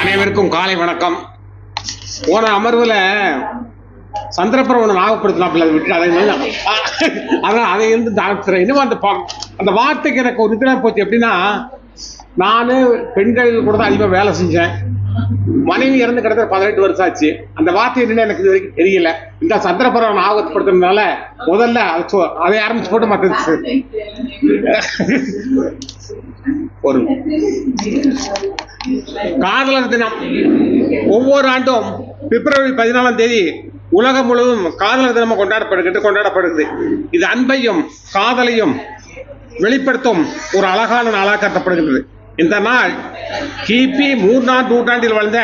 அனைவருக்கும் காலை வணக்கம். போன அமர்வுல சந்திரபிரமணம் ஞாபகப்படுத்தினாப்புல விட்டு அதை இருந்து தாக்குறேன். இன்னும் அந்த வார்த்தைக்கு எனக்கு ஒரு இதெல்லாம் போச்சு. எப்படின்னா, நானு பெண்கள் கூட தான் அதிகமாக வேலை செஞ்சேன். மனைவி இறந்து கிடத்த 18 வருஷம் ஆச்சு. அந்த வார்த்தை என்னன்னு எனக்கு இது வரைக்கும் தெரியல. இந்த சந்திரபிரமணம் ஞாபகப்படுத்துறதுனால முதல்ல அதை ஆரம்பிச்சு போட்டு மற்ற ஒரு காதலர் தினம் ஒவ்வொரு ஆண்டும் பிப்ரவரி 14ஆம் தேதி உலகம் முழுவதும் காதலர் தினம் கொண்டாடப்படுகிறது. இது அன்பையும் காதலையும் வெளிப்படுத்தும் ஒரு அழகான நாளாக கருதப்படுகிறது. இந்த நாள் கிபி 3ஆம் நூற்றாண்டில் வாழ்ந்த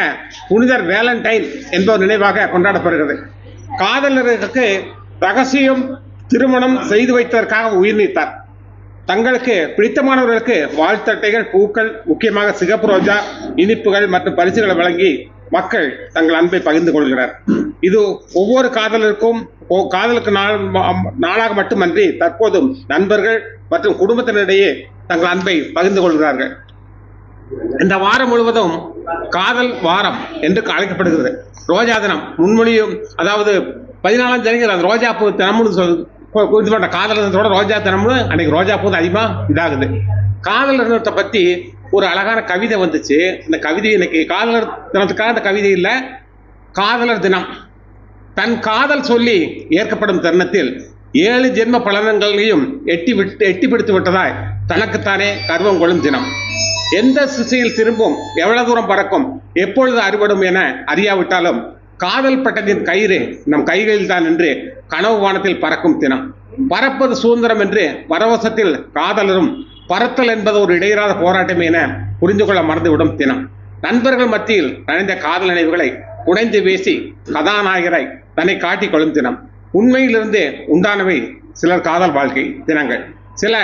புனிதர் வேலண்டைன் என்பவர் நினைவாக கொண்டாடப்படுகிறது. காதலருக்கு ரகசியம் திருமணம் செய்து வைத்ததற்காக உயிர் நீத்தார். தங்களுக்கு பிடித்தமானவர்களுக்கு வாழ்த்தட்டைகள், பூக்கள், முக்கியமாக சிகப்பு ரோஜா, இனிப்புகள் மற்றும் பரிசுகளை வழங்கி மக்கள் தங்கள் அன்பை பகிர்ந்து கொள்கிறார். இது ஒவ்வொரு காதலருக்கும் காதலுக்கு நாளாக மட்டுமன்றி தற்போதும் நண்பர்கள் மற்றும் குடும்பத்தினரிடையே தங்கள் அன்பை பகிர்ந்து கொள்கிறார்கள். இந்த வாரம் முழுவதும் காதல் வாரம் என்று அழைக்கப்படுகிறது. ரோஜா தினம் முன்மொழியும், அதாவது 14ஆம் தேதி ரோஜா பூ தினம்னு காதலத்தோட ரோஜா தினம்னு அன்னைக்கு ரோஜா பூ அதிகமாக இதாகுது. காதலர் தினத்தை பற்றி ஒரு அழகான கவிதை வந்துச்சு. இந்த கவிதை இன்னைக்கு காதலர் தினத்துக்காக அந்த கவிதை இல்லை, காதலர் தினம். தன் காதல் சொல்லி ஏற்கப்படும் தருணத்தில் 7 ஜென்ம பலன்களையும் எட்டி பிடித்து விட்டதாய் தனக்குத்தானே கர்வம் கொள்ளும் தினம். எந்த திசையில் திரும்பும், எவ்வளவு தூரம் பறக்கும், எப்பொழுது அறுபடும் என அறியாவிட்டாலும் காதல் பட்டத்தின் கயிறு நம் கைகளில் தான் என்று கனவு வானத்தில் பறக்கும் தினம். பறப்பது சுதந்திரம் என்று பரவசத்தில் காதலரும் பறத்தல் என்பது ஒரு இடையறாத போராட்டம் என புரிந்து கொள்ள மறந்துவிடும் தினம். நண்பர்கள் மத்தியில் நனைந்த காதல் நினைவுகளை உடைந்து வீசி கதாநாயகரை தன்னை காட்டிக் கொள்ளும் தினம். உண்மையிலிருந்து உண்டானவை சிலர் காதல் வாழ்க்கை தினங்கள். சில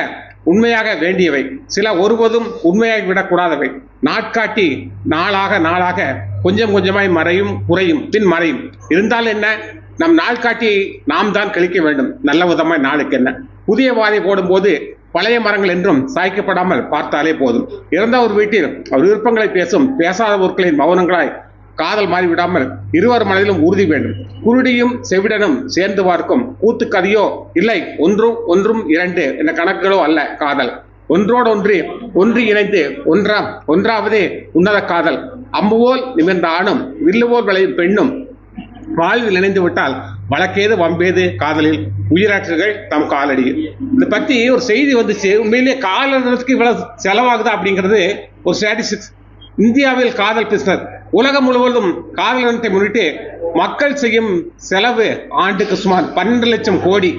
உண்மையாக வேண்டியவை, சில ஒருபோதும் உண்மையாகி விடக்கூடாதவை. நாட்காட்டி நாளாக கொஞ்சம் கொஞ்சமாய் மறையும், குறையும், பின் மறையும். இருந்தால் என்ன, நம் நாட்காட்டி நாம் தான் கழிக்க வேண்டும். நல்ல விதமாய் நாளுக்கு என்ன. புதிய வாதை போடும்போது பழைய மரங்கள் என்றும் சாய்க்கப்படாமல் பார்த்தாலே போதும். இறந்த ஒரு வீட்டில் அவர் விருப்பங்களை பேசும் பேசாத பொருட்களின் மௌனங்களாய் காதல் மாறிவிடாமல் இருவர் மனதிலும் உறுதி வேண்டும். குருடியும் செவிடனும் சேர்ந்து பார்க்கும் கூத்து கதையோ இல்லை, ஒன்றும் 2 என்ற கணக்குகளோ அல்ல காதல். ஒன்றோடு ஒன்று இணைந்து ஒன்றாவதே உன்னத காதல். அம்புவோல் நிமிர்ந்த ஆணும் வில்லுவோல் விளையும் பெண்ணும் வாழ்வில் இணைந்து விட்டால் வழக்கேது வம்பேது காதலில் உயிராற்றுகள் தம் காலடியில். இதை பற்றி ஒரு செய்தி வந்துச்சு. உண்மையிலேயே காதலருக்கு இவ்வளவு செலவாகுதா அப்படிங்கிறது ஒரு ஸ்டாட்டிஸ்டிக்ஸ். இந்தியாவில் காதல் பிசினஸ் உலகம் முழுவதும் காதல் தினத்தை முன்னிட்டு மக்கள் செய்யும் செலவு ஆண்டுக்கு சுமார் 12 லட்சம் கோடி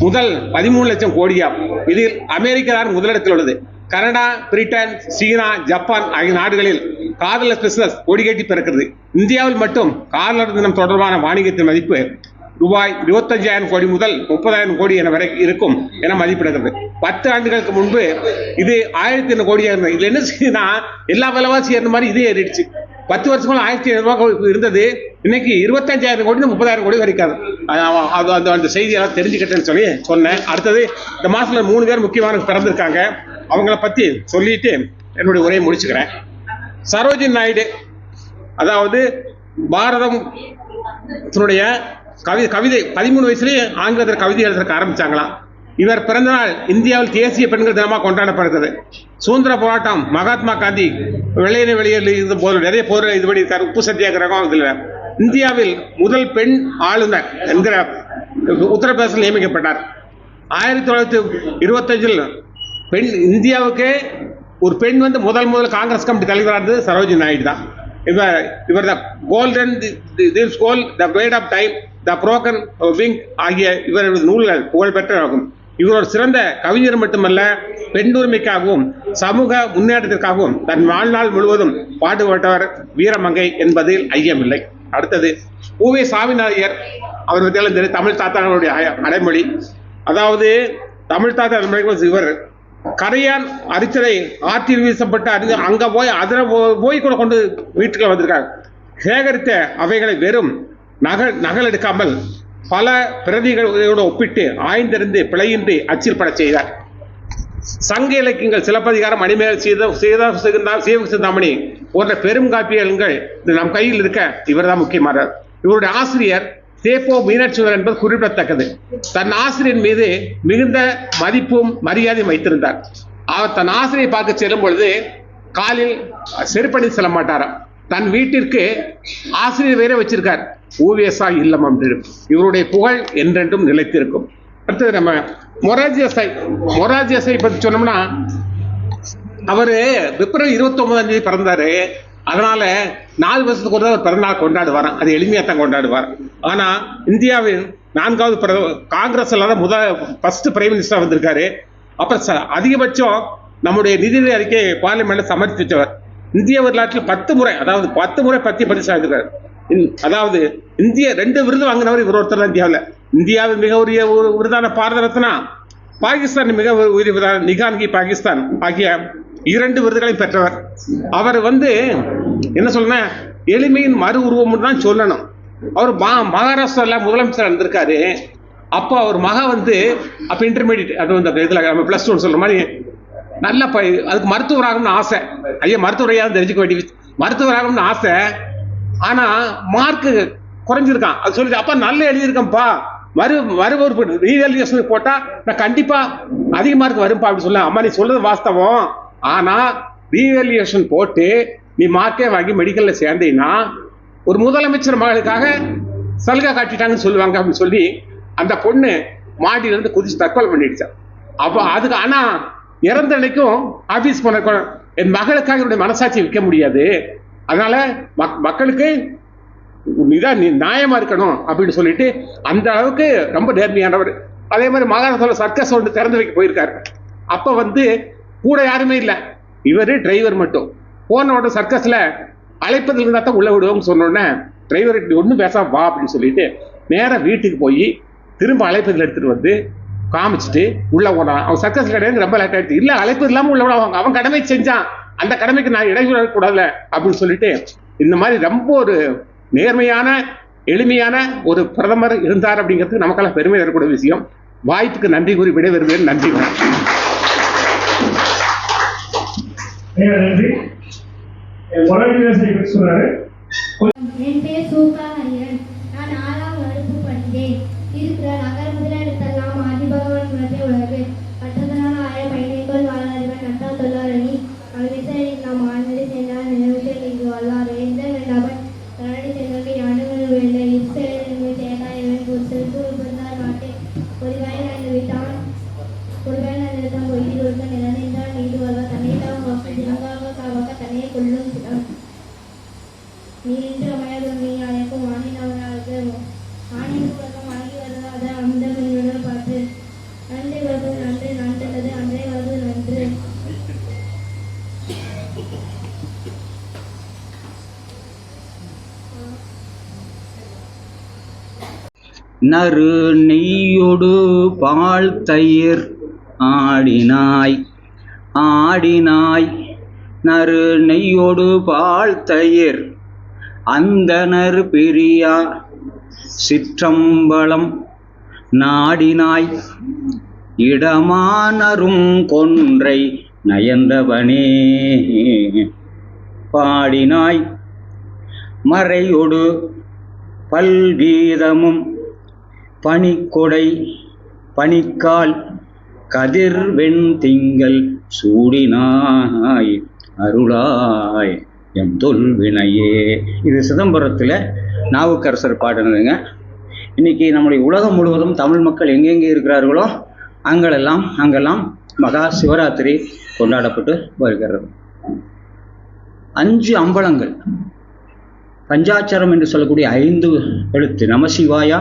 முதல் 13 லட்சம் கோடியா. இதில் அமெரிக்கா தான் முதலிடத்தில் உள்ளது. கனடா, பிரிட்டன், சீனா, ஜப்பான் ஆகிய நாடுகளில் காதலர் பிசினஸ் கொடிகட்டி பிறக்கிறது. இந்தியாவில் மட்டும் காதலர் தினம் தொடர்பான வாணிகத்தின் மதிப்பு ரூபாய் 25,000 கோடி முதல் 30,000 கோடி என வரை இருக்கும் என மதிப்பிடுகிறது. 10 ஆண்டுகளுக்கு முன்பு இது 1,000 கோடியாக இருந்தது. இதுல என்ன செய்யுதுன்னா, எல்லா விலைவாசி ஏறின மாதிரி இதே ஏறிடுச்சு. 10 வருஷமா 1,700 ரூபாய் இருந்தது, இன்னைக்கு 25,000 கோடி 30,000 கோடி வரைக்காது. அந்த செய்தியெல்லாம் தெரிஞ்சுக்கிட்டேன்னு சொல்லி சொன்னேன். அடுத்தது, இந்த மாசத்துல 3 பேர் முக்கியமான பிறந்திருக்காங்க. அவங்கள பத்தி சொல்லிட்டு என்னுடைய உரையை முடிச்சுக்கிறேன். சரோஜினி நாயுடு, அதாவது பாரதம் கவிதை 13 வயசுலேயே ஆங்கிலத்தில் கவிதை எழுதுறதுக்கு ஆரம்பிச்சாங்களாம். இவர் பிறந்த நாள் இந்தியாவில் தேசிய பெண்கள் தினமாக கொண்டாடப்படுகிறது. சுதந்திர போராட்டம், மகாத்மா காந்தி வெளியில் இருந்த போது நிறைய போர் இது பண்ணியிருக்காரு. உப்பு சத்தியாகிரகம். இதில் இந்தியாவில் முதல் பெண் ஆளுநர் என்கிற உத்தரப்பிரதேசத்தில் நியமிக்கப்பட்டார். 1925 பெண் இந்தியாவுக்கு ஒரு பெண் முதல் காங்கிரஸ் கமிட்டி தலைவராக இருந்தது சரோஜினி நாயுடு தான். இவர் த கோல்டன் கோல், த வேட் of time, the broken wing ஆகிய இவரது நூல்கள் புகழ்பெற்றதாகும். இவர் ஒரு சிறந்த கவிஞர் மட்டுமல்ல, பெண்ணுரிமைக்காகவும் சமூக முன்னேற்றத்திற்காகவும் தன் வாழ்நாள் முழுவதும் பாடுபட்டவர் வீரமங்கை என்பதில் ஐயமில்லை. அடுத்தது, பூவே சாமிநாதையர். அவர் பற்றியாலும் தமிழ் தாத்தாங்களுடைய அடைமொழி. அதாவது தமிழ் தாத்தா இவர் கரையான் அரிச்சலை ஆற்றில் வீசப்பட்டு அங்க போய் அதில் போய் கூட கொண்டு வீட்டுக்குள்ள வந்திருக்காங்க. சேகரித்த அவைகளை வெறும் நகல் எடுக்காமல் பல பிரதிகளோடு ஒப்பிட்டு ஆய்ந்திருந்து பிழையின்றி அச்சில் பட செய்தார். சங்க இலக்கியங்கள் சிலப்பதிகாரம், மணிமேகலை, சீவகசிந்தாமணி போன்ற பெரும் காப்பியங்கள் நம் கையில் இருக்க இவர் தான் முக்கியமானவர். இவருடைய ஆசிரியர் தேப்போ மீனாட்சிவர் என்பது குறிப்பிடத்தக்கது. தன் ஆசிரியர் மீது மிகுந்த மதிப்பும் மரியாதையும் வைத்திருந்தார். அவர் தன் ஆசிரியை பார்க்க செல்லும் பொழுது காலில் செருப்பணி செல்ல மாட்டாராம். தன் வீட்டிற்கு ஆசிரியர் வேற வச்சிருக்கார், ஊவேசா இல்லம் என்று. இவருடைய புகழ் என்றென்றும் நிலைத்திருக்கும். அடுத்தது நம்ம மொரார்ஜி தேசாய் பற்றி சொன்னோம்னா, அவரு பிப்ரவரி 29 பிறந்தாரு. அதனால 4 வருஷத்துக்கு ஒரு பிறந்தநாள் கொண்டாடுவாராம். அது எளிமையா தான் கொண்டாடுவார். ஆனா இந்தியாவின் 4வது காங்கிரஸ்ல தான் ஃபர்ஸ்ட் பிரைம் மினிஸ்டர் வந்திருக்காரு. அப்புறம் அதிகபட்சம் நம்முடைய நிதி அறிக்கை பார்லிமெண்ட்ல சமர்ப்பித்தவர். இந்திய வரலாற்றில் 10 முறை, அதாவது 10 முறை பத்தி சாதிக்கிறார். அதாவது இந்திய 2 விருது வாங்கினவர் இவர் ஒருத்தர் தான். இந்தியாவின் மிக உரிய விருதான பாரத ரத்னா, பாகிஸ்தான் மிக உரிய விருதான நிகான்கி பாகிஸ்தான் ஆகிய 2 விருதுகளையும் பெற்றவர். அவர் என்ன சொல்ல, எளிமையின் மறு உருவம் தான் சொல்லணும். அவர் மகாராஷ்டிரால முதலமைச்சர் இருந்திருக்காரு. அப்போ அவர் மக அப்ப இன்டர்மீடியட், அது இதுல நம்ம +2 சொல்ற மாதிரி நல்ல அதுக்கு மருத்துவராகணும்னு ஆசை. ஐயா மருத்துவரையாவது தெரிஞ்சுக்க வேண்டிய மருத்துவராகணும்னு ஆசை. ஆனா மார்க்கு குறைஞ்சிருக்கான். அது சொல்லி அப்பா நல்லா எழுதியிருக்கேன்ப்பா, மறு ரீவேல்யூஷன் போட்டா நான் கண்டிப்பா அதிக மார்க் வரும்பா அப்படின்னு சொல்ல. அம்மா நீ சொல்றது வாஸ்தவம், ஆனா ரீவேல்யூஷன் போட்டு நீ மார்க்கே வாங்கி மெடிக்கல்ல சேர்ந்தீங்கன்னா ஒரு முதலமைச்சர் மகளுக்காக சலுகை காட்டிட்டாங்கன்னு சொல்லுவாங்க அப்படின்னு சொல்லி அந்த பொண்ணு மாடியிலிருந்து குதிச்சு தற்கொலை பண்ணிடுச்சா. அப்போ அதுக்கு ஆனா இறந்த அன்னைக்கும் ஆபீஸ் போன என் மகளுக்காக என்னுடைய மனசாட்சி விற்க முடியாது, அதனால மக்களுக்கு நியாயமா இருக்கணும் அப்படின்னு சொல்லிட்டு அந்த அளவுக்கு ரொம்ப நேர்மையானவர். அதே மாதிரி மகாராஷ்டிராவில் சர்க்கஸ் திறந்து வைக்க போயிருக்காரு. அப்ப கூட யாருமே இல்லை, இவரு டிரைவர் மட்டும். போன உடனே சர்க்கஸ்ல அழைப்பதில் இருந்தா தான் உள்ள விடுவோம்னு சொன்னோடனே டிரைவர் ஒன்றும் பேசாம வா அப்படின்னு சொல்லிட்டு நேராக வீட்டுக்கு போய் திரும்ப அழைப்பதில் எடுத்துட்டு காமிச்சிட்டு உள்ள போனான். அவன் சர்க்கஸ் கிடையாது, ரொம்ப லேட் ஆயிடுச்சு. இல்ல அழைப்பு இல்லாம உள்ள விடுவாங்க, அவன் கடமை செஞ்சான், அந்த கடமைக்கு நான் இடையூறு கூடாதுல அப்படின்னு சொல்லிட்டு இந்த மாதிரி ரொம்ப ஒரு நேர்மையான எளிமையான ஒரு பிரதமர் இருந்தார் அப்படிங்கிறது நமக்கெல்லாம் பெருமை தரக்கூடிய விஷயம். வாய்ப்புக்கு நன்றி கூறி விடைபெறுவேன். நன்றி. நன்றி. என் பேர் சூகா ஹரியன். நான் 6ஆம் வகுப்பு படித்தேன். இருக்கிற நகர் முதலெடுத்தெல்லாம் ஆதிபகவன் உலகே உலகு மற்றதனால் 1000 பயணிகள் வாழ்வறிவன் நட்டா தொல்லாரணி அல்விசரின் நாம் ஆழ்ந்தது சென்றால் நினைவுகள் இங்கு வல்லார் எந்த வேண்டாமல் தரணி செல்வதை ஆண்டுகள் வேண்டை இஸ்ரேலின் சேதாயவன் ஒரு செல்பு உட்பந்தார் நாட்டை ஒருவேளை நான் விட்டான் ஒருவேளை நான் ஒய்தி ஒருக்க நிலநின்றால் நீடு வருவ தன்னைத்தான் தினங்காக காவாக தன்னையை கொள்ளும் சிடம் நீரின்றி அமையாத நீ அழைக்கும் வாணினவர்களுக்கு ஆணின் உலகம் ஆகி வருவதாத அந்த மீனுடன் பார்த்து நன்றி வருவது நன்று நன்றது அன்றே வருவது நன்று. நறு நெய்யொடு பால் தயிர் ஆடினாய் ஆடினாய் நறு நெய்யொடு பால் தயிர் அந்தனர் பெரியார் சிற்றம்பலம் நாடினாய் இடமானரும் கொன்றை நயந்தவனே பாடினாய் மறையொடு பல்கீதமும் பனிக்கொடை பனிக்கால் கதிர் வெண் திங்கள் சூடினாய் அருளாய் எம் தொல்வினையே. இது சிதம்பரத்தில் நாவுக்கரசர் பாடினதுங்க. இன்னைக்கு நம்முடைய உலகம் முழுவதும் தமிழ் மக்கள் எங்கெங்கே இருக்கிறார்களோ அங்கெல்லாம் மகா சிவராத்திரி கொண்டாடப்பட்டு வருகிறது. 5 அம்பலங்கள், பஞ்சாட்சரம் என்று சொல்லக்கூடிய 5 எழுத்து நம சிவாயா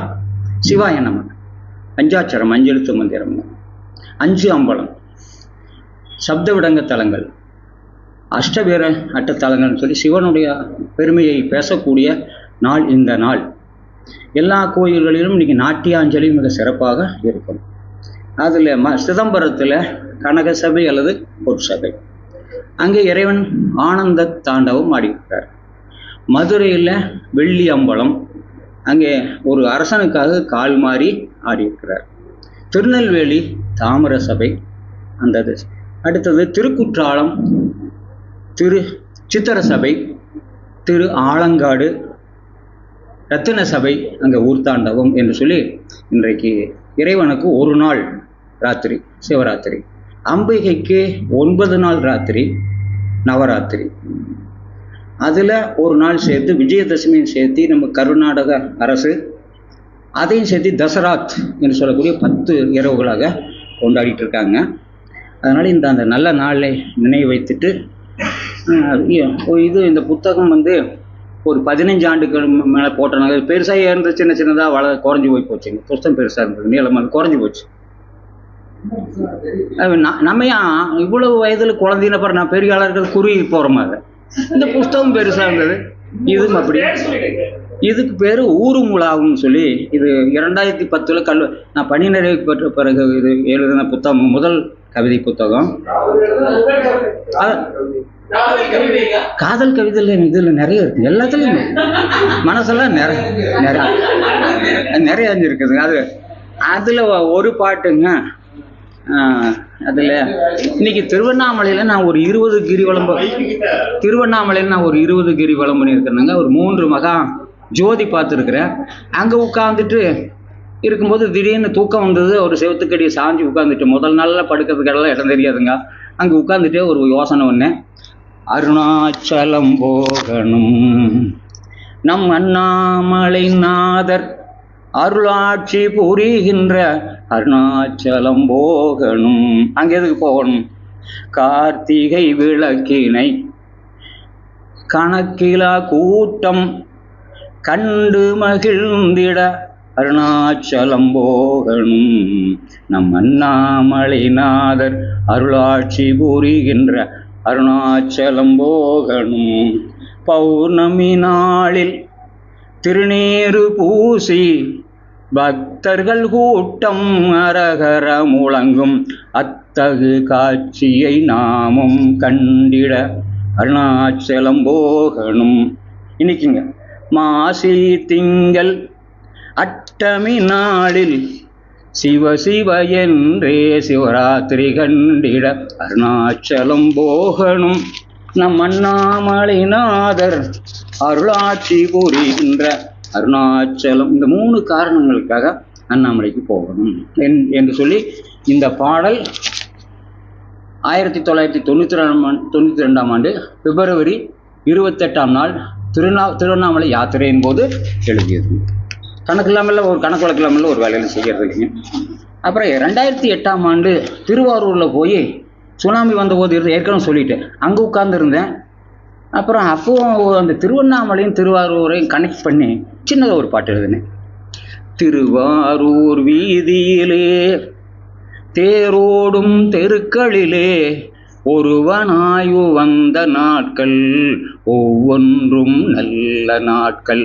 சிவாய நம, பஞ்சாட்சரம் 5 எழுத்து மந்திரம், 5 அம்பலம், சப்த விடங்க தலங்கள், அஷ்டவீர அட்டத்தலங்கள்னு சொல்லி சிவனுடைய பெருமையை பேசக்கூடிய நாள் இந்த நாள். எல்லா கோயில்களிலும் இன்னைக்கு நாட்டியாஞ்சலி மிக சிறப்பாக இருக்கும். அதில் சிதம்பரத்தில் கனக சபை அல்லது பொற்சபை, அங்கே இறைவன் ஆனந்த தாண்டவம் ஆடியிருக்கிறார். மதுரையில் வெள்ளி அம்பலம், அங்கே ஒரு அரசனுக்காக கால் மாறி ஆடியிருக்கிறார். திருநெல்வேலி தாமிர சபை, அந்த இது. அடுத்தது திருக்குற்றாலம், திரு சித்திர சபை, திரு ஆலங்காடு, ரத்தின சபை, அங்கே ஊர்த்தாண்டவம் என்று சொல்லி இன்றைக்கு இறைவனுக்கு ஒரு நாள் ராத்திரி சிவராத்திரி, அம்பிகைக்கு 9 நாள் ராத்திரி நவராத்திரி. அதில் ஒரு நாள் சேர்த்து விஜயதசமியும் சேர்த்து நம்ம கர்நாடக அரசு அதையும் சேர்த்து தசராத் என்று சொல்லக்கூடிய 10 இரவுகளாக கொண்டாடிட்டு இருக்காங்க. அதனால் அந்த நல்ல நாளை நினைவு வைத்துட்டு இது இந்த புத்தகம் ஒரு 15 ஆண்டுகள் மேலே போட்டனாங்க. பெருசாக இருந்து சின்ன சின்னதாக குறைஞ்சி போய் போச்சுங்க. புத்தகம் பெருசாக இருந்தது, நீளமாக குறைஞ்சி போச்சு. நம்ம இவ்வளவு வயதில் குழந்தைன பிறகு நான் பெரிய ஆளர்கள் குறுகி போகிற மாதிரி. இந்த புஸ்தகம் பெருசாக இருந்தது, இதுவும் அப்படி. இதுக்கு பேர் ஊருமுலாவுன்னு சொல்லி, இது 2010 நான் பணி நிறைவு பெற்ற பிறகு இது எழுதின புத்தகம், முதல் கவிதை புத்தகம். காதல் கவிதையில் இதில் நிறைய இருக்கு, எல்லாத்துலேயும் மனசெல்லாம் நிறைய இருக்குதுங்க. அதில் ஒரு பாட்டுங்க, அதில் இன்னைக்கு திருவண்ணாமலையில் நான் ஒரு 20 கிரிவலம் பண்ணியிருக்கிறேங்க. ஒரு 3 மகா ஜோதி பார்த்துருக்குறேன். அங்கே உட்காந்துட்டு இருக்கும்போது திடீர்னு தூக்கம் வந்தது. ஒரு செவத்துக்கடியை சாஞ்சி உட்காந்துட்டு, முதல் நாளில் படுக்கிறதுக்கெல்லாம் இடம் தெரியாதுங்க. அங்கே உட்காந்துட்டே ஒரு யோசனை ஒன்று, அருணாச்சலம் போகணும் நம் அண்ணாமலை நாதர் அருளாட்சி புரிகின்ற அருணாச்சலம் போகணும். அங்கே எதுக்கு போகணும்? கார்த்திகை விளக்கினை கணக்கிலா கூட்டம் கண்டு மகிழ்ந்திட அருணாச்சலம் போகணும் நம் அண்ணாமலை நாதர் அருளாட்சி புரிகின்ற அருணாச்சலம் போகணும். பௌர்ணமி நாளில் திருநீறு பூசி பக்தர்கள் கூட்டம் அரகர முழங்கும் அத்தகு காட்சியை நாமும் கண்டிட அருணாச்சலம் போகணும். இன்னைக்குங்க மாசி திங்கள் அட்டமி நாளில் சிவ சிவ என்றே சிவராத்திரி கண்டிட அருணாச்சலம் போகணும் நம் அண்ணாமலை நாதர் அருளாட்சி புரிகின்ற அருணாச்சலம். இந்த 3 காரணங்களுக்காக அண்ணாமலைக்கு போகணும் என்று சொல்லி இந்த பாடல் 1992ஆம் ஆண்டு பிப்ரவரி 28ஆம் நாள் திருவண்ணாமலை யாத்திரையின் போது எழுதியது. கணக்கு இல்லாமல் ஒரு கணக்கு வழக்கு இல்லாமல் ஒரு வேலையில் செய்கிறது இல்லைங்க. அப்புறம் 2008ஆம் ஆண்டு திருவாரூரில் போய் சுனாமி வந்தபோது ஏற்கனவே சொல்லிட்டேன், அங்கே உட்கார்ந்துருந்தேன். அப்புறம் அப்போது அந்த திருவண்ணாமலையும் திருவாரூரையும் கனெக்ட் பண்ணி சின்னதாக ஒரு பாட்டு எழுதினேன். திருவாரூர் வீதியிலே தேரோடும் தெருக்களிலே ஒருவனாயு வந்த நாட்கள் ஒவ்வொன்றும் நல்ல நாட்கள்,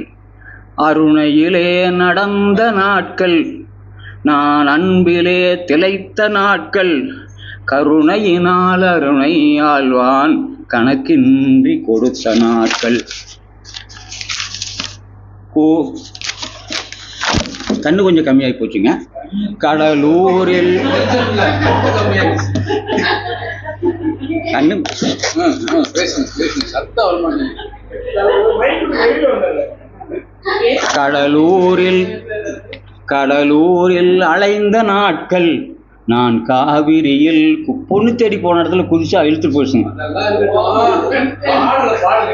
அருணையிலே நடந்த நாட்கள், நான் அன்பிலே திளைத்த நாட்கள், கருணையினால் அருணை ஆழ்வான் கணக்கின்றி கொடுத்த நாட்கள். கண்ணு கொஞ்சம் கம்மியாகி போச்சுங்க. கடலூரில் கண்ணு கடலூரில் அலைந்த நாட்கள், நான் காவிரியில் பொண்ணு தேடி போன இடத்துல குதிச்சா இழுத்து போச்சுங்க.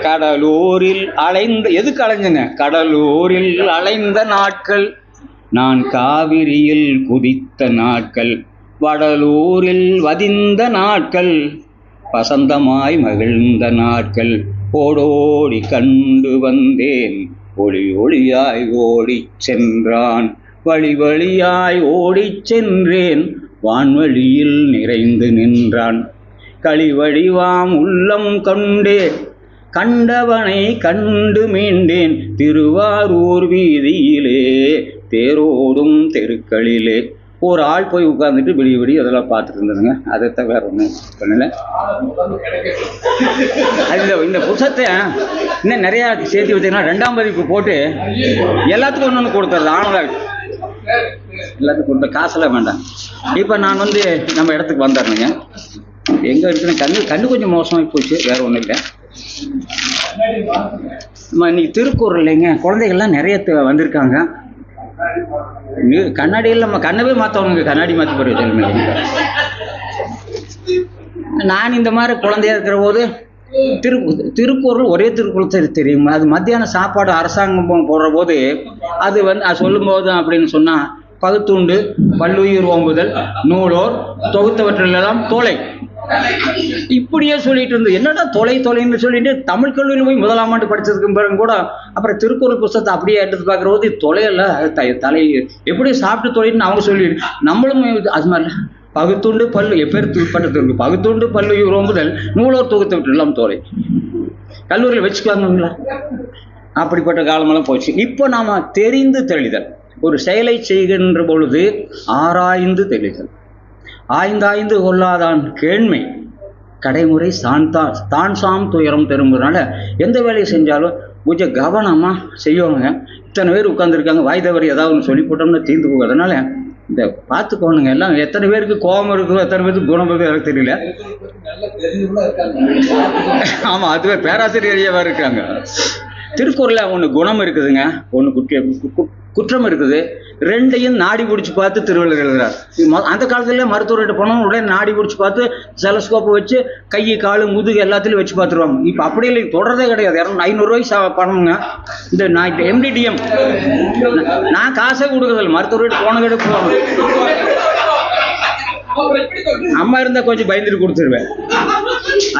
கடலூரில் அலைந்த, எதுக்கு அலைஞ்சங்க? கடலூரில் அலைந்த நாட்கள், நான் காவிரியில் குதித்த நாட்கள், வடலூரில் வதிந்த நாட்கள், வசந்தமாய் மகிழ்ந்த நாட்கள், ஓடோடி கண்டு வந்தேன், ஒளி ஒளியாய் ஓடிச் சென்றான், வழி வழியாய் ஓடிச் சென்றேன், வான்வழியில் நிறைந்து நின்றான், களிவழிவாம் உள்ளம் கொண்டே கண்டவனை கண்டு மீண்டேன், திருவாரூர் வீதியிலே தேரோடும் தெருக்களிலே. ஒரு ஆள் போய் உட்கார்ந்துட்டு விடிய அதெல்லாம் பார்த்துட்டு இருந்ததுங்க. அதைத்தான் வேற ஒன்றும் பண்ணல. இந்த புத்தகத்தை இன்னும் நிறையா சேர்த்து வச்சீங்கன்னா 2ஆம் பதிப்பு போட்டு எல்லாத்துக்கும் ஒன்று கொடுத்துறது. ஆனால் எல்லாத்துக்கும் கொடுத்த காசெல்லாம் வேண்டாம். இப்போ நான் வந்து நம்ம இடத்துக்கு வந்துடுறேங்க. எங்கே இருக்குன்னு கண்ணு கொஞ்சம் மோசமாகி போச்சு, வேற ஒன்றும் இல்லை. நம்ம இன்னைக்கு திருக்குறள்லைங்க குழந்தைகள்லாம் நிறைய வந்திருக்காங்க. கண்ணாடியில் நம்ம கண்ணவே மாற்றவங்க கண்ணாடி மாற்றி போகிற இல்லைங்க. நான் இந்த மாதிரி குழந்தையா இருக்கிற போது திருக்குறள் ஒரே திருக்குறள் தெரியும். அது மத்தியான சாப்பாடு அரசாங்கம் போடுற போது அது சொல்லும் போது அப்படின்னு சொன்னா, பகுத்துண்டு பல்லுயிர் ஓம்புதல் நூலோர் தொகுத்தவற்றெல்லாம் தோலை, இப்படியே சொல்லிட்டு இருந்து என்னடா தொலைன்னு சொல்லிட்டு தமிழ் கல்லூரியில் போய் 1ஆம் ஆண்டு படிச்சதுக்கு பிறகு கூட அப்புறம் திருக்குறள் புத்தகத்தை அப்படியே எடுத்து பார்க்குற போது தொலையல்ல தலை எப்படி சாப்பிட்டு தொலைன்னு அவங்க சொல்லி நம்மளும் அது மாதிரி பகுத்துண்டு பல்லு எப்பேர் பட்டத்திற்கு பகுத்துண்டு பல்லுயிர் ஓம்புதல் நூலோர் தொகுத்தவற்றெல்லாம் தோலை கல்லூரியில் வச்சுக்கலாங்களா? அப்படிப்பட்ட காலமெல்லாம் போச்சு. இப்போ நாம தெரிந்து தெளிதல், ஒரு செயலை செய்கின்ற பொழுது ஆராய்ந்து தெளிதல். ஆய்ந்தாய்ந்து கொள்ளாதான் கேண்மை கடைமுறை தான் சாம் துயரம் திரும்புறதுனால எந்த வேலையை செஞ்சாலும் கொஞ்சம் கவனமா செய்வாங்க. இத்தனை பேர் உட்கார்ந்துருக்காங்க, வாய் தவறி ஏதாவது ஒன்று சொல்லி போட்டோம்னா தீர்ந்து போகும். அதனால இந்த பார்த்துக்கோணுங்க. எல்லாம் எத்தனை பேருக்கு கோபம் இருக்குதோ எத்தனை பேருக்கு குணம் இருக்குதோ எனக்கு தெரியல. ஆமா, அதுவே பேராசிரியரையாவா இருக்காங்க. திருக்குறள்ல ஒன்று குணம் இருக்குதுங்க, ஒன்று குற்றம் இருக்குது. ரெண்டையும் நாடி பிடிச்சி பார்த்து திருவள்ளுவர் எழுதுறார். அந்த காலத்துல மருத்துவர்கிட்ட போனோம், உடனே நாடி பிடிச்சி பார்த்து செலஸ்கோப்பை வச்சு கை காலு முதுகு எல்லாத்துலையும் வச்சு பார்த்துருவாங்க. இப்போ அப்படி இல்லை, தொடர்றதே கிடையாது. 500 ரூபாய்க்கு பணமுங்க. இந்த நான் MDDM நான் காசே கொடுக்குறதில்ல, மருத்துவர்கிட்ட போன கிட்ட போவாங்க. அம்மா இருந்தா கொஞ்சம் பயந்துட்டு கொடுத்துருவேன்.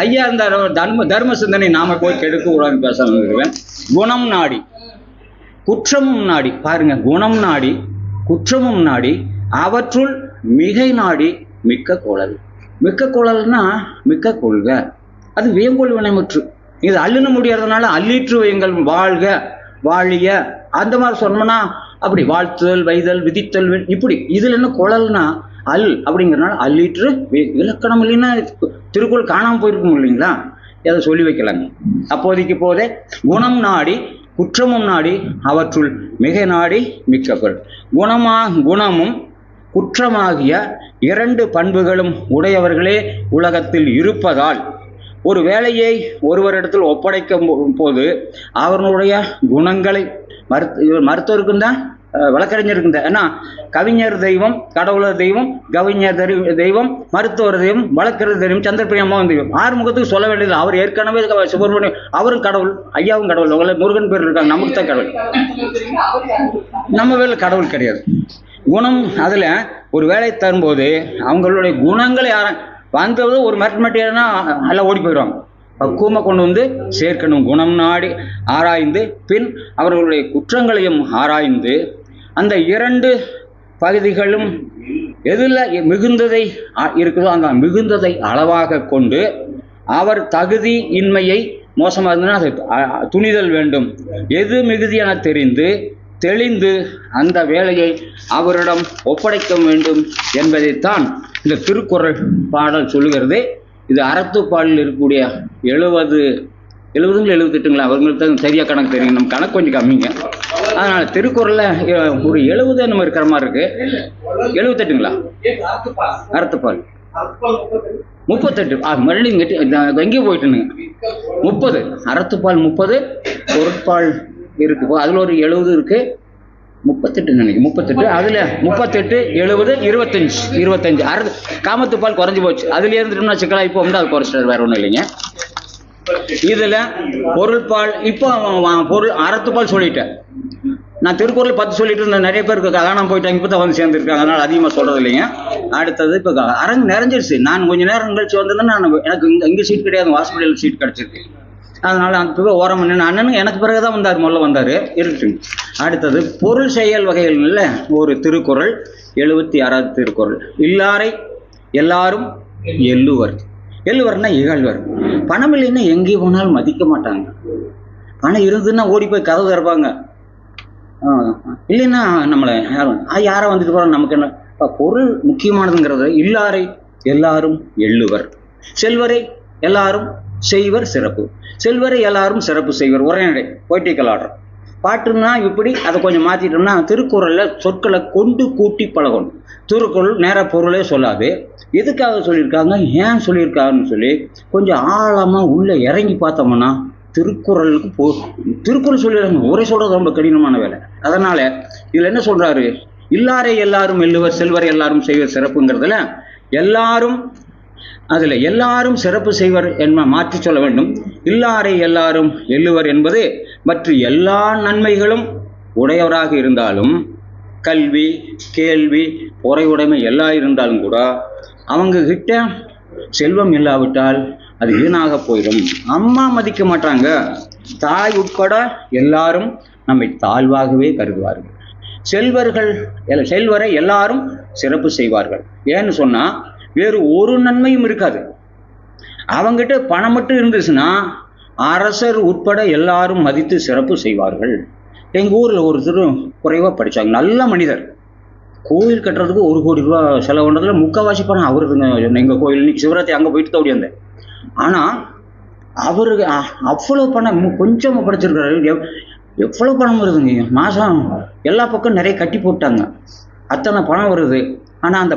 ஐயா இருந்தா தர்ம சிந்தனை நாம போய் கெடுக்க கூடாதுன்னு பேச வந்துருவேன். குணம் நாடி குற்றமும் நாடி, பாருங்க, குணம் நாடி குற்றமும் நாடி அவற்றுள் மிகை நாடி மிக்க கோளல். மிக்க கோளல்னா மிக்க கொள்க, அது வியங்கோல் வினைமுற்று. இது அள்ளுன முடியாததுனால அல்லீற்று எங்கள் வாழ்க வாழிய அந்த மாதிரி சொன்னோம்னா அப்படி வாழ்த்துதல் வைதல் விதித்தல் இப்படி. இதுல என்ன குழல்னா அல் அப்படிங்கிறனால அல்லீற்று இலக்கணம் இல்லைன்னா திருக்குறள் காணாமல் போயிருக்கும் இல்லைங்களா? அதை சொல்லி வைக்கலாங்க. அப்போதைக்கு போதே குணம் நாடி குற்றமும் நாடி அவற்றுள் மிகை நாடி மிக்ககள். குணமும் குற்றமாகிய 2 பண்புகளும் உடையவர்களே உலகத்தில் இருப்பதால் ஒரு வேலையை ஒருவரிடத்தில் ஒப்படைக்கும் போது அவர்களுடைய குணங்களை மருத்துவருக்கும் தான் வழக்கறிஞருக்கும் தான். ஏன்னா கவிஞர் தெய்வம், கடவுளர் தெய்வம், கவிஞர் தெய்வம், மருத்துவர் தெய்வம், வழக்கறிஞர் தெய்வம், சந்திரபிரியம்மாவும் தெய்வம். ஆறுமுகத்துக்கு சொல்ல வேண்டியது. அவர் ஏற்கனவே சுப்பிரமணியம் அவரும் கடவுள், ஐயாவும் கடவுள். உங்களை முருகன் பேர் இருக்காங்க, நமக்கு தான் கடவுள். நம்ம வேலை கடவுள் கிடையாது. குணம் அதுல ஒரு வேலை தரும்போது அவங்களுடைய குணங்களை வந்தது ஒரு மேத்தமெட்டியனா எல்லாம் ஓடி போயிடுவாங்க. பக்குவமாக கொண்டு வந்து சேர்க்கணும். குணம் நாடி ஆராய்ந்து பின் அவர்களுடைய குற்றங்களையும் ஆராய்ந்து அந்த 2 பகுதிகளும் எதில் மிகுந்ததை இருக்குதோ அந்த மிகுந்ததை அளவாக கொண்டு அவர் தகுதி இன்மையை மோசமாக இருந்ததுன்னா அது துணிதல் வேண்டும். எது மிகுதி என தெரிந்து தெளிந்து அந்த வேலையை அவரிடம் ஒப்படைக்க வேண்டும் என்பதைத்தான் இந்த திருக்குறள் பாடல் சொல்லுகிறது. இது அறத்துப்பாலில் இருக்கக்கூடிய 70 அவங்களுக்கு தான் சரியா கணக்கு தெரியும். நம்ம கணக்கு கொஞ்சம் கம்மிங்க. அதனால திருக்குறள்ல ஒரு 70 நம்ம இருக்கிற மாதிரி இருக்கு. 78ங்களா? அறத்துப்பால் 38. மறுபடியும் எங்கேயும் போயிட்டுனுங்க. 30 அறத்துப்பால் 30 பொருட்பால் இருக்கு. அதுல ஒரு 70 இருக்கு. 38 நினைக்கிறேன். 38 அதுல 38 70 25 காமத்துப்பால் குறைஞ்சு போச்சு. அதுல இருந்துட்டோம்னா சிக்கலா இப்போ அது குறைச்சிட்டாரு, வேற ஒண்ணும் இல்லைங்க. இதுல பொருள்பால் இப்போ அறத்துப்பால் சொல்லிட்டேன். நான் திருக்குறள் 10 சொல்லிட்டு இருந்தேன். நிறைய பேருக்கு காணாம போயிட்டாங்க, இப்போ தான் வந்து சேர்ந்துருக்காங்க. அதனால அதிகமாக சொல்றது இல்லைங்க. அடுத்தது இப்போ அரங்கு நிறைஞ்சிருச்சு. நான் கொஞ்சம் நேரம் கழிச்சு வந்திருந்தேன்னா எனக்கு இங்கே சீட் கிடையாது, ஹாஸ்பிட்டல் சீட் கிடைச்சிருக்கு. அதனால அந்த ஓரம் அண்ணனும் எனக்கு பிறகுதான் வந்தார், முதல்ல வந்தாரு, இருக்குங்க. அடுத்தது பொருள் செயல் வகைகள்ல ஒரு திருக்குறள் 76வது திருக்குறள். இல்லாரை எல்லாரும் எள்ளுவர். எள்ளுவர்னா இகழ்வர். பணம் இல்லைன்னா எங்கேயும் போனாலும் மதிக்க மாட்டாங்க. பணம் இருந்துன்னா ஓடி போய் கதவு திறப்பாங்க. இல்லைன்னா நம்மளை யாரை வந்துட்டு போறோம், நமக்கு என்ன. பொருள் முக்கியமானதுங்கிறது. இல்லாரை எல்லாரும் எள்ளுவர். செல்வரை எல்லாரும் செய்வர் சிறப்பு. செல்வரை எல்லாரும் சிறப்பு செய்வர். உரைநடை, பொய்டிக்கல் ஆர்டர். பாட்டுன்னா இப்படி அதை கொஞ்சம் மாற்றிட்டோம்னா திருக்குறளில் சொற்களை கொண்டு கூட்டி பழகணும். திருக்குறள் நேர பொருளே சொல்லாது. எதுக்காக சொல்லியிருக்காங்க, ஏன் சொல்லியிருக்காங்கன்னு சொல்லி கொஞ்சம் ஆழமாக உள்ளே இறங்கி பார்த்தோம்னா திருக்குறளுக்கு திருக்குறள் சொல்லிடுறாங்க. ஒரே சொல்கிறது ரொம்ப கடினமான வேலை. அதனால் இதில் என்ன சொல்கிறாரு, இல்லாரை எல்லாரும் எல்லுவர் செல்வர் எல்லாரும் செய்வர் சிறப்புங்கிறதுல எல்லாரும் அதில் எல்லாரும் சிறப்பு செய்வர் என்ப மாற்றி சொல்ல வேண்டும். இல்லாரை எல்லாரும் எல்லுவர் என்பது மற்ற எல்லா நன்மைகளும் உடையவராக இருந்தாலும், கல்வி கேள்வி பொறையுடைமை எல்லாம் இருந்தாலும் கூட அவங்க கிட்ட செல்வம் இல்லாவிட்டால் அது வீணாக போயிடும். அம்மா மதிக்க மாட்டாங்க. தாய் உட்பட எல்லாரும் நம்மை தாழ்வாகவே கருதுவார்கள். செல்வரை எல்லாரும் சிறப்பு செய்வார்கள். ஏன்னு சொன்னா வேறு ஒரு நன்மையும் இருக்காது. அவங்கிட்ட பணம் மட்டும் இருந்துச்சுன்னா அரசர் உட்பட எல்லாரும் மதித்து சிறப்பு செய்வார்கள். எங்க ஊர்ல ஒருத்தர் குறைவா படிச்சாங்க, நல்ல மனிதர். கோயில் கட்டுறதுக்கு 1 கோடி ரூபாய் செலவு பண்ணதுல முக்கால்வாசி பணம் அவருதுங்க. எங்க கோயில் இன்னைக்கு சிவராத்திரி அங்க போயிட்டு தான் ஓடியாந்தேன். ஆனா அவருக்கு அவ்வளவு பணம், கொஞ்சமா படிச்சிருக்காரு. எவ்வளவு பணம் வருதுங்க மாசம், எல்லா பக்கம் நிறைய கட்டி போட்டாங்க, அத்தனை பணம் வருது. ஆனால் அந்த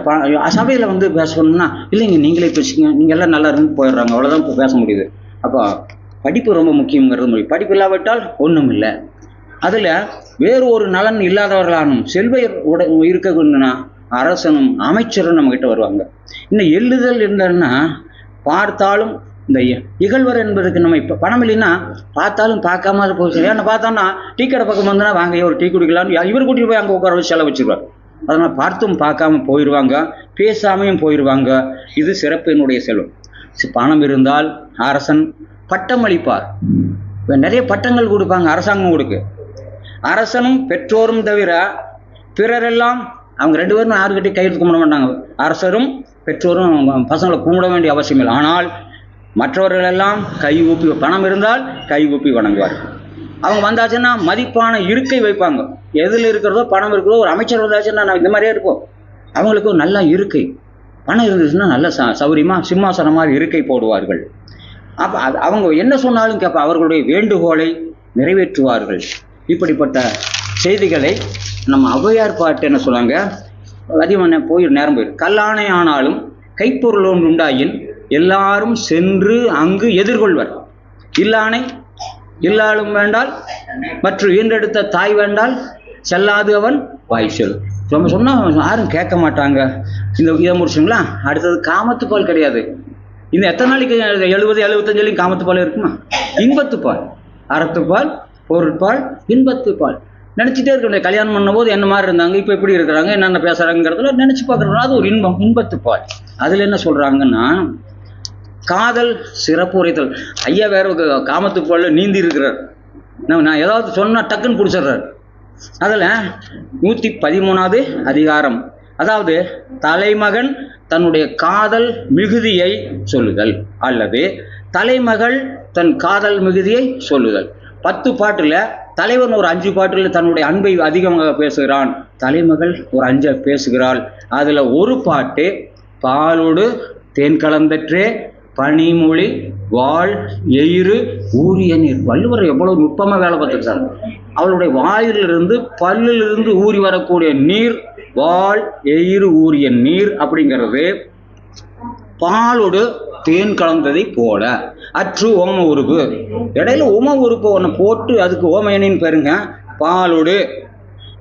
சபையில் வந்து பேசணும்னா இல்லைங்க நீங்களே பேசிங்க, நீங்கள் எல்லாம் நல்லா இருந்து போயிடுறாங்க, அவ்வளோதான் இப்போ பேச முடியுது. அப்போ படிப்பு ரொம்ப முக்கியங்கிறது முடியும். படிப்பு இல்லாவிட்டால் ஒன்றும் இல்லை. அதில் வேறு ஒரு நலன் இல்லாதவர்களானும் செல்வர் இருக்கணும்னா அரசனும் அமைச்சரும் நம்மகிட்ட வருவாங்க. இன்னும் எள்ளுதல் இருந்தாருன்னா பார்த்தாலும் இந்த இகழ்வர் என்பதுக்கு நம்ம இப்போ பணம் இல்லைன்னா பார்த்தாலும் பார்க்காம அது போச்சு. ஏன்னா பார்த்தோம்னா டீ கடை பக்கம் வந்தோன்னா வாங்க ஒரு டீ குடிக்கலாம்னு இவர் கூட்டிட்டு போய் அங்கே உட்கார வச்சு செலவு வச்சுருவார். அதனால் பார்த்தும் பார்க்காம போயிடுவாங்க, பேசாமையும் போயிடுவாங்க. இது சிறப்பினுடைய செல்வம். பணம் இருந்தால் அரசன் பட்டம் அளிப்பார். நிறைய பட்டங்கள் கொடுப்பாங்க அரசாங்கம் கொடுக்கு. அரசனும் பெற்றோரும் தவிர பிறரெல்லாம் அவங்க 2 பேரும் யாருக்கிட்டே கையெழுத்து கும்பிட மாட்டாங்க. அரசரும் பெற்றோரும் பசங்களை கும்பிட வேண்டிய அவசியம் இல்லை. ஆனால் மற்றவர்கள் எல்லாம் கை ஊப்பி, பணம் இருந்தால் கை ஊப்பி வணங்குவார்கள். அவங்க வந்தாச்சுன்னா மதிப்பான இருக்கை வைப்பாங்க. எதில் இருக்கிறதோ பணம் இருக்கிறதோ, ஒரு அமைச்சர் வந்தாச்சுன்னா நான் இந்த மாதிரியே இருப்போம். அவங்களுக்கு ஒரு நல்ல இருக்கை, பணம் இருந்துச்சுன்னா நல்ல சௌரியமா சிம்மாசனம் மாதிரி இருக்கை போடுவார்கள். அப்போ அவங்க என்ன சொன்னாலும் கேட்ப, அவர்களுடைய வேண்டுகோளை நிறைவேற்றுவார்கள். இப்படிப்பட்ட செய்திகளை நம்ம ஔவையார் பாட்டு என்ன சொன்னாங்க, அதிகமான நேரம் போயிடும். கல்லாணை ஆனாலும் கைப்பொருள் ஒன்று உண்டாயின் எல்லாரும் சென்று அங்கு எதிர்கொள்வர். இல்லானை இல்லாலும் வேண்டால் மற்றும் ஈன்றெடுத்த தாய் வேண்டால் செல்லாது அவன் வாய்ச்சொல். நம்ம சொன்னால் யாரும் கேட்க மாட்டாங்க. இதை முடிச்சுங்களா? அடுத்தது காமத்துப்பால் கிடையாது. இந்த எத்தனை நாளைக்கு 70-75 காமத்துப்பால் இருக்குமா? இன்பத்துப்பால், அறத்துப்பால், பொருட்பால், இன்பத்துப்பால். நினச்சிட்டே இருக்க. கல்யாணம் பண்ணும் போது என்ன மாதிரி இருந்தாங்க, இப்போ எப்படி இருக்கிறாங்க, என்னென்ன பேசுகிறாங்கிறதுல நினச்சி பார்க்குறோம். அது ஒரு இன்பம், இன்பத்துப்பால். அதில் என்ன சொல்கிறாங்கன்னா காதல் சிறப்பு உரைத்தல். ஐயா வேற காமத்துப்பால் நீந்தி இருக்கிறார். நான் ஏதாவது சொன்னால் டக்குன்னு பிடிச்சிடுறார். அதில் 113வது அதிகாரம், அதாவது தலைமகன் தன்னுடைய காதல் மிகுதியை சொல்லுதல் அல்லது தலைமகள் தன் காதல் மிகுதியை சொல்லுதல். 10 பாட்டில் தலைவன் ஒரு 5 பாட்டில் தன்னுடைய அன்பை அதிகமாக பேசுகிறான், தலைமகள் ஒரு 5 பேசுகிறாள். அதில் ஒரு பாட்டு பாலோடு தேன் கலந்தற்றே பனிமொழி வாழ் எயிறு ஊரிய நீர். வள்ளுவர் எவ்வளவு நுட்பமா வேலை பார்த்துருக்காரு. அவளுடைய வாயிலிருந்து பல்லிலிருந்து ஊறி வரக்கூடிய நீர் வாழ் எயிறு ஊரிய நீர் அப்படிங்கிறது பாலோடு தேன் கலந்ததை போல. அற்று ஓம உறுப்பு, இடையில ஓம உறுப்பு ஒன்று போட்டு அதுக்கு ஓமையனின்னு பெருங்க. பாலோடு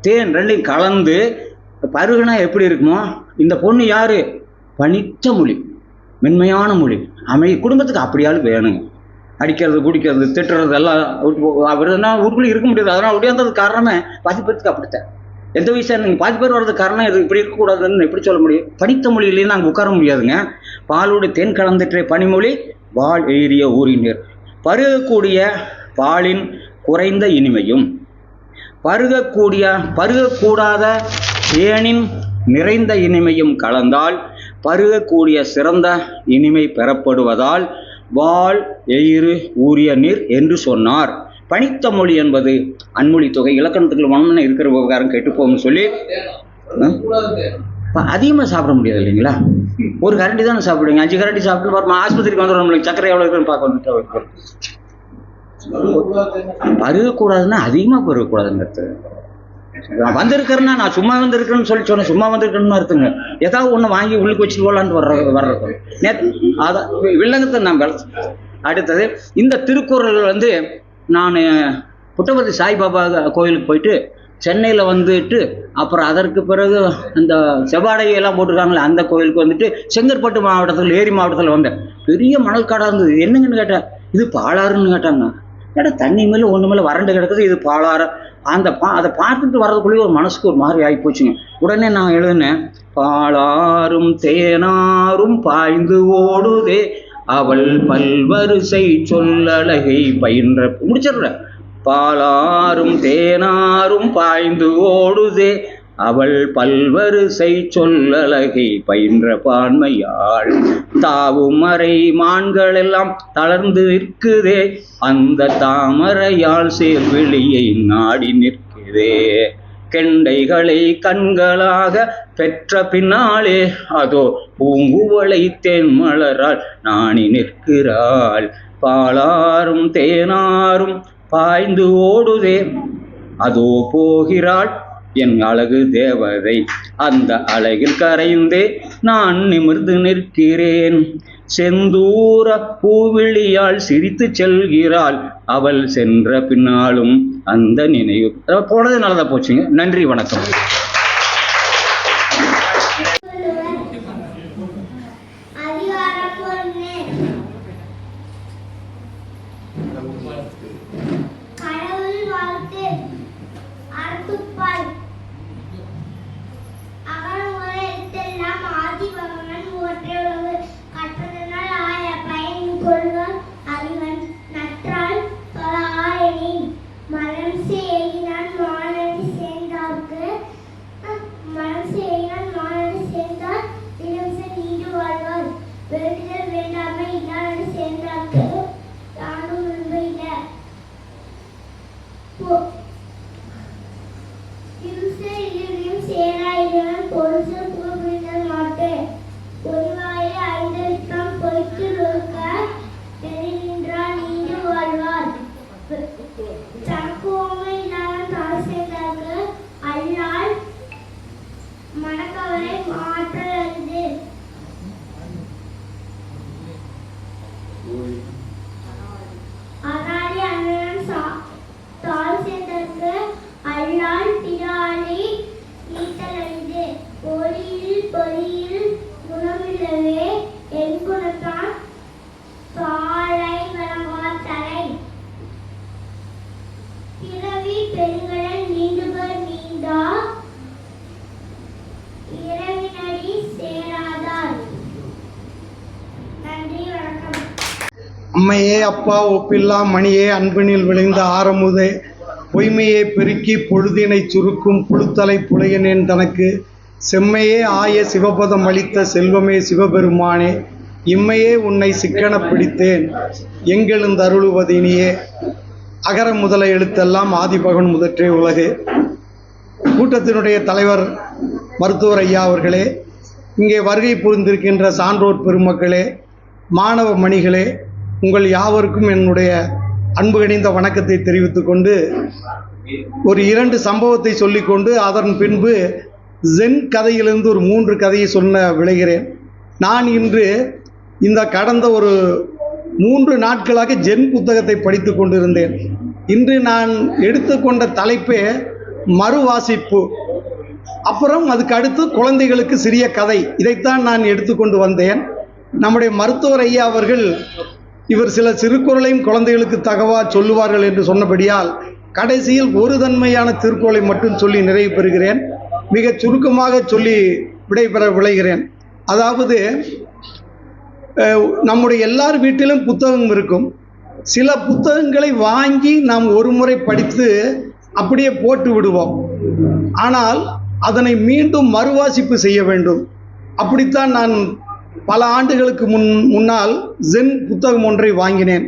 தேன் 2 கலந்து பருகுனா எப்படி இருக்குமோ, இந்த பொண்ணு யாரு? பனிச்ச மொழி, மென்மையான மொழி. குடும்பத்துக்கு அப்படியாலும் வேணுங்க. அடிக்கிறது பிடிக்கிறது திட்டுறது எல்லாம் அப்படின்னா ஊருக்குள்ளே இருக்க முடியாது. அதனால் அப்படியாந்தது காரணமே பாதி பேருக்கு அப்படித்தான். எந்த வயசாக நீங்கள் பாதி பேர் வர்றது காரணம் இது இப்படி இருக்கக்கூடாதுன்னு எப்படி சொல்ல முடியும்? படித்த மொழியிலேயே நாங்கள் உட்கார முடியாதுங்க. பாலோடு தேன் கலந்துட்டே பனிமொழி வாழ் எயிரிய ஊரினர். பருகக்கூடிய பாலின் குறைந்த இனிமையும் பருகக்கூடாத தேனின் நிறைந்த இனிமையும் கலந்தால் பருகக்கூடிய சிறந்த இனிமை பெறப்படுவதால் வாழ் எயிறு ஊரிய நீர் என்று சொன்னார். பனித்த மொழி என்பது அன்மொழி தொகை. இலக்கணத்துக்குள்ள மன்னனை இருக்கிற விவகாரம் கெட்டு போகும்னு சொல்லி அதிகமாக சாப்பிட முடியாது இல்லைங்களா? ஒரு கரண்டி தானே சாப்பிடுவீங்க. 5 கரண்டி சாப்பிட்டு ஆஸ்பத்திரிக்கு வந்துடும். நம்மளுக்கு சக்கரை எவ்வளோ இருக்குன்னு பார்க்க வந்துட்டு பருகக்கூடாதுன்னா அதிகமாக பருகக்கூடாதுங்கிறது. நான் வந்திருக்கிறேன்னா நான் சும்மா வந்திருக்கிறேன்னு சொல்லி சொன்னேன். சும்மா வந்திருக்கேன்னு அர்த்தங்க. ஏதாவது ஒன்று வாங்கி உள்ளுக்கு வச்சுட்டு போகலான்ட்டு வர்றது அதை வில்லங்கத்தை நான் அடுத்தது இந்த திருக்குறள் வந்து நான் புட்டபர்த்தி சாய்பாபா கோயிலுக்கு போயிட்டு சென்னையில் வந்துட்டு அப்புறம் அதற்கு பிறகு அந்த செவ்வாடையெல்லாம் போட்டிருக்காங்களே அந்த கோயிலுக்கு வந்துட்டு செங்கற்பட்டு மாவட்டத்தில் ஏரி மாவட்டத்தில் வந்தேன். பெரிய மணல்காடாக இருந்தது. என்னங்கன்னு கேட்டேன். இது பாலாறுன்னு கேட்டாங்க. கேட்டால் தண்ணி மேலே ஒன்று மேலே வறண்டு கிடக்குது, இது பாலாறு. அதை பார்த்துட்டு வர்றதுக்குள்ளேயே ஒரு மனசுக்கு ஒரு மாதிரி ஆகி போச்சுங்க. உடனே நான் எழுதினேன், பாலாரும் தேனாரும் பாய்ந்து ஓடுதே அவள் பல்வரிசை சொல்லழகை பயின்ற. முடிச்சிடுறேன். பாலாரும் தேனாரும் பாய்ந்து ஓடுதே அவள் பல்வரிசை சொல்லழகை பயின்ற பான்மையாள் தாவும் மறை மான்கள் எல்லாம் தளர்ந்து நிற்குதே அந்த தாமரையால் சேர்வெளியை நாடி நிற்குதே கெண்டைகளை கண்களாக பெற்ற பின்னாலே அதோ பூங்குவளை தென்மலரால் நாணி நிற்கிறாள் பாலாரும் தேனாரும் பாய்ந்து ஓடுதே அதோ போகிறாள் என் அழகு தேவதை அந்த அழகில் கரைந்தே நான் நிமிர்ந்து நிற்கிறேன் செந்தூர பூவிழியால் சிரித்து செல்கிறாள் அவள் சென்ற பின்னாலும் அந்த நினைவு. போனது நல்லதா போச்சுங்க. நன்றி, வணக்கம். அம்மையே அப்பா ஒப்பில்லா மணியே அன்பினில் விளைந்த ஆரமுதே பொய்மையே பெருக்கி பொழுதினை சுருக்கும் புழுத்தலை புலையனேன் தனக்கு செம்மையே ஆய சிவபதம் அளித்த செல்வமே சிவபெருமானே இம்மையே உன்னை சிக்கன பிடித்தேன் எங்கெழுந்தருளுவதினியே. அகர முதல எழுத்தெல்லாம் ஆதிபகவன் முதற்றே உலகு. கூட்டத்தினுடைய தலைவர் மருத்துவர் ஐயா அவர்களே, இங்கே வருகை புரிந்திருக்கின்ற சான்றோர் பெருமக்களே, மாணவ மணிகளே, உங்கள் யாவருக்கும் என்னுடைய அன்பு கனிந்த வணக்கத்தை தெரிவித்துக் கொண்டு ஒரு 2 சம்பவத்தை சொல்லிக்கொண்டு அதன் பின்பு ஜென் கதையிலிருந்து ஒரு 3 கதையை சொல்ல விளைகிறேன். நான் இன்று இந்த கடந்த ஒரு 3 நாட்களாக ஜென் புத்தகத்தை படித்து கொண்டிருந்தேன். இன்று நான் எடுத்துக்கொண்ட தலைப்பே மறுவாசிப்பு, அப்புறம் அதுக்கு அடுத்து குழந்தைகளுக்கு சிறிய கதை. இதைத்தான் நான் எடுத்துக்கொண்டு வந்தேன். நம்முடைய மருத்துவர் ஐயா அவர்கள் இவர் சில சிறுகுறளையும் குழந்தைகளுக்கு தகவா சொல்லுவார்கள் என்று சொன்னபடியால் கடைசியில் ஒரு தன்மையான திருக்குறளை மட்டும் சொல்லி நிறைவு பெறுகிறேன். மிக சுருக்கமாக சொல்லி விடைபெற விளைகிறேன். அதாவது, நம்முடைய எல்லார் வீட்டிலும் புத்தகம் இருக்கும். சில புத்தகங்களை வாங்கி நாம் ஒரு முறை படித்து அப்படியே போட்டு விடுவோம். ஆனால் அதனை மீண்டும் மறுவாசிப்பு செய்ய வேண்டும். அப்படித்தான் நான் பல ஆண்டுகளுக்கு முன்னால் ஜென் புத்தகம் ஒன்றை வாங்கினேன்.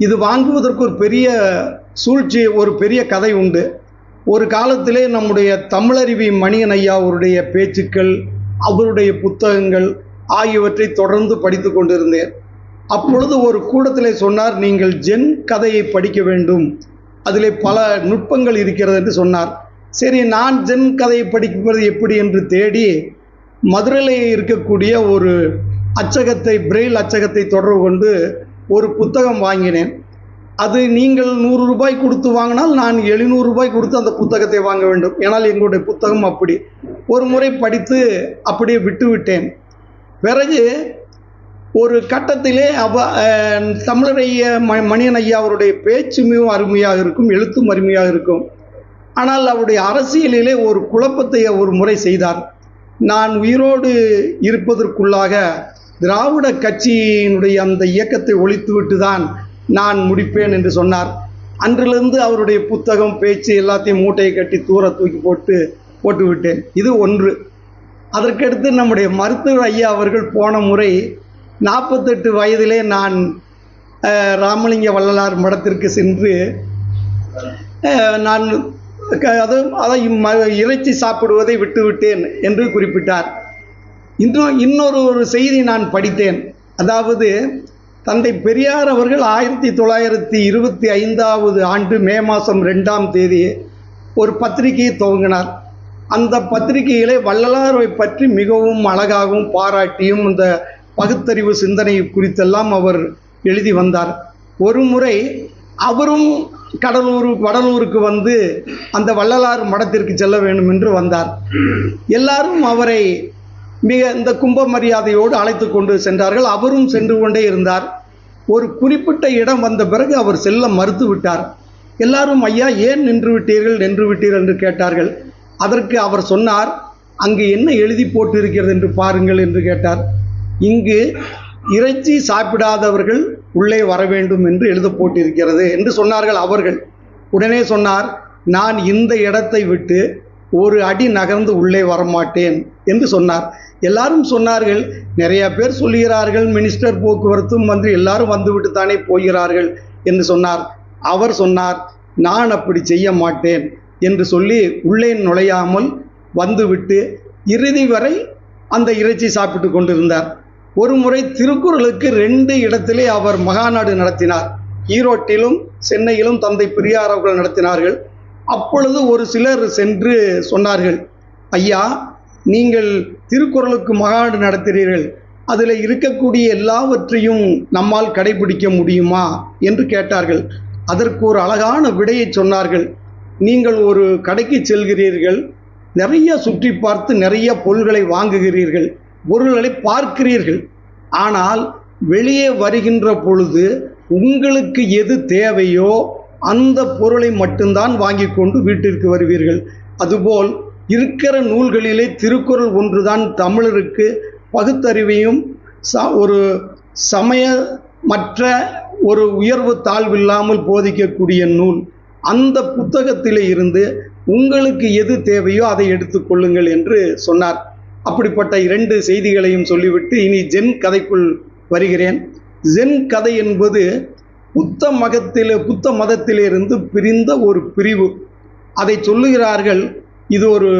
இது வாங்குவதற்கு ஒரு பெரிய சூழ்ச்சி, ஒரு பெரிய கதை உண்டு. ஒரு காலத்திலே நம்முடைய தமிழருவி மணியன் ஐயா அவருடைய பேச்சுக்கள், அவருடைய புத்தகங்கள் ஆகியவற்றை தொடர்ந்து படித்து கொண்டிருந்தேன். அப்பொழுது ஒரு கூடத்திலே சொன்னார், நீங்கள் ஜென் கதையை படிக்க வேண்டும், அதிலே பல நுட்பங்கள் இருக்கிறது என்று சொன்னார். சரி, நான் ஜென் கதையை படிப்பது எப்படி என்று தேடி மதுரையில் இருக்கக்கூடிய ஒரு அச்சகத்தை, பிரெயில் அச்சகத்தை தொடர்பு கொண்டு ஒரு புத்தகம் வாங்கினேன். அது நீங்கள் 100 ரூபாய் கொடுத்து வாங்கினால் நான் 700 ரூபாய் கொடுத்து அந்த புத்தகத்தை வாங்க வேண்டும். ஏனால் எங்களுடைய புத்தகம் அப்படி. ஒரு முறை படித்து அப்படியே விட்டுவிட்டேன். பிறகு ஒரு கட்டத்திலே தமிழரைய மணியன் ஐயா அவருடைய பேச்சு மிகவும் அருமையாக இருக்கும், எழுத்தும் அருமையாக இருக்கும். ஆனால் அவருடைய அரசியலிலே ஒரு குழப்பத்தை ஒரு முறை செய்தார். நான் உயிரோடு இருப்பதற்குள்ளாக திராவிட கட்சியினுடைய அந்த இயக்கத்தை ஒழித்துவிட்டு தான் நான் முடிப்பேன் என்று சொன்னார். அன்றிலிருந்து அவருடைய புத்தகம், பேச்சு எல்லாத்தையும் மூட்டையை கட்டி தூர தூக்கி போட்டு விட்டேன். இது ஒன்று. அதற்கடுத்து நம்முடைய மருத்துவர் ஐயா அவர்கள் போன முறை 48 வயதிலே நான் ராமலிங்க வள்ளலார் மடத்திற்கு சென்று நான் அதை இறைச்சி சாப்பிடுவதை விட்டுவிட்டேன் என்று குறிப்பிட்டார். இன்னொரு செய்தி நான் படித்தேன். அதாவது தந்தை பெரியார் அவர்கள் 1925 ஆண்டு மே மாதம் 2ஆம் தேதி ஒரு பத்திரிகையை துவங்கினார். அந்த பத்திரிகையிலே வள்ளலாரை பற்றி மிகவும் அழகாகவும் பாராட்டியும் இந்த பகுத்தறிவு சிந்தனை குறித்தெல்லாம் அவர் எழுதி வந்தார். ஒரு முறை அவரும் வடலூருக்கு வந்து அந்த வள்ளலார் மடத்திற்கு செல்ல வேண்டும் என்று வந்தார். எல்லாரும் அவரை இந்த கும்ப மரியாதையோடு அழைத்து கொண்டு சென்றார்கள். அவரும் சென்று கொண்டே இருந்தார். ஒரு குறிப்பிட்ட இடம் வந்த பிறகு அவர் செல்ல மறுத்து விட்டார். எல்லாரும், ஐயா ஏன் நின்று விட்டீர்கள் என்று கேட்டார்கள். அதற்கு அவர் சொன்னார், அங்கு என்ன எழுதி போட்டு இருக்கிறது என்று பாருங்கள் என்று கேட்டார். இங்கு இறைச்சி சாப்பிடாதவர்கள் உள்ளே வர வேண்டும் என்று எழுத போட்டிருக்கிறது என்று சொன்னார்கள் அவர்கள். உடனே சொன்னார், நான் இந்த இடத்தை விட்டு ஒரு அடி நகர்ந்து உள்ளே வரமாட்டேன் என்று சொன்னார். எல்லாரும் சொன்னார்கள், நிறைய பேர் சொல்லுகிறார்கள், மினிஸ்டர், போக்குவரத்து மந்திரி எல்லாரும் வந்துவிட்டு தானே போகிறார்கள் என்று சொன்னார். அவர் சொன்னார், நான் அப்படி செய்ய மாட்டேன் என்று சொல்லி உள்ளே நுழையாமல் வந்துவிட்டு இறுதி வரை அந்த இறைச்சி சாப்பிட்டு கொண்டிருந்தார். ஒரு முறை திருக்குறளுக்கு 2 இடத்திலே அவர் மகாநாடு நடத்தினார். ஈரோட்டிலும் சென்னையிலும் தந்தை பெரியார் அவர்கள் நடத்தினார்கள். அப்பொழுது ஒரு சிலர் சென்று சொன்னார்கள், ஐயா நீங்கள் திருக்குறளுக்கு மகாநாடு நடத்துகிறீர்கள், அதில் இருக்கக்கூடிய எல்லாவற்றையும் நம்மால் கடைபிடிக்க முடியுமா என்று கேட்டார்கள். அதற்கு ஒரு அழகான விடையை சொன்னார்கள். நீங்கள் ஒரு கடைக்கு செல்கிறீர்கள், நிறைய சுற்றி பார்த்து நிறைய பொருள்களை வாங்குகிறீர்கள், பொருள்களை பார்க்கிறீர்கள். ஆனால் வெளியே வருகின்ற பொழுது உங்களுக்கு எது தேவையோ அந்த பொருளை மட்டும்தான் வாங்கி கொண்டு வீட்டிற்கு வருவீர்கள். அதுபோல் இருக்கிற நூல்களிலே திருக்குறள் ஒன்றுதான் தமிழருக்கு பகுத்தறிவையும் ஒரு சமய மற்ற ஒரு உயர்வு தாழ்வில்லாமல் போதிக்கக்கூடிய நூல். அந்த புத்தகத்திலே இருந்து உங்களுக்கு எது தேவையோ அதை எடுத்துக்கொள்ளுங்கள் என்று சொன்னார். அப்படிப்பட்ட 2 செய்திகளையும் சொல்லிவிட்டு இனி ஜென் கதைக்குள் வருகிறேன். ஜென் கதை என்பது புத்த மதத்திலிருந்து பிரிந்த ஒரு பிரிவு. அதை சொல்லுகிறார்கள், இது ஒரு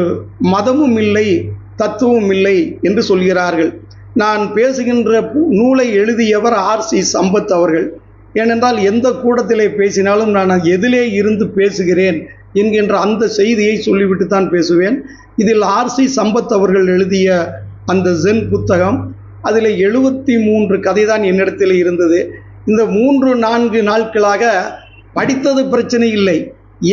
மதமும் இல்லை, தத்துவம் இல்லை என்று சொல்கிறார்கள். நான் பேசுகின்ற நூலை எழுதியவர் R.C. சம்பத் அவர்கள். ஏனென்றால் எந்த கூடத்திலே பேசினாலும் நான் எதிலே இருந்து பேசுகிறேன் என்கின்ற அந்த செய்தியை சொல்லிவிட்டு தான் பேசுவேன். இதில் R.C. சம்பத் அவர்கள் எழுதிய அந்த ஜென் புத்தகம், அதில் 73 கதை தான் என்னிடத்தில் இருந்தது. இந்த 3-4 நாட்களாக படித்தது பிரச்சனை இல்லை,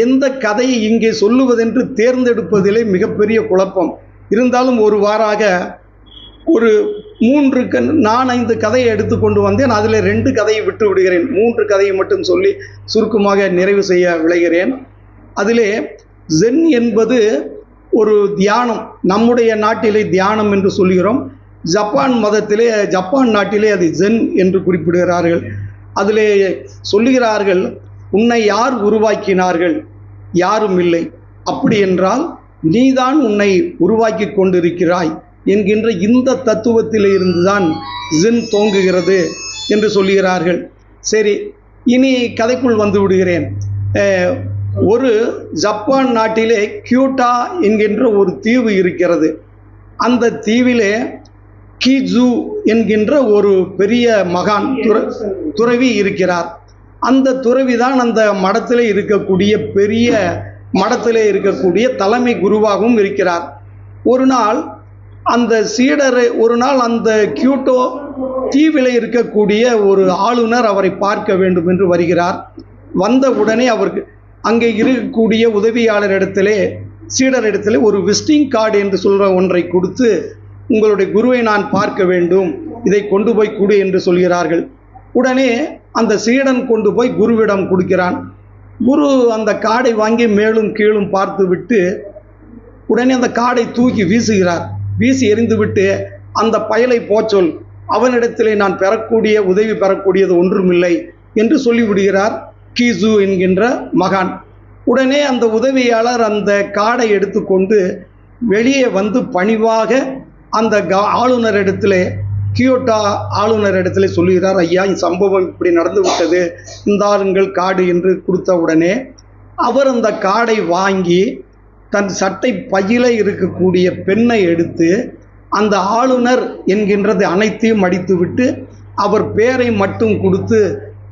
எந்த கதையை இங்கே சொல்லுவதென்று தேர்ந்தெடுப்பதிலே மிகப்பெரிய குழப்பம். இருந்தாலும் ஒரு வாராக ஒரு 5 கதையை எடுத்துக்கொண்டு வந்தேன். அதில் 2 கதையை விட்டு விடுகிறேன். 3 கதையை மட்டும் சொல்லி சுருக்கமாக நிறைவு செய்ய விளைகிறேன். அதிலே ஜென் என்பது ஒரு தியானம். நம்முடைய நாட்டிலே தியானம் என்று சொல்கிறோம். ஜப்பான் நாட்டிலே அது ஜென் என்று குறிப்பிடுகிறார்கள். அதிலே சொல்லுகிறார்கள், உன்னை யார் உருவாக்கினார்கள்? யாரும் இல்லை. அப்படி என்றால் நீதான் உன்னை உருவாக்கி கொண்டிருக்கிறாய் என்கின்ற இந்த தத்துவத்திலே இருந்துதான் ஜென் தோங்குகிறது என்று சொல்லுகிறார்கள். சரி, இனி கதைக்குள் வந்து விடுகிறேன். ஒரு ஜப்பான் நாட்டிலே கியூட்டா என்கின்ற ஒரு தீவு இருக்கிறது. அந்த தீவிலே கீஜு என்கின்ற ஒரு பெரிய மகான் துறவி இருக்கிறார். அந்த துறவி தான் அந்த மடத்திலே இருக்கக்கூடிய பெரிய மடத்திலே இருக்கக்கூடிய தலைமை குருவாகவும் இருக்கிறார். ஒரு நாள் அந்த சீடரை அந்த கியோட்டோ தீவிலே இருக்கக்கூடிய ஒரு ஆளுநர் அவரை பார்க்க வேண்டும் என்று வருகிறார். வந்த உடனே அவருக்கு அங்கே இருக்கக்கூடிய உதவியாளரிடத்திலே சீடரிடத்திலே ஒரு விசிட்டிங் கார்டு என்று சொல்கிற ஒன்றை கொடுத்து, உங்களுடைய குருவை நான் பார்க்க வேண்டும், இதை கொண்டு போய் கொடு என்று சொல்கிறார்கள். உடனே அந்த சீடன் கொண்டு போய் குருவிடம் கொடுக்கிறான். குரு அந்த கார்டை வாங்கி மேலும் கீழும் பார்த்து விட்டு உடனே அந்த கார்டை தூக்கி வீசுகிறார். வீசி எறிந்துவிட்டு, அந்த பயலை போச்சொல், அவனிடத்திலே நான் உதவி பெறக்கூடியது ஒன்றுமில்லை என்று சொல்லிவிடுகிறார் கீசு என்கின்ற மகான். உடனே அந்த உதவியாளர் அந்த கார்டை எடுத்துக்கொண்டு வெளியே வந்து பணிவாக அந்த ஆளுநரிடத்திலே கியோட்டோ ஆளுநரிடத்திலே சொல்லுகிறார், ஐயா சம்பவம் இப்படி நடந்து விட்டது, இந்தாருங்கள் கார்டு என்று கொடுத்த உடனே அவர் அந்த கார்டை வாங்கி தன் சட்டை பையில இருக்கக்கூடிய பெண்ணை எடுத்து அந்த ஆளுநர் என்கின்றது அனைத்தையும் அடித்துவிட்டு அவர் பேரை மட்டும் கொடுத்து,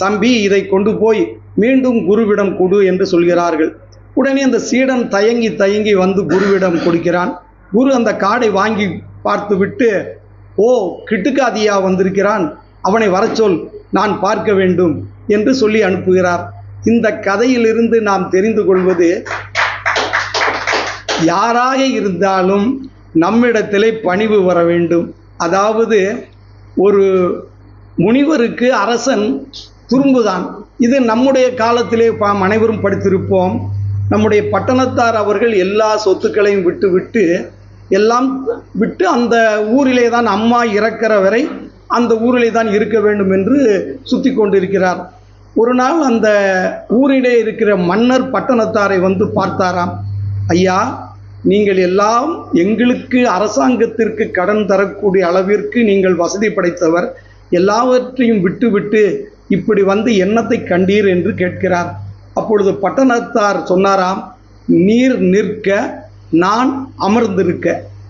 தம்பி இதை கொண்டு போய் மீண்டும் குருவிடம் கொடு என்று சொல்கிறார்கள். உடனே அந்த சீடன் தயங்கி வந்து குருவிடம் கொடுக்கிறான். குரு அந்த கார்டை வாங்கி பார்த்துவிட்டு, ஓ கிட்டுக்காதியா வந்திருக்கிறான், அவனை வரச்சொல், நான் பார்க்க வேண்டும் என்று சொல்லி அனுப்புகிறார். இந்த கதையிலிருந்து நாம் தெரிந்து கொள்வது, யாராக இருந்தாலும் நம்மிடத்திலே பணிவு வர வேண்டும். அதாவது ஒரு முனிவருக்கு அரசன் துரும்புதான். இது நம்முடைய காலத்திலே அனைவரும் படித்திருப்போம். நம்முடைய பட்டணத்தார் அவர்கள் எல்லா சொத்துக்களையும் விட்டு அந்த ஊரிலே தான் அம்மா இறக்கிற வரை அந்த ஊரிலே தான் இருக்க வேண்டும் என்று சுற்றி கொண்டிருக்கிறார். ஒரு நாள் அந்த ஊரிலே இருக்கிற மன்னர் பட்டணத்தாரை வந்து பார்த்தாராம். ஐயா, நீங்கள் எல்லாம் எங்களுக்கு அரசாங்கத்திற்கு கடன் தரக்கூடிய அளவிற்கு நீங்கள் வசதி படைத்தவர், எல்லாவற்றையும் விட்டு இப்படி வந்து என்னத்தை கண்டீர் என்று கேட்கிறார். அப்பொழுது பட்டணத்தார் சொன்னாராம், நீர் நிற்க நான் அமர்ந்திருக்க.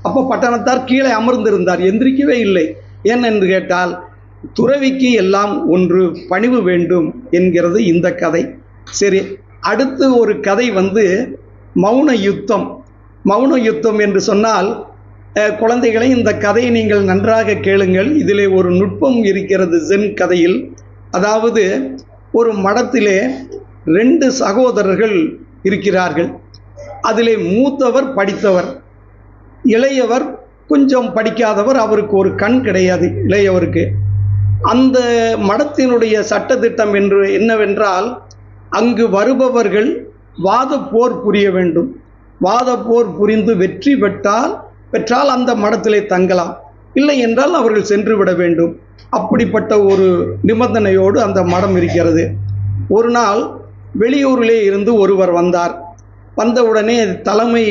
அப்போ பட்டணத்தார் கீழே அமர்ந்திருந்தார், எந்திரிக்கவே இல்லை. ஏனென்று கேட்டால், துறவிக்கு எல்லாம் ஒன்று பணிவு வேண்டும் என்கிறது இந்த கதை. சரி, அடுத்து ஒரு கதை வந்து மௌன யுத்தம். மௌன யுத்தம் என்று சொன்னால், குழந்தைகளை இந்த கதையை நீங்கள் நன்றாக கேளுங்கள். இதிலே ஒரு நுட்பம் இருக்கிறது ஜென் கதையில். அதாவது ஒரு மடத்திலே 2 சகோதரர்கள் இருக்கிறார்கள். அதிலே மூத்தவர் படித்தவர், இளையவர் கொஞ்சம் படிக்காதவர், அவருக்கு ஒரு கண் கிடையாது இளையவருக்கு. அந்த மடத்தினுடைய சட்டத்திட்டம் என்னவென்றால், அங்கு வருபவர்கள் வாத போர் புரிய வேண்டும். வாத போர் புரிந்து வெற்றி பெற்றால் அந்த மடத்திலே தங்கலாம், இல்லை என்றால் அவர்கள் சென்று விட வேண்டும். அப்படிப்பட்ட ஒரு நிபந்தனையோடு அந்த மடம் இருக்கிறது. ஒரு நாள் வெளியூரிலே இருந்து ஒருவர் வந்தார். வந்தவுடனே தலைமை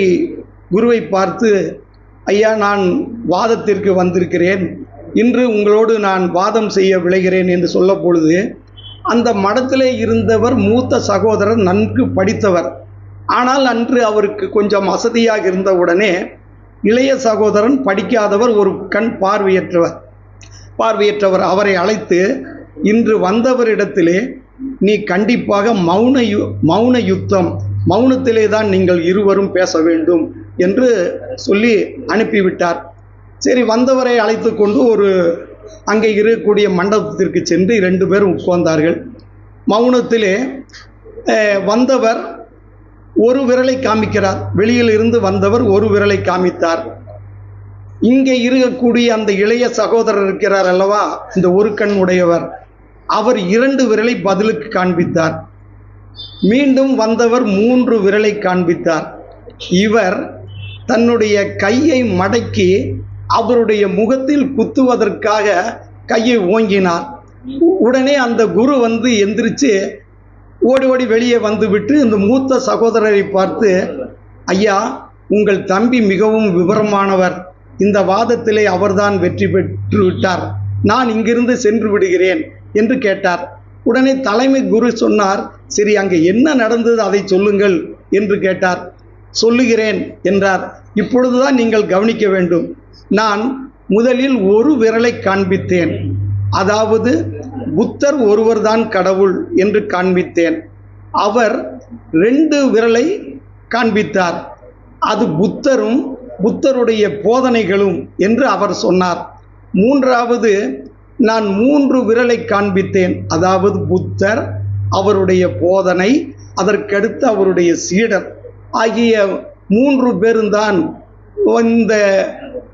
குருவை பார்த்து, ஐயா நான் வாதத்திற்கு வந்திருக்கிறேன், இன்று உங்களோடு நான் வாதம் செய்ய விளைகிறேன் என்று சொல்ல பொழுது, அந்த மடத்திலே இருந்தவர் மூத்த சகோதரர் நன்கு படித்தவர். ஆனால் அன்று அவருக்கு கொஞ்சம் அசதியாக இருந்தவுடனே இளைய சகோதரன் படிக்காதவர், ஒரு கண் பார்வையற்றவர் அவரை அழைத்து, இன்று வந்தவரிடத்திலே நீ கண்டிப்பாக மௌன யுத்தம், மௌனத்திலே தான் நீங்கள் இருவரும் பேச வேண்டும் என்று சொல்லி அனுப்பிவிட்டார். சரி, வந்தவரை அழைத்து கொண்டு அங்கே இருக்கக்கூடிய மண்டபத்திற்கு சென்று 2 பேரும் உட்கார்ந்தார்கள். மௌனத்திலே வந்தவர் ஒரு விரலை காமிக்கிறார். வெளியில் இருந்து வந்தவர் ஒரு விரலை காமித்தார். இங்கே இருக்கக்கூடிய அந்த இளைய சகோதரர் இருக்கிறார் அல்லவா, இந்த ஒரு கண் உடையவர், அவர் 2 விரலை பதிலுக்கு காண்பித்தார். மீண்டும் வந்தவர் 3 விரலை காண்பித்தார். இவர் தன்னுடைய கையை மடக்கி அவருடைய முகத்தில் குத்துவதற்காக கையை ஓங்கினார். உடனே அந்த குரு வந்து எந்திரிச்சு ஓடி வெளியே வந்துவிட்டு இந்த மூத்த சகோதரரை பார்த்து, ஐயா உங்கள் தம்பி மிகவும் விவரமானவர், இந்த வாதத்திலே அவர்தான் வெற்றி பெற்று விட்டார், நான் இங்கிருந்து சென்று விடுகிறேன் என்று கேட்டார். உடனே தலைமை குரு சொன்னார், சரி அங்கே என்ன நடந்தது அதை சொல்லுங்கள் என்று கேட்டார். சொல்லுகிறேன் என்றார். இப்பொழுதுதான் நீங்கள் கவனிக்க வேண்டும், நான் முதலில் ஒரு விரலை காண்பித்தேன், அதாவது புத்தர் ஒருவர்தான் கடவுள் என்று காண்பித்தேன். அவர் 2 விரலை காண்பித்தார், அது புத்தரும் புத்தருடைய போதனைகளும் என்று அவர் சொன்னார். 3வது நான் 3 விரலை காண்பித்தேன், அதாவது புத்தர், அவருடைய போதனை, அதற்கடுத்து அவருடைய சீடர் ஆகிய 3 பேரும் தான் இந்த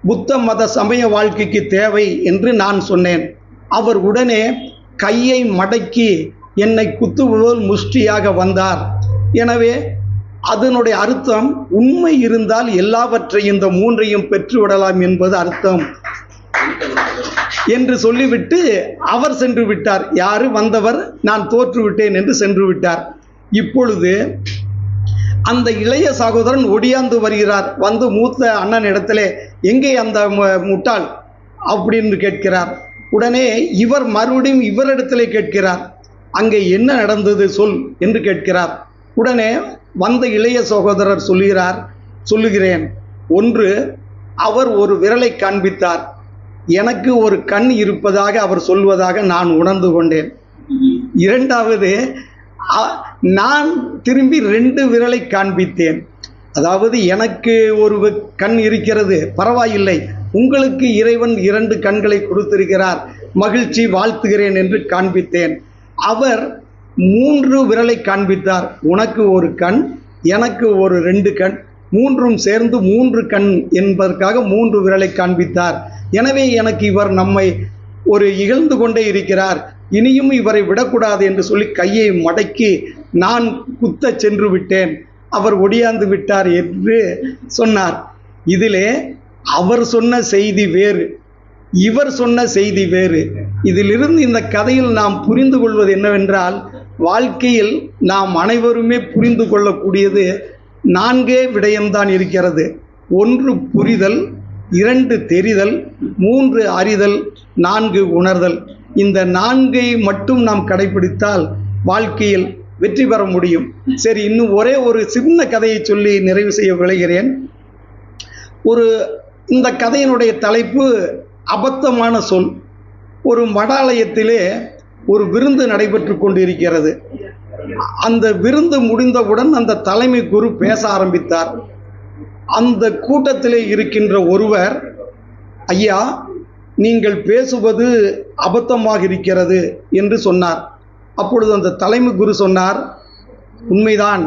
புத்த மத சமய வாழ்க்கைக்கு தேவை என்று நான் சொன்னேன். அவர் உடனே கையை மடக்கி என்னை குத்துவதோல் முஷ்டியாக வந்தார். எனவே அதனுடைய அர்த்தம் உண்மை இருந்தால் எல்லாவற்றையும் இந்த 3ஐயும் பெற்றுவிடலாம் என்பது அர்த்தம் என்று சொல்லிவிட்டு அவர் சென்று விட்டார். யாரு வந்தவர்? நான் தோற்றுவிட்டேன் என்று சென்று விட்டார். இப்பொழுது அந்த இளைய சகோதரன் ஒடியாந்து வருகிறார். வந்து மூத்த அண்ணன் இடத்திலே எங்கே அந்த முட்டாள் அப்படின்னு கேட்கிறார். உடனே இவர் மறுபடியும் இவரிடத்திலே கேட்கிறார், அங்கே என்ன நடந்தது சொல் என்று கேட்கிறார். உடனே வந்த இளைய சகோதரர் சொல்லுகிறேன், ஒன்று, அவர் ஒரு விரலை காண்பித்தார், எனக்கு ஒரு கண் இருப்பதாக அவர் சொல்வதாக நான் உணர்ந்து கொண்டேன். 2வது, நான் திரும்பி 2 விரலை காண்பித்தேன், அதாவது எனக்கு ஒரு கண் இருக்கிறது, பரவாயில்லை, உங்களுக்கு இறைவன் 2 கண்களை கொடுத்திருக்கிறார், மகிழ்ச்சி, வாழ்த்துகிறேன் என்று காண்பித்தேன். அவர் 3 விரலை காண்பித்தார், உனக்கு ஒரு கண், எனக்கு ஒரு 2 கண், 3ம் சேர்ந்து 3 கண் என்பதற்காக 3 விரலை காண்பித்தார். எனவே எனக்கு இவர் நம்மை ஒரு இகழ்ந்து கொண்டே இருக்கிறார், இனியும் இவரை விடக்கூடாது என்று சொல்லி கையை மடக்கி நான் குத்த சென்று விட்டேன், அவர் ஒடியாந்து விட்டார் என்று சொன்னார். இதிலே அவர் சொன்ன செய்தி வேறு, இவர் சொன்ன செய்தி வேறு. இதிலிருந்து இந்த கதையில் நாம் புரிந்து கொள்வது என்னவென்றால், வாழ்க்கையில் நாம் அனைவருமே புரிந்து கொள்ளக்கூடியது 4 விடயம்தான் இருக்கிறது. 1 புரிதல், 2 தெரிதல், 3 அறிதல், 4 உணர்தல். இந்த 4ஐ மட்டும் நாம் கடைபிடித்தால் வாழ்க்கையில் வெற்றி பெற முடியும். சரி, இன்னும் ஒரே ஒரு சின்ன கதையை சொல்லி நிறைவு செய்ய விளைகிறேன். இந்த கதையினுடைய தலைப்பு அபத்தமான சொல். ஒரு மடாலயத்திலே ஒரு விருந்து நடைபெற்று கொண்டிருக்கிறது. அந்த விருந்து முடிந்தவுடன் அந்த தலைமை குரு பேச ஆரம்பித்தார். அந்த கூட்டத்திலே இருக்கின்ற ஒருவர், ஐயா, நீங்கள் பேசுவது அபத்தமாக இருக்கிறது என்று சொன்னார். அப்பொழுது அந்த தலைமை குரு சொன்னார், உண்மைதான்,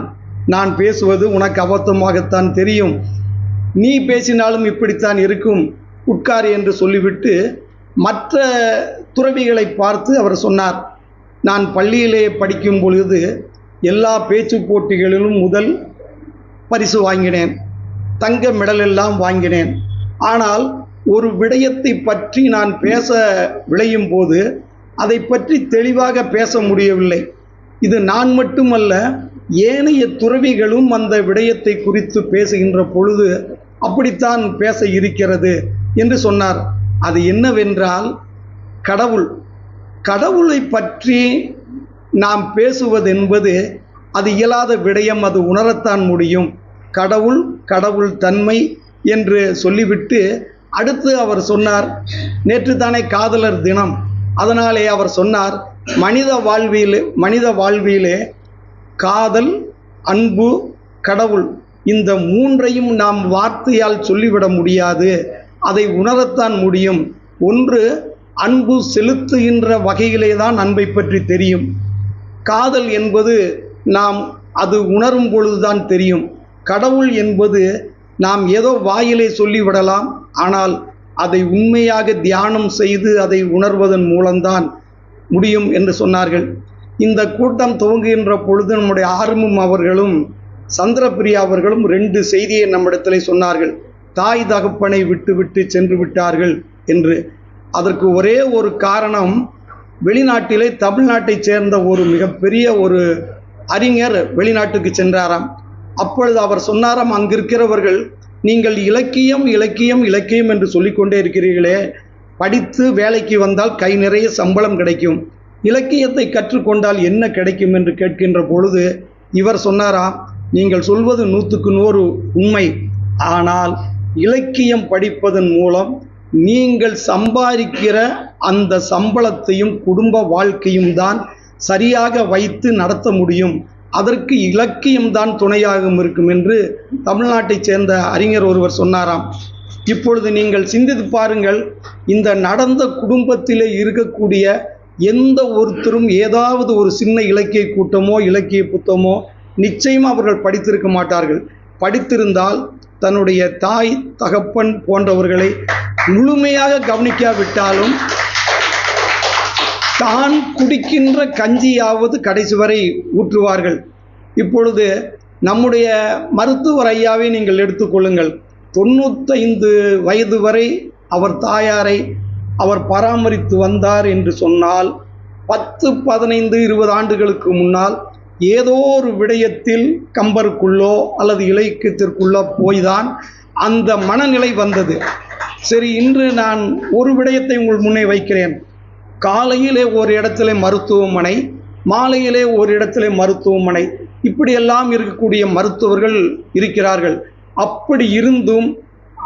நான் பேசுவது உனக்கு அபத்தமாகத்தான் தெரியும், நீ பேசினாலும் இப்படித்தான் இருக்கும், உட்கார் என்று சொல்லிவிட்டு மற்ற துறவிகளை பார்த்து அவர் சொன்னார், நான் பள்ளியிலே படிக்கும் பொழுது எல்லா பேச்சு போட்டிகளிலும் முதல் பரிசு வாங்கினேன், தங்க மெடல் எல்லாம் வாங்கினேன். ஆனால் ஒரு விடயத்தை பற்றி நான் பேச விளையும் போது அதை பற்றி தெளிவாக பேச முடியவில்லை. இது நான் மட்டுமல்ல, ஏனைய துறவிகளும் அந்த விடயத்தை குறித்து பேசுகின்ற பொழுது அப்படித்தான் பேச இருக்கிறது என்று சொன்னார். அது என்னவென்றால், கடவுளை பற்றி நாம் பேசுவதென்பது அது இயலாத விடயம், அது உணரத்தான் முடியும். கடவுள் தன்மை என்று சொல்லிவிட்டு அடுத்து அவர் சொன்னார், நேற்று தானே காதலர் தினம், அதனாலே அவர் சொன்னார், மனித வாழ்விலே காதல், அன்பு, கடவுள், இந்த 3ஐயும் நாம் வார்த்தையால் சொல்லிவிட முடியாது, அதை உணரத்தான் முடியும். ஒன்று, அன்பு செலுத்துகின்ற வகையிலே தான் அன்பை பற்றி தெரியும். காதல் என்பது நாம் அது உணரும் பொழுதுதான் தெரியும். கடவுள் என்பது நாம் ஏதோ வாயிலே சொல்லிவிடலாம், ஆனால் அதை உண்மையாக தியானம் செய்து அதை உணர்வதன் மூலம்தான் முடியும் என்று சொன்னார்கள். இந்த கூட்டம் துவங்குகின்ற பொழுது நம்முடைய ஆர்வம் அவர்களும் சந்திரபிரியா அவர்களும் 2 செய்தியை நம்மிடத்தில் சொன்னார்கள். தாய் தகப்பனை விட்டு சென்று விட்டார்கள் என்று. அதற்கு ஒரே ஒரு காரணம், வெளிநாட்டிலே தமிழ்நாட்டைச் சேர்ந்த ஒரு மிகப்பெரிய ஒரு அறிஞர் வெளிநாட்டுக்கு சென்றாராம். அப்பொழுது அவர் சொன்னாராம், அங்கிருக்கிறவர்கள், நீங்கள் இலக்கியம் இலக்கியம் இலக்கியம் என்று சொல்லிக்கொண்டே இருக்கிறீர்களே, படித்து வேலைக்கு வந்தால் கை நிறைய சம்பளம் கிடைக்கும், இலக்கியத்தை கற்றுக்கொண்டால் என்ன கிடைக்கும் என்று கேட்கின்ற பொழுது இவர் சொன்னாராம், நீங்கள் சொல்வது 100க்கு 100 உண்மை, ஆனால் இலக்கியம் படிப்பதன் மூலம் நீங்கள் சம்பாதிக்கிற அந்த சம்பளத்தையும் குடும்ப வாழ்க்கையும் தான் சரியாக வைத்து நடத்த முடியும். அதற்கு இலக்கியம்தான் துணையாகவும் இருக்கும் என்று தமிழ்நாட்டைச் சேர்ந்த அறிஞர் ஒருவர் சொன்னாராம். இப்பொழுது நீங்கள் சிந்தித்து பாருங்கள், இந்த நடந்த குடும்பத்திலே இருக்கக்கூடிய எந்த ஒருத்தரும் ஏதாவது ஒரு சின்ன இலக்கிய கூட்டமோ இலக்கிய புத்தகமோ நிச்சயம் அவர்கள் படித்திருக்க மாட்டார்கள். படித்திருந்தால் தன்னுடைய தாய் தகப்பன் போன்றவர்களை முழுமையாக கவனிக்காவிட்டாலும் தான் குடிக்கின்ற கஞ்சியாவது கடைசி வரை ஊற்றுவார்கள். இப்பொழுது நம்முடைய மருத்துவர் ஐயாவை நீங்கள் எடுத்துக்கொள்ளுங்கள். 95 வயது வரை அவர் தாயாரை அவர் பராமரித்து வந்தார் என்று சொன்னால் 10, 15, 20 ஆண்டுகளுக்கு முன்னால் ஏதோ ஒரு விடயத்தில் கம்பருக்குள்ளோ அல்லது இலக்கியத்திற்குள்ளோ போய்தான் அந்த மனநிலை வந்தது. சரி, இன்று நான் ஒரு விடயத்தை உங்கள் முன்னே வைக்கிறேன். காலையிலே ஒரு இடத்துல மருத்துவமனை, மாலையிலே ஒரு இடத்துல மருத்துவமனை, இப்படியெல்லாம் இருக்கக்கூடிய மருத்துவர்கள் இருக்கிறார்கள். அப்படி இருந்தும்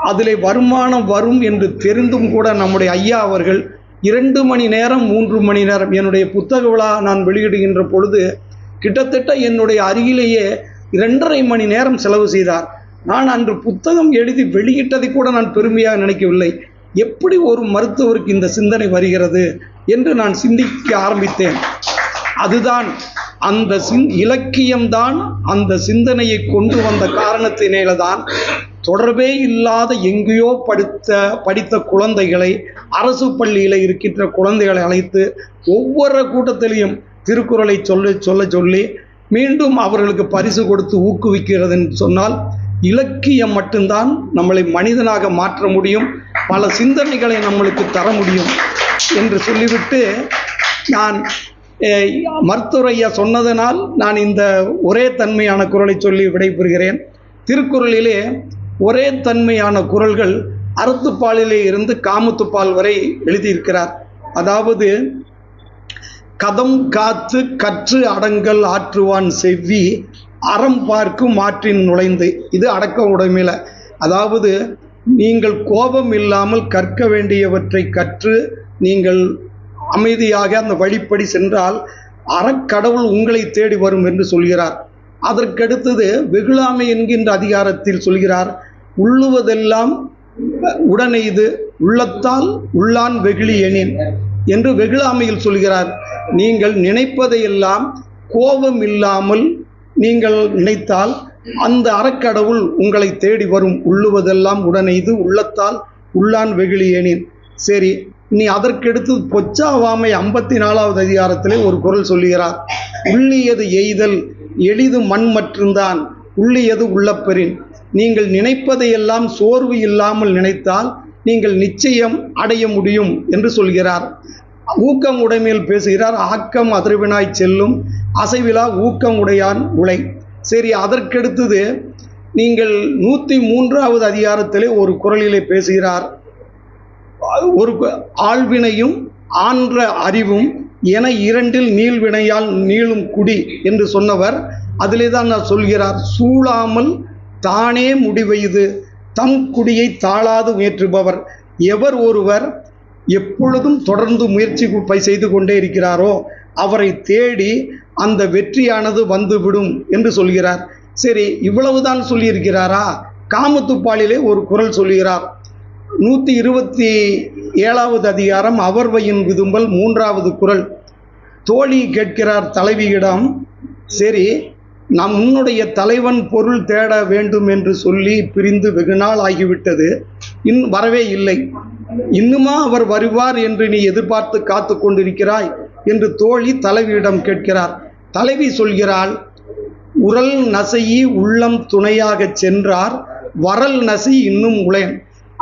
அதிலே வருமானம் வரும் என்று தெரிந்தும் கூட நம்முடைய ஐயா அவர்கள் 2 மணி நேரம் 3 மணி நேரம் என்னுடைய புத்தக விழா நான் வெளியிடுகின்ற பொழுது கிட்டத்தட்ட என்னுடைய அருகிலேயே 2.5 மணி நேரம் செலவு செய்தார். நான் அன்று புத்தகம் எழுதி வெளியிட்டதை கூட நான் பெருமையாக நினைக்கவில்லை. எப்படி ஒரு மருத்துவருக்கு இந்த சிந்தனை வருகிறது என்று நான் சிந்திக்க ஆரம்பித்தேன். அதுதான் அந்த இலக்கியம்தான் அந்த சிந்தனையை கொண்டு வந்த காரணத்தினால்தான் தொடர்பே இல்லாத எங்கேயோ படித்த குழந்தைகளை, அரசு பள்ளியில் இருக்கின்ற குழந்தைகளை அழைத்து ஒவ்வொரு கூட்டத்திலையும் திருக்குறளை சொல்ல சொல்லி மீண்டும் அவர்களுக்கு பரிசு கொடுத்து ஊக்குவிக்கிறது என்று சொன்னால் இலக்கியம் மட்டும்தான் நம்மளை மனிதனாக மாற்ற முடியும், பல சிந்தனைகளை நம்மளுக்கு தர முடியும் என்று சொல்லிவிட்டு நான் மருத்துவர் ஐயா சொன்னதனால் நான் இந்த ஒரே தன்மையான குறளை சொல்லி விடைபெறுகிறேன். திருக்குறளிலே ஒரே தன்மையான குறள்கள் அறத்துப்பாலிலே இருந்து காமத்துப்பால் வரை எழுதியிருக்கிறார். அதாவது கதம் காத்து கற்று அடங்கல் ஆற்றுவான் செவ்வி அறம் பார்க்கும் ஆற்றின் நுழைந்து, இது அடக்க உடைமையில. அதாவது நீங்கள் கோபம் இல்லாமல் கற்க வேண்டியவற்றை கற்று நீங்கள் அமைதியாக அந்த வழிப்படி சென்றால் அறக்கடவுள் உங்களை தேடி வரும் என்று சொல்கிறார். அதற்கடுத்தது வெகுளாமை என்கின்ற அதிகாரத்தில் சொல்கிறார், உள்ளுவதெல்லாம் உடனெய்து உள்ளத்தால் உள்ளான் வெகுளி எனின் என்று வெகுளாமையில் சொல்கிறார். நீங்கள் நினைப்பதையெல்லாம் கோபம் இல்லாமல் நீங்கள் நினைத்தால் அந்த அறக்கடவுள் உங்களை தேடி வரும். உள்ளுவதெல்லாம் உடனெய்து உள்ளத்தால் உள்ளான் வெகுளி எனின். சரி, இனி அதற்கெடுத்து பொச்சாவாமை 54வது அதிகாரத்திலே ஒரு குறள் சொல்லுகிறார். உள்ளியது எய்தல் எளிது மண் மட்டும்தான் உள்ளியது உள்ளப்பெறின். நீங்கள் நினைப்பதையெல்லாம் சோர்வு இல்லாமல் நினைத்தால் நீங்கள் நிச்சயம் அடைய முடியும் என்று சொல்கிறார். ஊக்கம் உடைமையில் பேசுகிறார். ஆக்கம் அதிர்வினாய் செல்லும் அசைவிலா ஊக்கம் உடையான் உலை. சரி, அதற்கெடுத்தது நீங்கள் 103வது அதிகாரத்திலே ஒரு குறளிலே பேசுகிறார். ஒரு ஆழ்வினையும் ஆன்ற அறிவும் என இரண்டில் நீள்வினையால் நீளும் குடி என்று சொன்னவர் அதிலே தான் நான் சொல்கிறார். சூழாமல் தானே முடிவெய்து தம் குடியை தாழாது முயற்றுபவர். எவர் ஒருவர் எப்பொழுதும் தொடர்ந்து முயற்சி செய்து கொண்டே இருக்கிறாரோ அவரை தேடி அந்த வெற்றியானது வந்துவிடும் என்று சொல்கிறார். சரி, இவ்வளவுதான் சொல்லியிருக்கிறாரா? காமத்துப்பாலிலே ஒரு குறள் சொல்கிறார். 127வது அதிகாரம் அவர்வையின் விதும்பல் 3வது குறள். தோழி கேட்கிறார் தலைவியிடம், சரி, நம்முடைய தலைவன் பொருள் தேட வேண்டும் என்று சொல்லி பிரிந்து வெகு நாள் ஆகிவிட்டது, வரவே இல்லை, இன்னுமா அவர் வருவார் என்று நீ எதிர்பார்த்து காத்து கொண்டிருக்கிறாய் என்று தோழி தலைவியிடம் கேட்கிறார். தலைவி சொல்கிறாள், உரல் நசையி உள்ளம் துணையாக சென்றார் வரல் நசை இன்னும் உளையன்.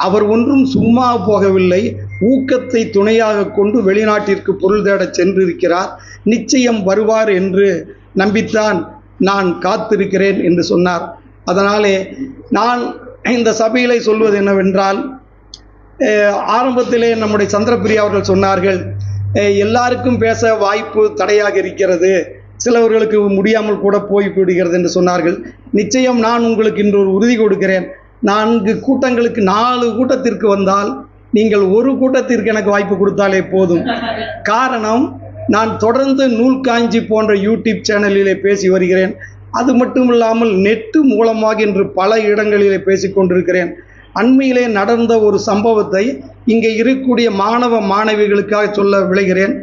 அவர் ஒன்றும் சும்மா போகவில்லை, ஊக்கத்தை துணையாக கொண்டு வெளிநாட்டிற்கு பொருள் தேட சென்றிருக்கிறார், நிச்சயம் வருவார் என்று நம்பித்தான் நான் காத்திருக்கிறேன் என்று சொன்னார். அதனாலே நான் இந்த சபையிலே சொல்வது என்னவென்றால், ஆரம்பத்திலே நம்முடைய சந்திரபிரியா அவர்கள் சொன்னார்கள், எல்லாருக்கும் பேச வாய்ப்பு தடையாக இருக்கிறது, சிலவர்களுக்கு முடியாமல் கூட போய்விடுகிறது என்று சொன்னார்கள். நிச்சயம் நான் உங்களுக்கு இன்று ஒரு உறுதி கொடுக்கிறேன். 4 கூட்டங்களுக்கு 4 கூட்டத்திற்கு வந்தால் நீங்கள் ஒரு கூட்டத்திற்கு எனக்கு வாய்ப்பு கொடுத்தாலே போதும். காரணம், நான் தொடர்ந்து நூல் காஞ்சி போன்ற யூடியூப் சேனலிலே பேசி வருகிறேன். அது மட்டும் இல்லாமல் நெட்டு மூலமாக இன்று பல இடங்களிலே பேசிக்கொண்டிருக்கிறேன். அண்மையிலே நடந்த ஒரு சம்பவத்தை இங்கே இருக்கக்கூடிய மாணவ மாணவிகளுக்காக சொல்ல விளைகிறேன்.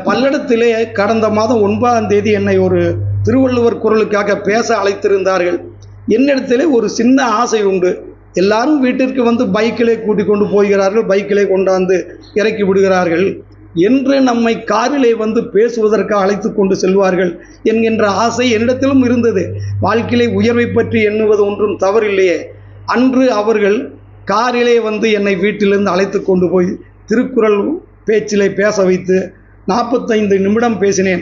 பல்லடத்திலே கடந்த மாதம் 9ஆம் தேதி என்னை ஒரு திருவள்ளுவர் குரலுக்காக பேச அழைத்திருந்தார்கள். என்னிடத்திலே ஒரு சின்ன ஆசை உண்டு. எல்லாரும் வீட்டிற்கு வந்து பைக்கிலே கூட்டிக் கொண்டு போகிறார்கள், பைக்கிலே கொண்டாந்து இறக்கி விடுகிறார்கள். என்று நம்மை காரிலே வந்து பேசுவதற்காக அழைத்து கொண்டு செல்வார்கள் என்கின்ற ஆசை என்னிடத்திலும் இருந்தது. வாழ்க்கையிலே உயர்வை பற்றி எண்ணுவது ஒன்றும் தவறில்லையே. அன்று அவர்கள் காரிலே வந்து என்னை வீட்டிலிருந்து அழைத்து கொண்டு போய் திருக்குறள் பேச்சிலே பேச வைத்து 45 நிமிடம் பேசினேன்.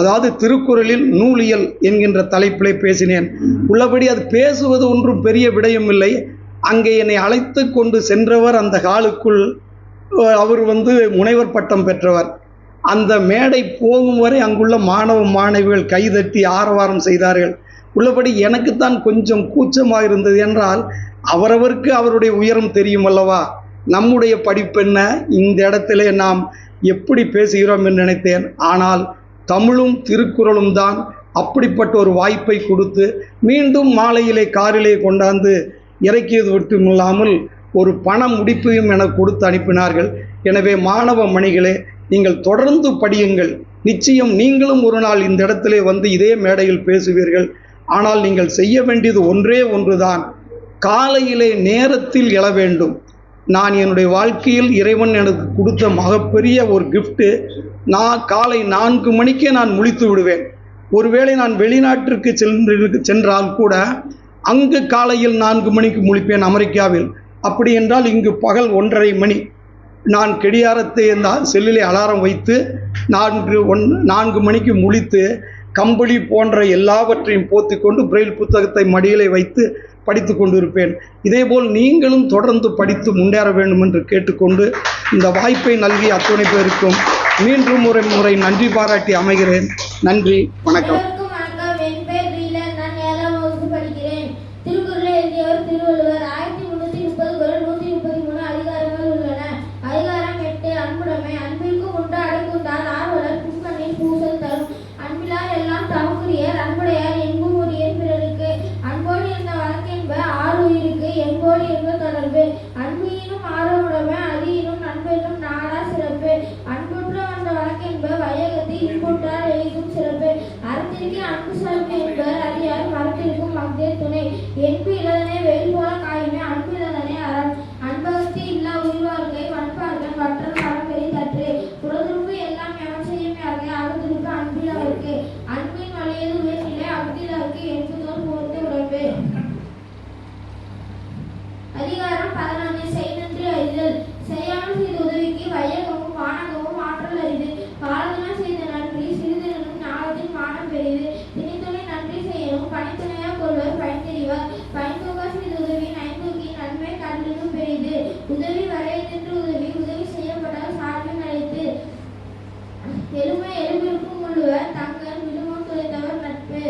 அதாவது திருக்குறளில் நூலியல் என்கின்ற தலைப்பிலே பேசினேன். உள்ளபடி அது பேசுவது ஒன்றும் பெரிய விடயம் இல்லை. அங்கே என்னை அழைத்து கொண்டு சென்றவர் அந்த ஹாலுக்குள் அவர் வந்து முனைவர் பட்டம் பெற்றவர். அந்த மேடை போகும் வரை அங்குள்ள மாணவ மாணவிகள் கைதட்டி ஆரவாரம் செய்தார்கள். உள்ளபடி எனக்குத்தான் கொஞ்சம் கூச்சமாக இருந்தது. என்றால் அவரவருக்கு அவருடைய உயரம் தெரியும் அல்லவா, நம்முடைய படிப்பென்ன, இந்த இடத்திலே நாம் எப்படி பேசுகிறோம் என்று நினைத்தேன். ஆனால் தமிழும் திருக்குறளும் தான் அப்படிப்பட்ட ஒரு வாய்ப்பை கொடுத்து மீண்டும் மாலையிலே காரிலே கொண்டாந்து இறக்கியது மட்டுமில்லாமல் ஒரு பண முடிப்பையும் எனக்கு கொடுத்து அனுப்பினார்கள். எனவே மாணவ மணிகளே, நீங்கள் தொடர்ந்து படியுங்கள். நிச்சயம் நீங்களும் ஒரு நாள் இந்த இடத்திலே வந்து இதே மேடையில் பேசுவீர்கள். ஆனால் நீங்கள் செய்ய வேண்டியது ஒன்றே ஒன்றுதான், காலையிலே நேரத்தில் எழ வேண்டும். நான் என்னுடைய வாழ்க்கையில் இறைவன் எனக்கு கொடுத்த மிகப்பெரிய ஒரு கிஃப்ட்டு. நான் காலை 4 மணிக்கே நான் முழித்து விடுவேன். ஒருவேளை நான் வெளிநாட்டிற்கு சென்றால் கூட அங்கு காலையில் 4 மணிக்கு முழிப்பேன் அமெரிக்காவில். அப்படி என்றால் இங்கு பகல் 1:30 மணி. நான் கடிகாரத்தை செல்லிலே அலாரம் வைத்து 4 மணிக்கு முழித்து கம்பளி போன்ற எல்லாவற்றையும் போத்தி கொண்டு பிரெயில் புத்தகத்தை மடியிலே வைத்து படித்து கொண்டிருப்பேன். இதேபோல் நீங்களும் தொடர்ந்து படித்து முன்னேற வேண்டும் என்று கேட்டுக்கொண்டு இந்த வாய்ப்பை நல்கிய அத்துணை பேருக்கும் மீண்டும் ஒரு முறை நன்றி பாராட்டி அமைகிறேன். நன்றி, வணக்கம். வணக்கம். என் பேர் ரீலன். நான் 7ஆம் வகுப்பு படிக்கிறேன். திருக்குறளை எழுதியவர் திருவள்ளுவர். 1330 குறள், 133 அதிகாரங்கள் உள்ளன. அதிகாரம் 8 அன்புடைமை. அன்பிற்கும் உண்டு அடக்குண்டால் ஆர்வலர் புண்கண்ணில் பூசல் தரும். அன்பிலார் எல்லாம் தமக்குரியர். அன்புடையார் என்பும் உரியர் பிறருக்கு. அன்போடு இருந்த வழக்கென்ப ஆறுயிருக்கு. என்போடு என்ப தொடர்பு. அன்பினும் ஆர்வமுடைமை அதியினும் நண்பெனும் நாடா சிறப்பு. அன்புற்ற வந்த வழக்கென்ப வையகத்தில் இன்புற்றார் எய்தும் சிறப்பு. அறத்திற்கு அன்பு சிறப்பு என்பர் அறியார் மரத்திற்கும் மக்தே துணை. என்பு இளதனை வெயில் போல காயுமே. அன்பு இளதனை அறம். அன்பகத்து இல்லா உயிர்வாழ்க்கை வன்பார்கள் வற்றல் மரம்பெறி தற்று. புறதுருப்பு எல்லாம் எவன் செய்யும் யாருக்கு அகத்திற்கு அன்பிலாருக்கு. அன்பின் வழியது உயர்நிலை அக்திலாருக்கு என்பதோர் போர்த்த உறவு. அதிகாரம் 11 செய் நன்றி அறிதல். செய்யாமல் செய்த உதவிக்கு வையகமும் வானகமும் ஆற்றல் அறிது. காலத்தினால் செய்த நன்றி சிறிதனும் ஞானத்தின் மானம் பெரிது. திணித்துணை நன்றி செய்யணும் பணித்துணையா கொள்வர் பயன்தெரிவார். பயன்தூக்கா செய்த உதவியின் ஐந்தூக்கி நன்மை கண்டிலும் பெரிது. உதவி வரையென்று உதவி உதவி செய்யப்பட்டால் சார்பில் அழைத்து. எலுமை எலும்பிற்கும் உள்ளுவர் தங்கள் விடுமம் துளைத்தவர் நட்பு.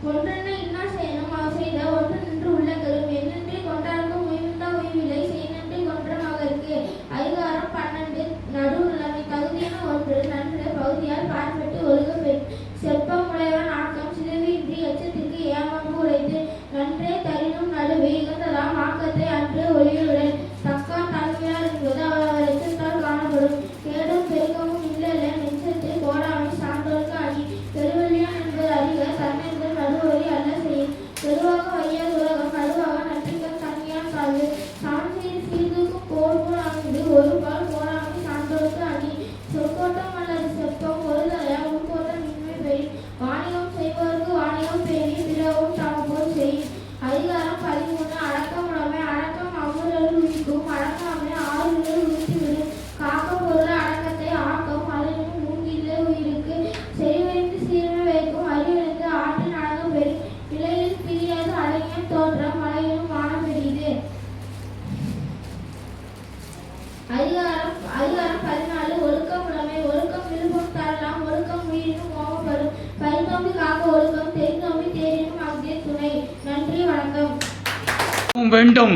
ஒன்றென்ன இன்னா செய்யணும் அவர் செய்த ஒன்று நின்று உள்ள கரும். என்னென்றே கொண்டாருக்கும் உயிர்ந்தா உய்வில்லை செய்நன்றி கொன்ற மகருக்கு. அதிகாரம் 12 நடுவுநிலைமை. தகுதியான ஒன்று நன்று பகுதியால் பார்ப்பட்டு ஒழுக பெண். செப்பம் உடையவன் ஆக்கம் சிதவி இன்றி எச்சத்திற்கு ஏமாம்பு உடைத்து. நன்றே தரினும் நடுவு இகழ்ந்ததாம் ஆக்கத்தை அன்று ஒளியுடன். தக்கான் தலைமையார் என்பது அவர் எச்சத்தால் காணப்படும். கேடும் பெருக்கமும் இல்லைல்ல நெஞ்சத்தில் கோடாமை சான்றோருக்கு அணி. பெருவெளியான் என்பது அறிக தன்னென்பது நடுவழி அல்ல செய்யும். பெருவாக வையார் உலகம் நடுவாக நன்றிகள் தனியான் காது. சான் செய்து சீர்தூக்கும் போர் போல் அமைந்து ஒரு பால் போடாமை சான்றோருக்கு அணி. சொற்கோட்டம் அல்லது செப்பம் ஒரு தலையா உள்கோட்டம் இன்மை பெரிய. வாணிகம் செய்பவருக்கு வாணிகம் பேணி பிறவும் தமப்போல் செய்யும். அதிகாரம் 13 அடக்கமுடைமை. அடக்கம் அமுதல் உயிர்க்கும். அடக்காமை ஆறுதல் உயிர்த்திவிடும். காக்க பொருள் அடக்கத்தை ஆக்கம் அதனும் மூங்கிலே உயிருக்கு. செறிவறிந்து சீர்மை வைக்கும். அறிவறிந்து ஆற்றின் அடங்க பெறும். இலையில் பிரியாது அடங்கிய தோற்றம் மலையிலும் மானம் பெரியது. அதிகாரம் 14 ஒழுக்கமுடைமை. ஒழுக்கம் விருப்பம் தரலாம். ஒழுக்கம் உயிரினும் மோகப்படும். பரிந்தோம்பி காக்க ஒழுக்கம் தெரிந்தோம்பி தேரினும் அக்தே துணை. நன்றி, வணக்கம். வேண்டும்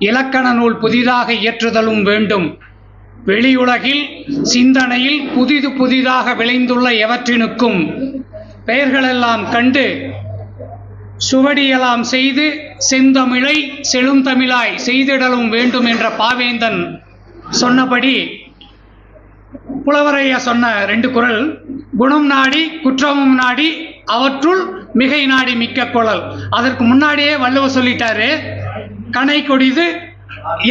இலக்கண நூல் புதிதாக இயற்றுதலும் வேண்டும். வெளியுலகில் சிந்தனையில் புதிதாக விளைந்துள்ள எவற்றினுக்கும் பெயர்களெல்லாம் கண்டு சுவடியெல்லாம் செய்து செந்தமிழை செழுந்தமிழாய் செய்திடலும் வேண்டும் என்ற பாவேந்தன் சொன்னபடி புலவரையா சொன்ன 2 குறள், குணம் நாடி குற்றமும் நாடி அவற்றுள் மிகை நாடி மிக்க குழல். அதற்கு முன்னாடியே வள்ளுவர் சொல்லிட்டாரு, கனை கொடிது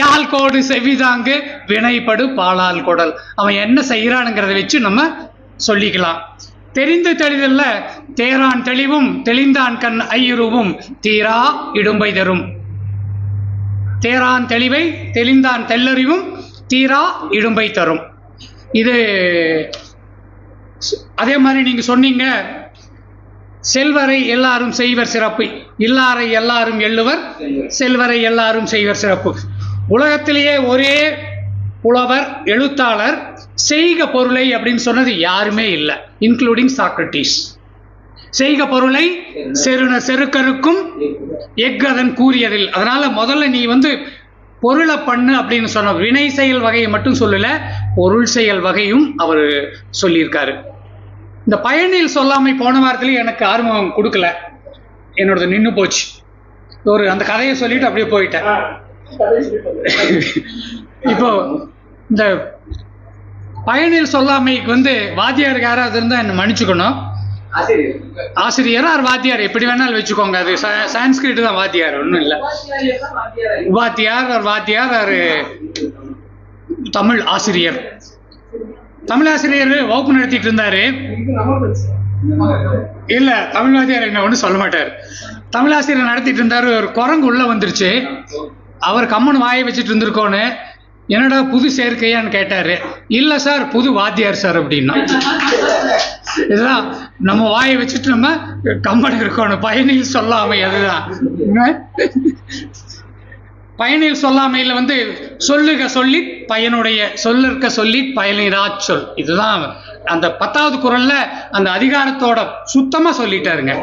யாழ் கோடு செவிதாங்கு வினைப்படு பாலால் குடல். அவன் என்ன செய்யறானுங்கிறத வச்சு நம்ம சொல்லிக்கலாம். தெரிந்து தெளிதல்ல தேரான் தெளிவும் தெளிந்தான் கண் ஐயுருவும் தீரா இடும்பை தரும். தேரான் தெளிவை தெளிந்தான் தெல்லறிவும் தீரா இடும்பை தரும். இது அதே மாதிரி நீங்க சொன்னீங்க, செல்வரை எல்லாரும் செய்வர் சிறப்பு, இல்லாரை எல்லாரும் எள்ளுவர், செல்வரை எல்லாரும் செய்வர் சிறப்பு. உலகத்திலேயே ஒரே புலவர் எழுத்தாளர் செய்க பொருளை அப்படின்னு சொன்னது யாருமே இல்லை, இன்க்ளூடிங் சாக்ரட்டிஸ். செய்க பொருளை செருக்கருக்கும் எஃகதன் கூறியதில். அதனால முதல்ல நீ பொருளை பண்ணு அப்படின்னு சொன்ன வினை செயல் வகையை மட்டும் சொல்லல, பொருள் செயல் வகையும் அவர் சொல்லியிருக்காரு. இந்த பயனில் சொல்லாமை போன வாரத்திலேயே எனக்கு ஆர்வம் கொடுக்கல, என்னோட நின்று போச்சு. அந்த கதையை சொல்லிட்டு அப்படியே போயிட்டேன். இப்போ இந்த பயனில் சொல்லாமைக்கு வாத்தியாருக்கு யாராவது இருந்தால் என்ன மன்னிச்சுக்கணும். ஆசிரியர் ஆர் வாத்தியார் எப்படி வேணாலும் வச்சுக்கோங்க, அது சான்ஸ்கிரிட் தான் வாத்தியார், ஒன்றும் இல்லை. வாத்தியார் ஆர் தமிழ் ஆசிரியர். தமிழ் ஆசிரியர் வகுப்பு நடத்திட்டு இருந்தாரு. இல்ல, தமிழ் வாத்தியார் என்ன ஒன்றும் சொல்ல மாட்டார். தமிழ் ஆசிரியர் நடத்திட்டு இருந்தாரு. ஒரு குரங்கு உள்ள வந்துருச்சு. அவர் கம்மன் வாயை வச்சுட்டு இருந்திருக்கோன்னு, என்னடா புது சேர்க்கையான்னு கேட்டாரு. இல்ல சார், புது வாத்தியார் சார் அப்படின்னா. இதுதான் நம்ம வாயை வச்சுட்டு நம்ம கம்மன் இருக்கணும். பயனில் சொல்லாமை, அதுதான் பயனில் சொல்லாமையில் சொல்லுக சொல்லி பயனுடைய சொல்லிருக்க சொல்லி பயனிரா சொல். இதுதான் அந்த 10வது குறள்ல அந்த அதிகாரத்தோட சுத்தமா சொல்லிட்டாருங்க.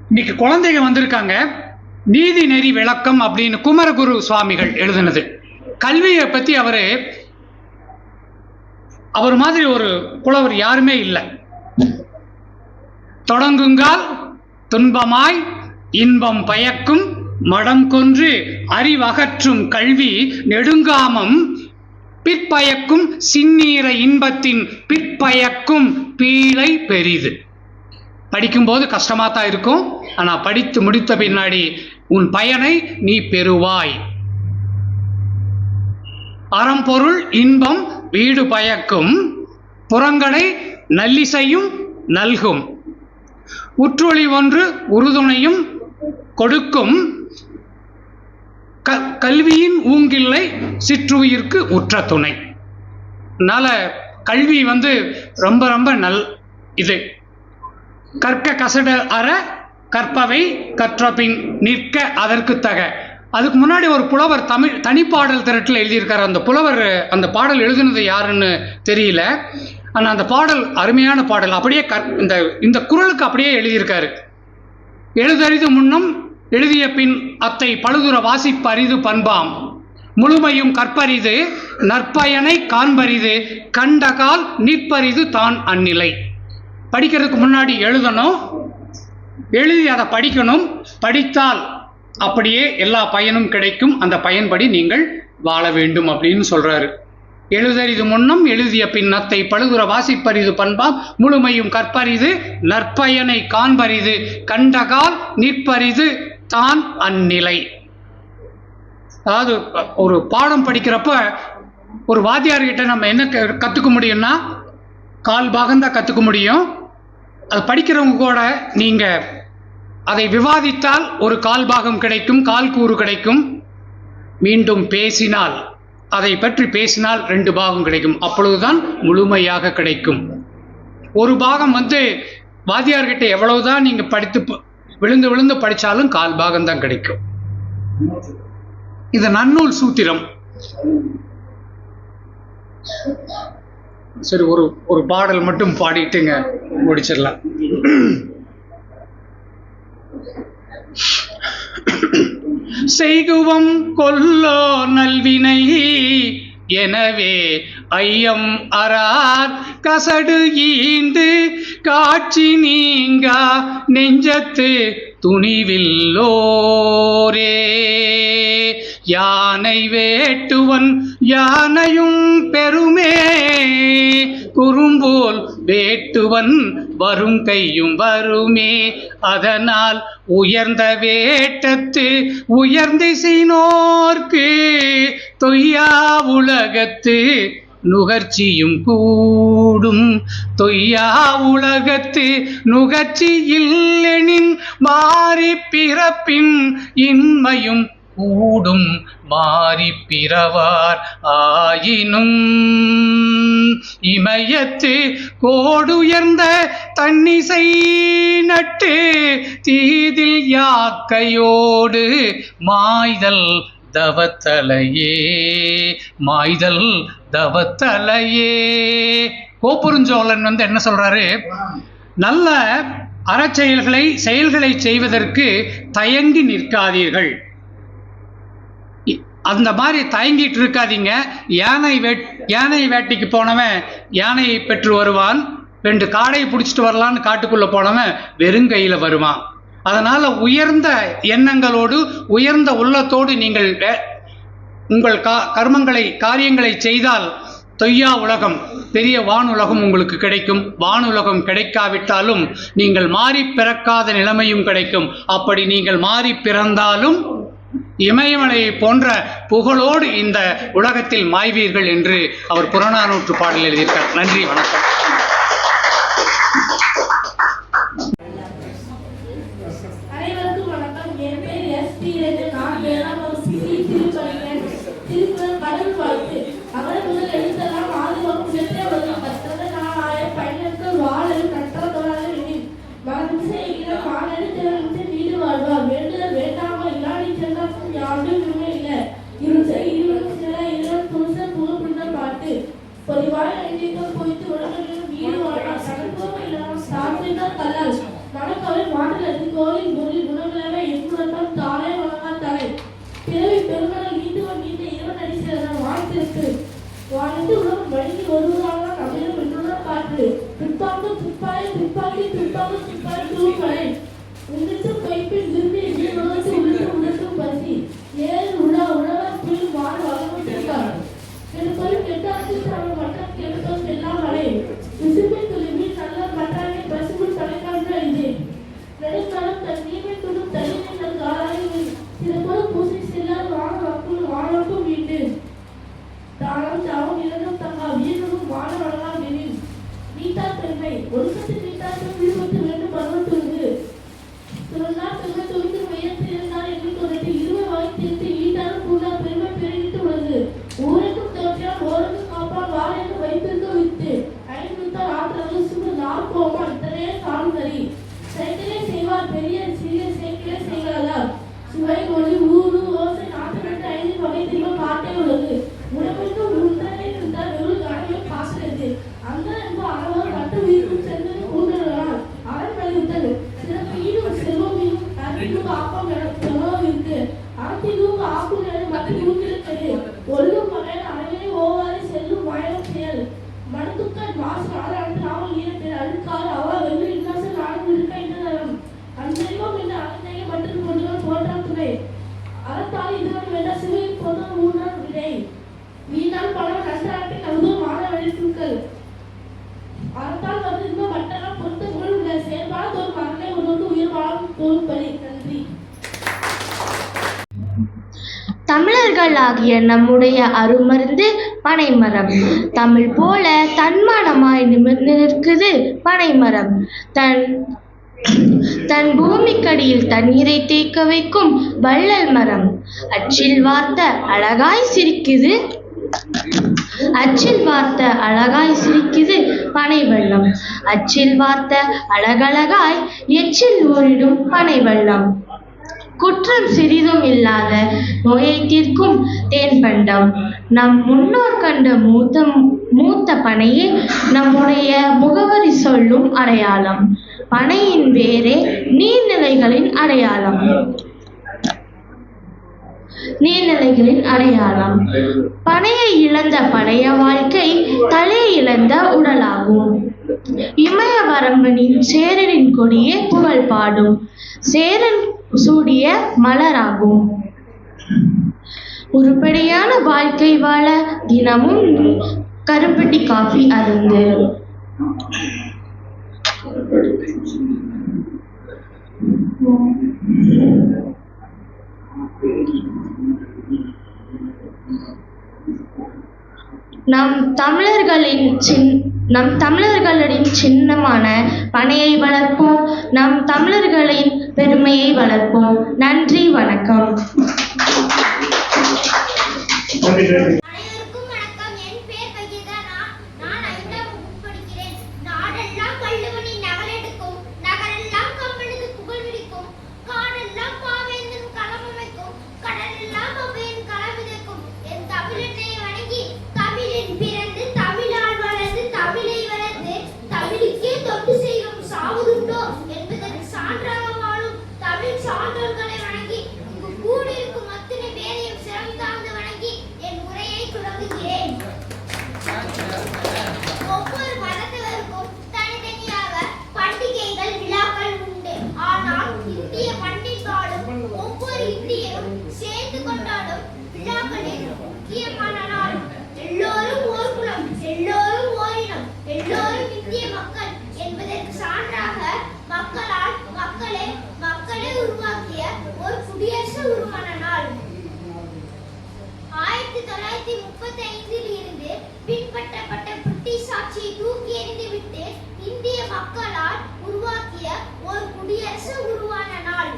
இன்னைக்கு குழந்தைங்க வந்திருக்காங்க. நீதி நெறி விளக்கம் அப்படின்னு குமரகுரு சுவாமிகள் எழுதினது. கல்வியை பத்தி அவர் மாதிரி ஒரு புலவர் யாருமே இல்லை. தொடங்குங்கால் துன்பமாய் இன்பம் பயக்கும் மடம் கொன்று அறிவகற்றும் கல்வி நெடுங்காமம் பிற்பயக்கும் சின்னீர இன்பத்தின் பிற்பயக்கும் பீழை பெரிது. படிக்கும்போது கஷ்டமா தான் இருக்கும், ஆனா படித்து முடித்த பின்னாடி உன் பயனை நீ பெறுவாய். அறம்பொருள் இன்பம் வீடு பயக்கும் புறங்கடை நல்லிசையும் நல்கும் உற்றொளி ஒன்று உறுதுணையும் கொடுக்கும் கல்வியின் ஊங்கில்லை சிற்றுயிர்க்கு உற்ற துணை. அதனால கல்வி ரொம்ப ரொம்ப இது கற்க கசட அற கற்பவை கற்றபின் நிற்க அதற்கு தக. அதுக்கு முன்னாடி ஒரு புலவர் தனிப்பாடல் திரட்டில் எழுதியிருக்காரு. அந்த புலவர் அந்த பாடல் எழுதுனது யாருன்னு தெரியல, ஆனால் அந்த பாடல் அருமையான பாடல். அப்படியே இந்த குறளுக்கு அப்படியே எழுதியிருக்காரு. எழுதறிது முன்னும் எழுதிய பின் அத்தை பழுதுற வாசிப்பரிது பண்பாம் முழுமையும் கற்பரிது நற்பயனை காண்பரிது கண்டகால் நிற்பரிது தான் அந்நிலை. படிக்கிறதுக்கு முன்னாடி எழுதணும், எழுதி அதை படிக்கணும். படித்தால் அப்படியே எல்லா பயனும் கிடைக்கும். அந்த பயன்படி நீங்கள் வாழ வேண்டும் அப்படின்னு சொல்றாரு. எழுதறிது முன்னம் எழுதிய பின்னத்தை பழுதுற வாசிப்பரிது பண்பாம் முழுமையும் கற்பரிது நற்பயனை காண்பரிது கண்டகால் நிற்பரிது தான் அந்நிலை. அதாவது ஒரு பாடம் படிக்கிறப்ப ஒரு வாத்தியார்கிட்ட நம்ம என்ன கற்றுக்க முடியும்னா, கால் பாகம்தான் கற்றுக்க முடியும். அது படிக்கிறவங்க கூட நீங்கள் அதை விவாதித்தால் ஒரு கால் பாகம் கிடைக்கும், கால் கூறு கிடைக்கும். மீண்டும் பேசினால், அதை பற்றி பேசினால் 2 பாகம் கிடைக்கும். அப்பொழுதுதான் முழுமையாக கிடைக்கும். ஒரு பாகம் வாத்தியார்கிட்ட எவ்வளவுதான் நீங்கள் படித்து விழுந்து விழுந்து படித்தாலும் கால் பாகம் தான் கிடைக்கும். இது நன்னூல் சூத்திரம். சரி, ஒரு பாடல் மட்டும் பாடிட்டுங்க முடிச்சிடலாம். செய்குவம் கொல்லோ நல்வினை. எனவே ஐயம் அறார் கசடு ஈண்டு காட்சி நீங்கா நெஞ்சத்து துணிவில்லோரே. யானை வேட்டுவன் யானையும் பெருமே, குறும்போல் வேட்டுவன் வரும் கையும் வருமே. அதனால் உயர்ந்த வேட்டத்து உயர்ந்திசைனோர்க்கு தொய்யா உலகத்து நுகர்ச்சியும் கூடும். தொய்யா உலகத்து நுகர்ச்சி இல்லெனின் மாறி பிறப்பின் இன்மையும் கூடும். மாறி பிறவார் ஆயினும் இமயத்து கோடுயர்ந்த தன்னிசை நட்டு தீதில் யாக்கையோடு மாய்தல் தவத்தலையே. மாய்தல் தவத்தலையே. கோப்பெருஞ்சோழன் என்ன சொல்றாரு, நல்ல செயல்களை செய்வதற்கு தயங்கி நிற்காதீர்கள். அந்த மாதிரி தயங்கிட்டு இருக்காதீங்க. யானை வேட்டைக்கு போனவன் யானையை பெற்று வருவான், 2 காடையை பிடிச்சிட்டு வரலான்னு காட்டுக்குள்ள போனவன் வெறுங்கையில வருவான். அதனால உயர்ந்த எண்ணங்களோடு உயர்ந்த உள்ளத்தோடு நீங்கள் உங்கள் காரியங்களை செய்தால் தொய்யா உலகம், பெரிய வானுலகம் உங்களுக்கு கிடைக்கும். வானுலகம் கிடைக்காவிட்டாலும் நீங்கள் மாறி பிறக்காத நிலைமையும் கிடைக்கும். அப்படி நீங்கள் மாறி பிறந்தாலும் இமயமலையை போன்ற புகழோடு இந்த உலகத்தில் மாய்வீர்கள் என்று அவர் புறநானூற்று பாடலில் எழுதியிருக்கார். நன்றி, வணக்கம். அனைவருக்கும் வணக்கம். என் பேர் எஸ்.பி. நான் 7ஆம் வகுப்பு திருப்பணியன். திருக்குறள் கடவுள் வாழ்த்து. அகர முதல் எழுத்தெல்லாம் ஆதிபகம் சென்றே வரும். கற்றத நாளாய பயனர்கள் வாழல் கற்றதோடாத எண்ணில் மனம் செய்கிற மாநிலத்திலிருந்து வீடு வாழ்வார். வேண்டுதல் வேண்டாமல் இல்லாடி சென்றால் யாரும் உண்மை இல்லை. இருவரும் சில இருவர் புருஷன் புகழ்புரிந்த பாட்டு. பொறிவாய் ஐந்தியங்கள் பொய்த்து உலகிலும் வீடு வாழ்வார். கடற்போக இல்லாமல் சாப்பிட்டால் கல்லால் மனக்கவலை மாற்றலது கோவில் பொருள் குணங்களவை எங்குணர்ந்தால் தானே வழங்கா தலை. பிறவி பெருமளல் நீண்டுவன் நீண்ட இறைவன் அடிசிறன வாழ்த்திற்கு வாழ்ந்து உலகம் வழங்கி ஒருவராக தமிழும் வென்றுடன் காற்று. பிற்பாங்கு பிற்பாய் பிற்பாகி பிற்பாங்கு பிற்பாய் தூக்கலை உதிர்த்து கைப்பில் விரும்பி உலகத்தை உணர்த்தும் பசி. ஏழு உழவர் புயல் வாழ் வளர்ந்திருக்கார். திருப்பதி கெட்டாசி தமிழ் மட்டம் கெடுத்தோம் எல்லாம் வரை விசுமை துளிவில் நல்ல மட்டானை பசுக்குள் தலைக்காற்று ஐந்து. நெடுங்காலம் தன் நீமை துடும் தனிமை நல் காலாய் சிறப்போடு பூசி செல்லார் வான வக்குள் வானோட்டும் வீட்டு. தானம் தாவும் இரண்டும் தங்கா வீரனும் வான வழங்கா நெறில். நீத்தார் பெருமை ஒழுக்கத்தில் நீத்தார்கள் விழுப்பத்து வேண்டும் பருவத்துண்டு. துறந்தார் பெருமை துணிந்து உயர்த்து இருந்தார் என்று தொடர்ந்து இருவர் வகைத்திருந்து ஈட்டாரும் கூடார் பெருமை பெருகிட்டு உள்ளது. ஊருக்கும் தோற்றியால் ஓருக்கும் காப்பால் வார் என்று வைத்திருக்க வித்து. ஐநூத்தார் ஆற்றல் சுடு நார் கோமா இத்தனையே சார்ந்தறி. சைக்கிளை செய்வார் பெரிய சிறிய சைக்கிளை செய்கிறார். சுவை மொழி ஊரு ஓசை 45 வகை திரும்ப காட்டே உள்ளது. உடம்புக்கு உண்டனை இருந்தால் வெறும் கனவையும் பாசுறது. அந்த என்பது அறவர் கட்டு உயிர்க்கும் சென்று கூண்டனால் அரண் வலியுறுத்தது. சிறப்பு ஈடும் செல்வமையும் அறத்திலும் ஆப்பம் செலவு இருக்கு. அறத்திலும் ஆக்கும் மற்ற ஊக்கிருக்கிறது. ஒழுங்கும் வகையில் அனைவரை ஓவாறு செல்லும் மயம் செயல். மனத்துக்கள் மாசு ஆதாரத்தில் நாவல் ஈரத்தில் அழுக்காறு அவ வெள்ளு இன்னாசல் நாடு இருக்க என்றும் அஞ்செய்வம் என்று அறந்தைய மற்றும் கொண்டுகள் போன்றான் துணை. அறத்தால் இதுவரை வேண்ட சிவையில் பொருள் ஊன்றான் விடை. வீணால் பணம் நன்றாட்டின் அமுதும் மான வெளிப்புக்கள். அறத்தால் வந்து இன்னும் மட்டெல்லாம் பொறுத்த புகழ் உள்ள செயல்பாடு ஒரு மரணை உணர்ந்து உயிர் வாழும் தோல்படி. நன்றி. தமிழர்களாகிய நம்முடைய அருமருந்து பனைமரம். தமிழ் போல தன்மானமாய் நிமிர்ந்திருக்குது பனைமரம். தன் பூமிக்கடியில் தண்ணீரை தேக்க வைக்கும் வள்ளல் மரம். அச்சில் வார்த்த அழகாய் சிரிக்குது பனை வெள்ளம். அச்சில் வார்த்த அழகழகாய் எச்சில் ஊரிடும் பனை வெள்ளம். குற்றம் சிறிதும் இல்லாத நோயை தீர்க்கும் தேன் பண்டம். நம் முன்னோர் கண்ட மூத்த பனையே நம்முடைய முகவரி சொல்லும் அடையாளம். பனையின் வேரே நீர்நிலைகளின் அடையாளம். நீர்நிலைகளின் அடையாளம். பனையை இழந்த பழைய வாழ்க்கை தலை இழந்த உடலாகும். இமயவரம்பனின் சேரனின் கொடியே புகழ் பாடும் சேரன் சூடிய மலராகும். உருப்படியான வாழ்க்கை வாழ தினமும் கருப்பட்டி காஃபி அருந்து. நம் தமிழர்களின் சின்னமான பனையை வளர்ப்போம். நம் தமிழர்களின் பெருமையை வளர்ப்போம். நன்றி, வணக்கம். அனைவருக்கும் வணக்கம். என் பேர் பகீதா. நான் 5ஆம் வகுப்பு படிக்கிறேன். நாடெல்லாம் வள்ளுவனின் நகலெடுக்கும், நகரெல்லாம் கம்பனுக்கு புகழ் விடுக்கும், காடெல்லாம் பாவேந்தன் களமமைக்கும், கடலெல்லாம் அவ்வையின் களமிதக்கும். என் தமிழனை வணங்கி தமிழில் பிறந்து தமிழால் வளர்ந்து தமிழை வளர்ந்து தமிழுக்கே தொண்டு செய்யும் சாவுதுண்டோ என்பதற்கு சான்றாக வாழும் தமிழ் சான்றோர்களை வணங்கி இங்கு கூடியிருக்கும் அத்தனை பேரையும் சிரம் தாழ்ந்து வணங்கி என் உரையை தொடங்குகிறேன். ஒவ்வொரு மதத்தவருக்கும் தனித்தனியாக பண்டிகைகள் விழாக்கள் உண்டு. ஆனால் இந்திய பண்டிகைகளும் ஒவ்வொரு இந்தியரும் சேர்ந்து கொண்டாடும் விழாக்களில் முக்கியமான நாள். எல்லோரும் ஓர் குலம், எல்லோரும் ஓரினம், எல்லோரும் இந்திய மக்கள் என்பதற்கு சான்றாக மக்களே உருவாக்கிய ஒரு குடியரசு உருவான நாள். 1935 இருந்து பின்பற்றப்பட்ட பிரிட்டிஷ் ஆட்சியை தூக்கி எறிந்துவிட்டு இந்திய மக்களால் உருவாக்கிய ஒரு குடியரசு உருவான நாள்.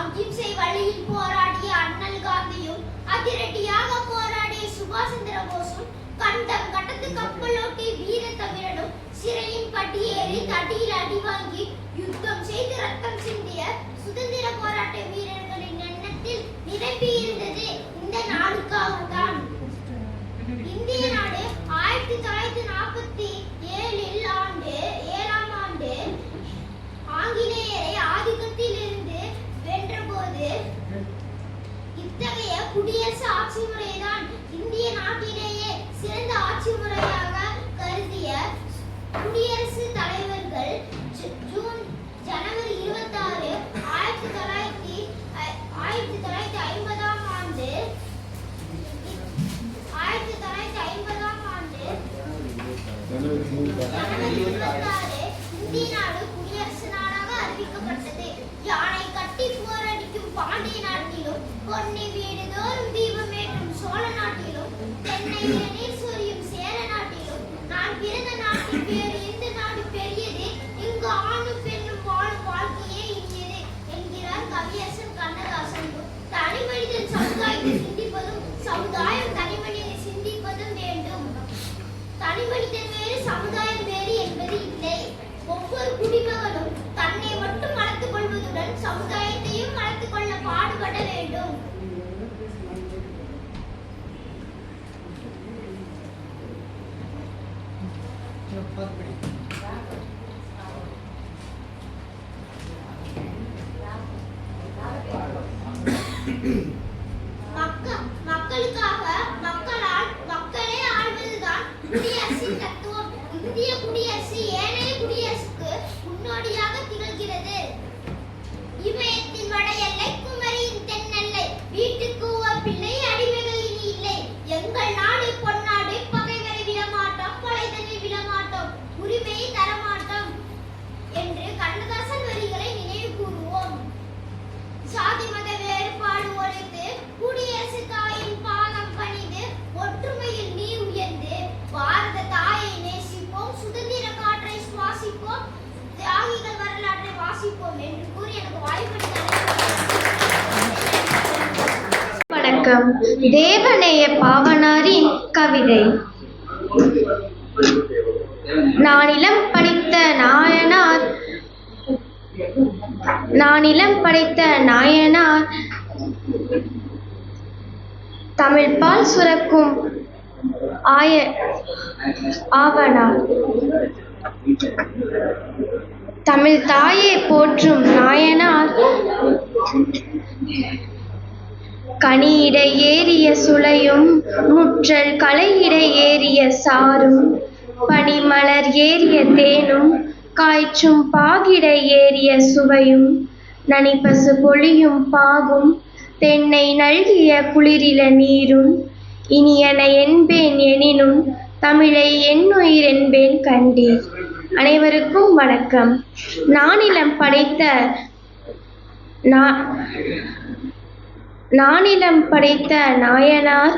அகிம்சை வழியில் போராடிய அண்ணல் காந்தியும் அதிரடியாக போராடிய சுபாஷ் சந்திர போஸும் கண்டம் கடந்து கப்பலோட்டி வீர தமிழனும் சிறையின் படியேறி தடியில் அடி வாங்கி யுத்தம் செய்து ரத்தம் சிந்திய சுதந்திர போராட்ட வீரர்களின் எண்ணத்தில் நிரம்பி இருந்தது இந்த நாளுக்காகத்தான். இந்திய நாடு 1947ஆம் ஆண்டு ஆங்கிலேயரை ஆதிக்கத்தில் இருந்து வென்றபோது இத்தகைய குடியரசு ஆட்சி முறைதான் இந்திய நாட்டிலேயே சிறந்த ஆட்சி முறையாக கருதிய குடியரசு தலைவர்கள் ஜனவரி 26, 1950ஆம் ஆண்டு ஜனவரி 26 இந்திய நாடு குடியரசு நாடாக அறிவிக்கப்பட்டது. யானை கட்டி போரடிக்கும் பாண்டிய நாட்டிலும், பொன்னி வீடு தோறும் தீபம் ஏற்றும் சோழ நாட்டிலும், தென்னை நீர் சொரியும் சேர நாட்டிலும், நான் பிறந்த நாட்டில் வேறு எந்த நாடு பெரியது? இங்கு ஆணும் பெண்ணும் வாழும் வாழ்க்கையே இனியது என்கிறார் கவியரசன் கண்ணதாசன். தனி மனிதன் சமுதாயத்தை சிந்திப்பதும் சமுதாயம் தனி மனிதனை சிந்திப்பதும் வேண்டும். தனி மனிதன் வேறு சமுதாயம் வேறு என்பது இல்லை. ஒவ்வொரு குடிமகனும் தன்னை மட்டும் வளர்த்துக் கொள்வதுடன் சமுதாயத்தையும் வளர்த்துக் கொள்ள பாடுபட வேண்டும். மக்களுக்காக மக்களால் மக்களே ஆள்வதுதான் குடியரசின் தத்துவம். இந்திய குடியரசு ஏனைய குடியரசுக்கு முன்னோடியாக திகழ்கிறது. இமயத்தின் வட எல்லை, குமரியின் தென் எல்லை, வீட்டுக்கு ஓர் பிள்ளை, அடிமைகள் இனி இல்லை. எங்கள் நாடு பொன்னாடு, பகைவரை விடமாட்டோம், கொலைதலில் விடமாட்டோம், உரிமையை தரமாட்டோம் என்று கண்ணதாசன் வரிகளை நினைவு கூறுவோம். சாதி மத வேறுபாடு ஒழித்து குடியரசு தாயின் பாதம் பணிந்து ஒற்றுமையில் நீ உயர்ந்து பாரத தாயை நேசிப்போம், சுதந்திர காற்றை சுவாசிப்போம், தியாகிகள் வரலாற்றை வாசிப்போம் என்று கூறி எனக்கு வாய்ப்பளித்த வணக்கம். தேவநேய பாவனாரின் கவிதை. நானிலம் படைத்த நாயனார் தமிழ்பால் சுரக்கும் ஆவனார். தமிழ் தாயை போற்றும் நாயனார் கனியிட ஏறிய சுளையும் முற்றல் களையிட ஏறிய சாரும் பனிமலர் ஏறிய தேனும் காய்ச்சும் பாகிட ஏறிய சுவையும் நனிப்பசு பொழியும் பாகும் தென்னை நல்கிய குளிரில நீரும் இனியன என்பேன் எனினும் தமிழை என்னுயிர் என்பேன் கண்டீர். அனைவருக்கும் வணக்கம். நானிலம் படைத்த நாயனார்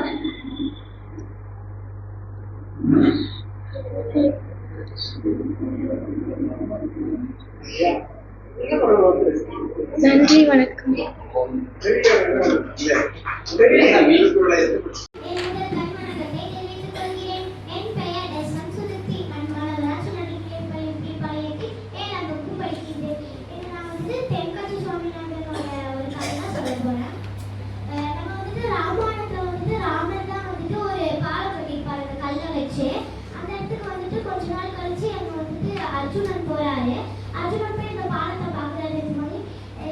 நன்றி, வணக்கம். அர்ஜுனன் போறாரு. அர்ஜுனன் போய் இந்த பாலத்தை பாக்குறாரு.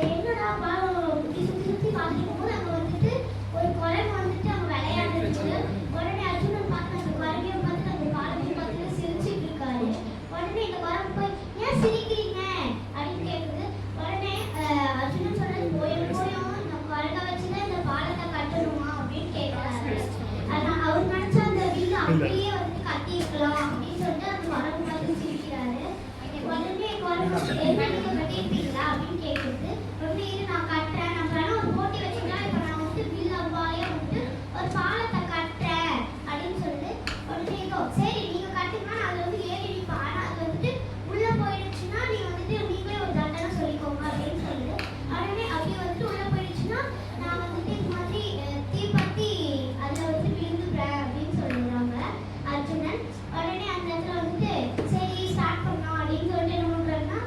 என்னடா பாலம் சுத்தி பார்த்துட்டு போது அங்க வந்துட்டு ஒரு குரங்கு வந்துட்டு அங்க விளையாடுறது. உடனே அர்ஜுனன் பார்த்து அந்த குரங்கையும் பார்த்து அந்த பாலத்தையும் பார்த்து சிரிச்சுட்டு இருக்காரு. உடனே இந்த குரங்கு போய் ஏன் சிரிக்கிறீங்க அப்படின்னு கேக்குது. உடனே அர்ஜுனன் சொல்றது போயும் இந்த குரங்கை வச்சுதான் இந்த பாலத்தை கட்டணுமா அப்படின்னு கேட்கிறாரு. ஆனா அவர் நினைச்ச அந்த வில்லு அப்படியே வந்து கட்டி இருக்கலாம் அப்படின்னு சொல்லிட்டு அந்த குரங்கு பார்த்து சிரிக்கிறாரு. உடனே குரங்கு என்ன நீங்க கட்டியிருப்பீங்களா அப்படின்னு கேட்குது. உடனே இது நான் கட்டுறேன், நம்ம வேணா ஒரு போட்டி வச்சுக்கலாம், இப்போ நான் வந்து வில் அவ்வாலையா வந்து ஒரு பாலத்தை கட்டுறேன் அப்படின்னு சொல்லுது. உடனே சரி நீங்க கட்டுங்க, நான் அதுல வந்து ஏறி நிற்பேன், ஆனா அது வந்துட்டு உள்ள போயிடுச்சுன்னா நீங்க வந்துட்டு நீங்களே ஒரு தண்டனை சொல்லிக்கோங்க அப்படின்னு சொல்லுது. உடனே அப்படி வந்துட்டு உள்ள போயிடுச்சுன்னா நான் வந்துட்டு இந்த மாதிரி தீப்பத்தி அதுல வந்து விழுந்துடுறேன் அப்படின்னு சொல்லுறாங்க அர்ஜுனன். உடனே அந்த இடத்துல வந்துட்டு சரி ஸ்டார்ட் பண்ணோம் அப்படின்னு சொல்லிட்டு என்ன பண்றாருன்னா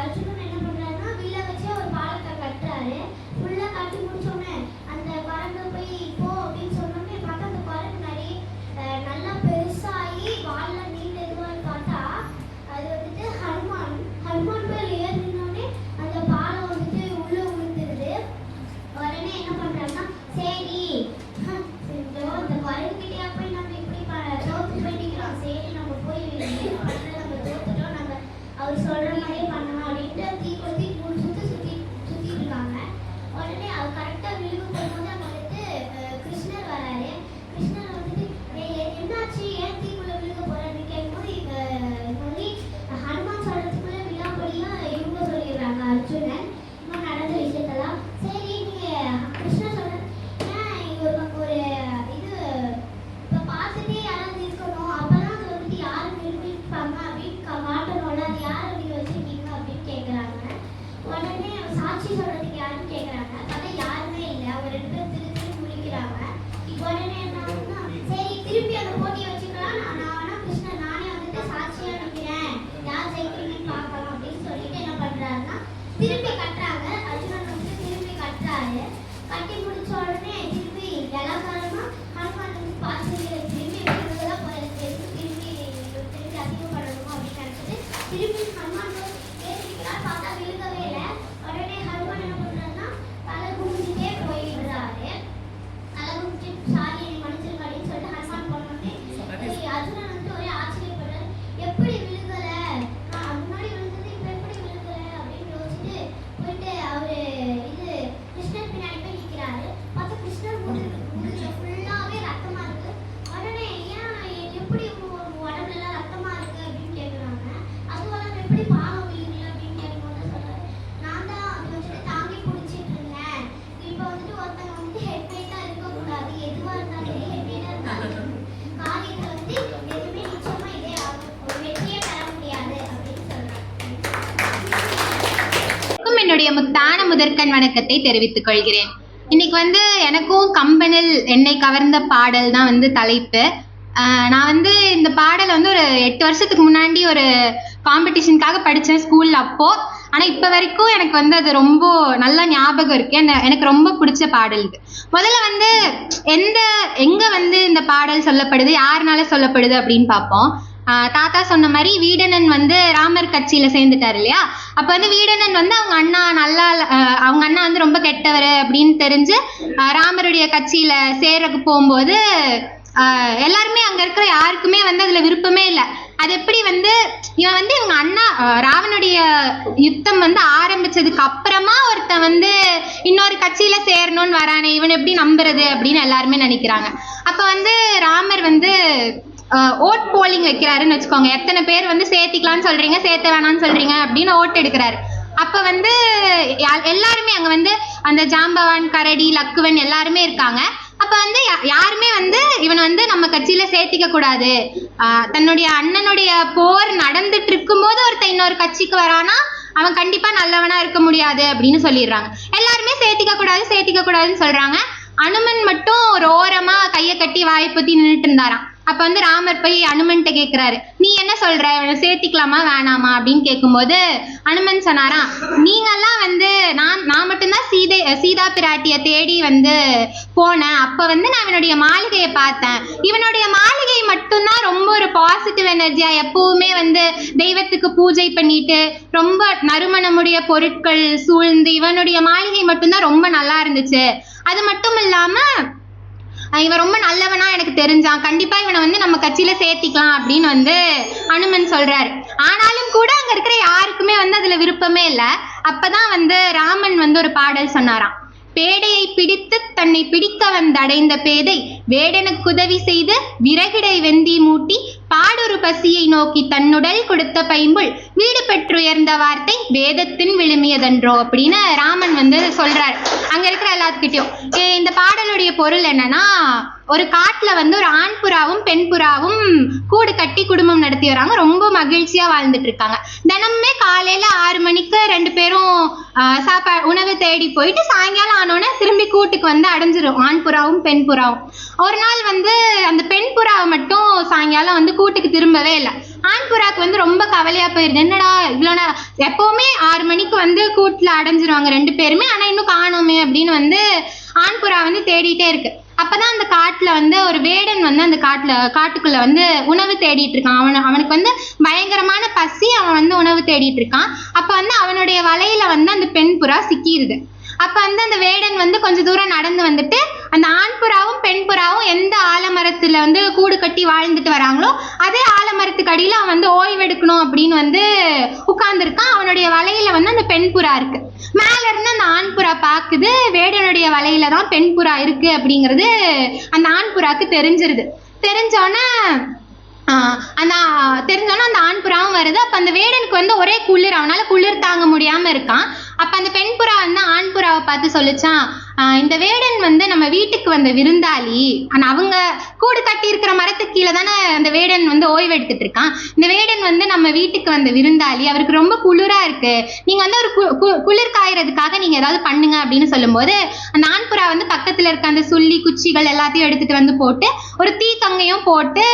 அர்ஜுனன் என்ன பண்றாருன்னா வில்ல வச்சே ஒரு பாலத்தை கட்டுறாரு. ஃபுல்லா கட்டி முடிச்சோடனே அந்த குரங்கு போய் போ அப்படின்னு சொன்னோடனே பார்த்தா அந்த குரங்கு நிறைய நல்லா பெருசாகி வால்ல நீண்ட இதுவான்னு பார்த்தா அது வந்துட்டு ஹனுமான் மேல ஏறினோடனே அந்த பாலம் வந்துட்டு உள்ள விழுந்துருது. உடனே என்ன பண்றாருன்னா சரி இந்த குரங்கு கிட்டே போய் நம்ம இப்படி தோத்து போயிட்டோம், சரி நம்ம போய் நம்ம தோத்துட்டோம், நம்ம அவர் சொல்ற மாதிரியே பண்ணணும் அப்படின்ட்டு தீ கொளுத்தி 3 சுத்திட்டு இருக்காங்க. உடனே அவர் கரெக்டா விழுகு போகும்போது அங்க வந்துட்டு கிருஷ்ணர் வராரு. கிருஷ்ணர் வந்துட்டு என்னாச்சு, ஏன் தீக்குள்ள விழுக போறேன்னு கேட்கும்போது சொல்லி ஹனுமான் சொல்றதுக்குள்ள விழாப்படியா இவங்க சொல்லிடுறாங்க அர்ஜுனன் இன்னும் நடந்த விஷயத்தெல்லாம். சரி நீங்க கிருஷ்ணர் சொல்ற ஒரு இது இப்ப பார்த்துட்டே யாராவது இருக்கணும், அப்பதான் அது வந்துட்டு யாரு நிரூபிப்பாங்க அப்படின்னு காட்டணும்ல, அது யார் அப்படின்னு வச்சிருக்கீங்க அப்படின்னு கேட்கறாங்க. உடனே சாட்சி சொல்றதுக்கு யாருன்னு கேட்கறாங்க. பார்த்தா யாருமே இல்லை, அவங்க 2 பேரும் திரு முடிக்கிறாங்க. உடனே என்ன ஆகுதுன்னா சரி திருப்பி அந்த போட்டியை வச்சுக்கலாம், நான் வேணா கிருஷ்ணன் நானே வந்துட்டு சாட்சியா நிற்கிறேன், யார் ஜெயிக்கிறீங்கன்னு பார்க்கலாம் அப்படின்னு சொல்லிட்டு என்ன பண்றாருன்னா திருப்பி கட்டுறாங்க. அர்ஜுனன் வந்துட்டு திருப்பி கட்டுறாரு. கட்டி முடிச்ச உடனே திருப்பி ஜலகாரமா ஹனுமான் வந்து பார்த்து திரும்பி விழுகதான் போறது, திருப்பி அதிகப்படணுமா அப்படின்னு நினைச்சிட்டு திருப்பி ஹனுமான் ஏறிக்கிறார். பார்த்தா விழுகவே இல்லை. உடனே ஹனுமான் என்ன பண்றாருன்னா தலை குமிஞ்சிட்டே போயிடுறாரு. தலை குமிஞ்சு சாரி என்னை மன்னிச்சிருக்க அப்படின்னு சொல்லிட்டு ஹனுமான் போனோடனே அர்ஜுனன் வந்து ஒரே ஆச்சரியப்படுறாரு. எப்படி விழுகல, நான் முன்னாடி விழுந்தது இப்ப எப்படி விழுகல அப்படின்னு யோசிச்சுட்டு போயிட்டு அவரு இது கிருஷ்ணர் பின்னாடி போய் நிற்கிறாரு. பார்த்தா கிருஷ்ணர் முடிஞ்ச ஃபுல்லாவே ரத்தமா இருக்கு. உடனே ஏன் எப்படி உடம்புல எல்லாம் ரத்தமா இருக்கு அப்படின்னு கேட்குறாங்க. அதுவெல்லாம் எப்படி பாவம் விழுகல அப்படின்னு கேட்கும்போது சொல்றாரு, நான் தான் அதை வச்சுட்டு தாங்கி பிடிச்சிட்டு இருந்தேன். இப்போ வந்துட்டு ஒருத்தங்க வந்துட்டு ஹெட்மேட்டா இருக்கக்கூடாது, எதுவா இருந்தாலும் சரி ஹெட்மேட்டா இருந்தாலும் காரியத்தை வந்து எதுவுமே நிச்சயமா இதே ஆகும், ஒரு வெற்றியே பெற முடியாது அப்படின்னு சொல்றாங்க. என்னுடைய முத்தான முதற்கண் வணக்கத்தை தெரிவித்துக் கொள்கிறேன். இன்னைக்கு வந்து எனக்கும் கம்பனில் என்னை கவர்ந்த பாடல் தான் வந்து தலைப்பு. நான் வந்து இந்த பாடலை வந்து ஒரு 8 வருஷத்துக்கு முன்னாடி ஒரு காம்படிஷனுக்காக படித்தேன் ஸ்கூலில் அப்போ. ஆனால் இப்போ வரைக்கும் எனக்கு வந்து அது ரொம்ப நல்ல ஞாபகம் இருக்கு. எனக்கு ரொம்ப பிடிச்ச பாடல் இது. முதல்ல வந்து எங்கே வந்து இந்த பாடல் சொல்லப்படுது, யாருனால சொல்லப்படுது அப்படின்னு பார்ப்போம். தாத்தா சொன்ன மாதிரி வீடணன் வந்து ராமர் கட்சியில சேர்ந்துட்டாரு இல்லையா. அப்ப வந்து வீடணன் வந்து அவங்க அண்ணா அவங்க அண்ணா வந்து ரொம்ப கெட்டவர் அப்படின்னு தெரிஞ்சு ராமருடைய கட்சியில சேரக்கு போகும்போது எல்லாருமே அங்க இருக்கிற யாருக்குமே வந்து அதுல விருப்பமே இல்லை. அது எப்படி வந்து இவங்க அண்ணா ராவனுடைய யுத்தம் வந்து ஆரம்பிச்சதுக்கு அப்புறமா ஒருத்தன் வந்து இன்னொரு கட்சியில சேரணும்னு வரானே, இவன் எப்படி நம்புறது அப்படின்னு எல்லாருமே நினைக்கிறாங்க. அப்ப வந்து ராமர் வந்து ஓட் போலிங் வைக்கிறாருன்னு வச்சுக்கோங்க. எத்தனை பேர் வந்து சேர்த்திக்கலாம்னு சொல்றீங்க, சேர்த்த வேணாம்னு சொல்றீங்க அப்படின்னு ஓட்டு எடுக்கிறாரு. அப்ப வந்து எல்லாருமே அங்க வந்து அந்த ஜாம்பவான், கரடி, லக்குவன் எல்லாருமே இருக்காங்க. அப்ப வந்து யாருமே வந்து இவனை வந்து நம்ம கட்சியில சேர்த்திக்க கூடாது, தன்னுடைய அண்ணனுடைய போர் நடந்துட்டு இருக்கும் போது ஒருத்தன் இன்னொரு கட்சிக்கு வரானா அவன் கண்டிப்பா நல்லவனா இருக்க முடியாது அப்படின்னு சொல்லிடுறாங்க. எல்லாருமே சேர்த்திக்க கூடாதுன்னு சொல்றாங்க. அனுமன் மட்டும் ஒரு ஓரமா கையை கட்டி வாயை பொத்தி நின்றுட்டு இருந்தாராம். அப்ப வந்து ராமர் போய் அனுமன்ட்ட கேட்கிறாரு, நீ என்ன சொல்ற, இவனை சேர்த்திக்கலாமா வேணாமா அப்படின்னு கேட்கும்போது அனுமன் சொன்னாராம், நீங்கெல்லாம் வந்து நான் மட்டும்தான் சீதா பிராட்டிய தேடி வந்து போனேன். அப்ப வந்து நான் இவனுடைய மாளிகையை பார்த்தேன். இவனுடைய மாளிகை மட்டும்தான் ரொம்ப ஒரு பாசிட்டிவ் எனர்ஜியா எப்பவுமே வந்து தெய்வத்துக்கு பூஜை பண்ணிட்டு ரொம்ப நறுமணமுடைய பொருட்கள் சூழ்ந்து இவனுடைய மாளிகை மட்டும்தான் ரொம்ப நல்லா இருந்துச்சு. அது மட்டும் இல்லாம இவன் ரொம்ப நல்லவனா எனக்கு தெரிஞ்சான், கண்டிப்பா இவனை வந்து நம்ம கட்சியில சேர்த்திக்கலாம் அப்படின்னு வந்து அனுமன் சொல்றாரு. ஆனாலும் கூட அங்க இருக்கிற யாருக்குமே வந்து அதுல விருப்பமே இல்லை. அப்பதான் வந்து ராமன் வந்து ஒரு பாடல் சொன்னாராம், பேடையை பிடித்து தன்னை பிடிக்க வந்தடைந்த பேதை வேடனுக்கு உதவி செய்து விறகிடை வெந்தி மூட்டி பாடொரு பசியை நோக்கி தன்னுடல் கொடுத்த பைம்புள் வீடு பெற்றுயர்ந்த வார்த்தை வேதத்தின் விழுமியதன்றோ அப்படின்னு ராமன் வந்து சொல்றாரு அங்க இருக்கிற எல்லாத்துக்கிட்டையும். இந்த பாடலுடைய பொருள் என்னன்னா, ஒரு காட்டுல வந்து ஒரு ஆண் புறாவும் பெண் புறாவும் கூடு கட்டி குடும்பம் நடத்தி வராங்க. ரொம்ப மகிழ்ச்சியா வாழ்ந்துட்டு இருக்காங்க. தினமுமே காலையில 6 மணிக்கு 2 பேரும் உணவு தேடி போயிட்டு சாயங்காலம் ஆனோடனே திரும்பி கூட்டுக்கு வந்து அடைஞ்சிரும் ஆண் புறாவும் பெண் புறாவும். ஒரு நாள் வந்து அந்த பெண் புறாவை மட்டும் சாயங்காலம் வந்து கூட்டுக்கு திரும்பவே இல்லை. ஆண் புறாக்கு வந்து ரொம்ப கவலையா போயிருது, என்னடா இவ்வளோ எப்பவுமே 6 மணிக்கு வந்து கூட்டுல அடைஞ்சிருவாங்க 2 பேருமே, ஆனா இன்னும் காணோமே அப்படின்னு வந்து ஆண் புறா வந்து தேடிட்டே இருக்கு. அப்பதான் அந்த காட்டுல வந்து ஒரு வேடன் வந்து அந்த காட்டுக்குள்ள வந்து உணவு தேடிட்டு இருக்கான். அவனுக்கு வந்து பயங்கரமான பசி, அவன் வந்து உணவு தேடிட்டு இருக்கான். அப்ப வந்து அவனுடைய வலையில வந்து அந்த பெண் புறா சிக்கிடுது. அப்ப வந்து அந்த வேடன் வந்து கொஞ்ச தூரம் நடந்து வந்துட்டு அந்த ஆண் புறாவும் பெண் புறாவும் எந்த ஆலமரத்துல வந்து கூடு கட்டி வாழ்ந்துட்டு வராங்களோ அதே ஆலமரத்துக்கு அடியில அவன் வந்து ஓய்வெடுக்கணும் அப்படின்னு வந்து உட்கார்ந்துருக்கான். அவனுடைய வலையில வந்து அந்த பெண் புறா இருக்கு. மேல இருந்து அந்த ஆண் புறா பாக்குது, வேடனுடைய வலையில தான் பெண் புறா இருக்கு அப்படிங்கிறது அந்த ஆண் புறாக்கு தெரிஞ்சிருது. தெரிஞ்சோன்னே அந்த ஆண் புறாவும் வருது. அப்ப அந்த வேடனுக்கு வந்து ஒரே குளிர், அவனால குளிர் தாங்க முடியாம இருக்கான். அப்ப அந்த பெண் புறா வந்து ஆண் புறாவை பார்த்து சொல்லிச்சான், இந்த வேடன் வந்து நம்ம வீட்டுக்கு வந்த விருந்தாளி, ஆனா அவங்க கூடு கட்டி இருக்கிற மரத்துக்கு கீழே தானே அந்த வேடன் வந்து ஓய்வு எடுத்துட்டு இருக்கான். இந்த வேடன் வந்து நம்ம வீட்டுக்கு வந்த விருந்தாளி, அவருக்கு ரொம்ப குளிரா இருக்கு, நீங்க வந்து ஒரு குளிர் காயறதுக்காக நீங்க ஏதாவது பண்ணுங்க அப்படின்னு சொல்லும்போது அந்த ஆண் புறா வந்து பக்கத்துல இருக்க அந்த சுள்ளி குச்சிகள் எல்லாத்தையும் எடுத்துட்டு வந்து போட்டு ஒரு தீ கங்கையும் போட்டு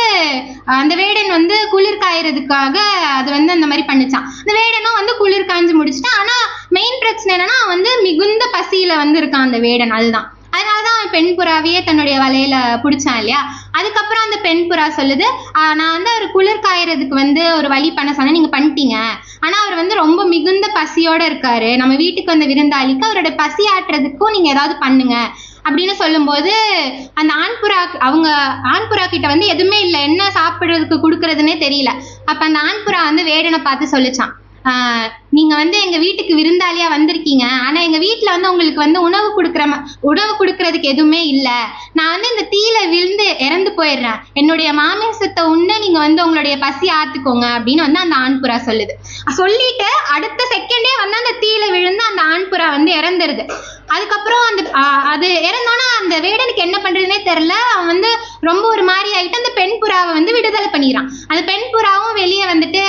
அந்த வேடன் வந்து குளிர் காயறதுக்காக அது வந்து அந்த மாதிரி பண்ணுச்சான். அந்த வேடனும் வந்து குளிர் காய்ஞ்சு முடிச்சுட்டான். ஆனா மெயின் பிரச்சனை என்னன்னா வந்து மிகுந்த பசியில வந்து இருக்கான் அந்த வேடன். அதுதான் அதனாலதான் அவன் பெண் புறாவையே தன்னுடைய வலையில பிடிச்சான் இல்லையா. அதுக்கப்புறம் அந்த பெண் புறா சொல்லுது, நான் வந்து அவர் குளிர் காயறதுக்கு வந்து ஒரு வழி பண்ண சொன்னேன், நீங்க பண்ணிட்டீங்க, ஆனா அவர் வந்து ரொம்ப மிகுந்த பசியோட இருக்காரு, நம்ம வீட்டுக்கு வந்த விருந்தாளிக்கு அவரோட பசி ஆட்டுறதுக்கும் நீங்க ஏதாவது பண்ணுங்க அப்படின்னு சொல்லும்போது அந்த ஆண் புறா கிட்ட வந்து எதுவுமே இல்லை, என்ன சாப்பிடுறதுக்கு கொடுக்கறதுன்னே தெரியல. அப்ப அந்த ஆண் புறா வந்து வேடனை பார்த்து சொல்லிச்சான், நீங்க வந்து எங்க வீட்டுக்கு விருந்தாளியா வந்திருக்கீங்க, ஆனா எங்க வீட்டுல வந்து உங்களுக்கு வந்து உணவு கொடுக்கறதுக்கு எதுவுமே இல்ல, நான் வந்து இந்த தீயில விழுந்து இறந்து போயிடுறேன், என்னுடைய மாமிசத்தை உண்டு நீங்க வந்து உங்களுடைய பசி ஆத்துக்கோங்க அப்படின்னு வந்து அந்த ஆண் புறா சொல்லுது. சொல்லிட்டு அடுத்த செகண்டே வந்து அந்த தீயில விழுந்து அந்த ஆண் புறா வந்து இறந்துருது. அதுக்கப்புறம் அது இறந்தோன்னா அந்த வேடனுக்கு என்ன பண்றதுன்னே தெரியல. அவன் வந்து ரொம்ப ஒரு மாதிரி ஆயிட்டு அந்த பெண் புறாவை வந்து விடுதலை பண்ணிடுறான். அந்த பெண் புறாவும் வெளியே வந்துட்டு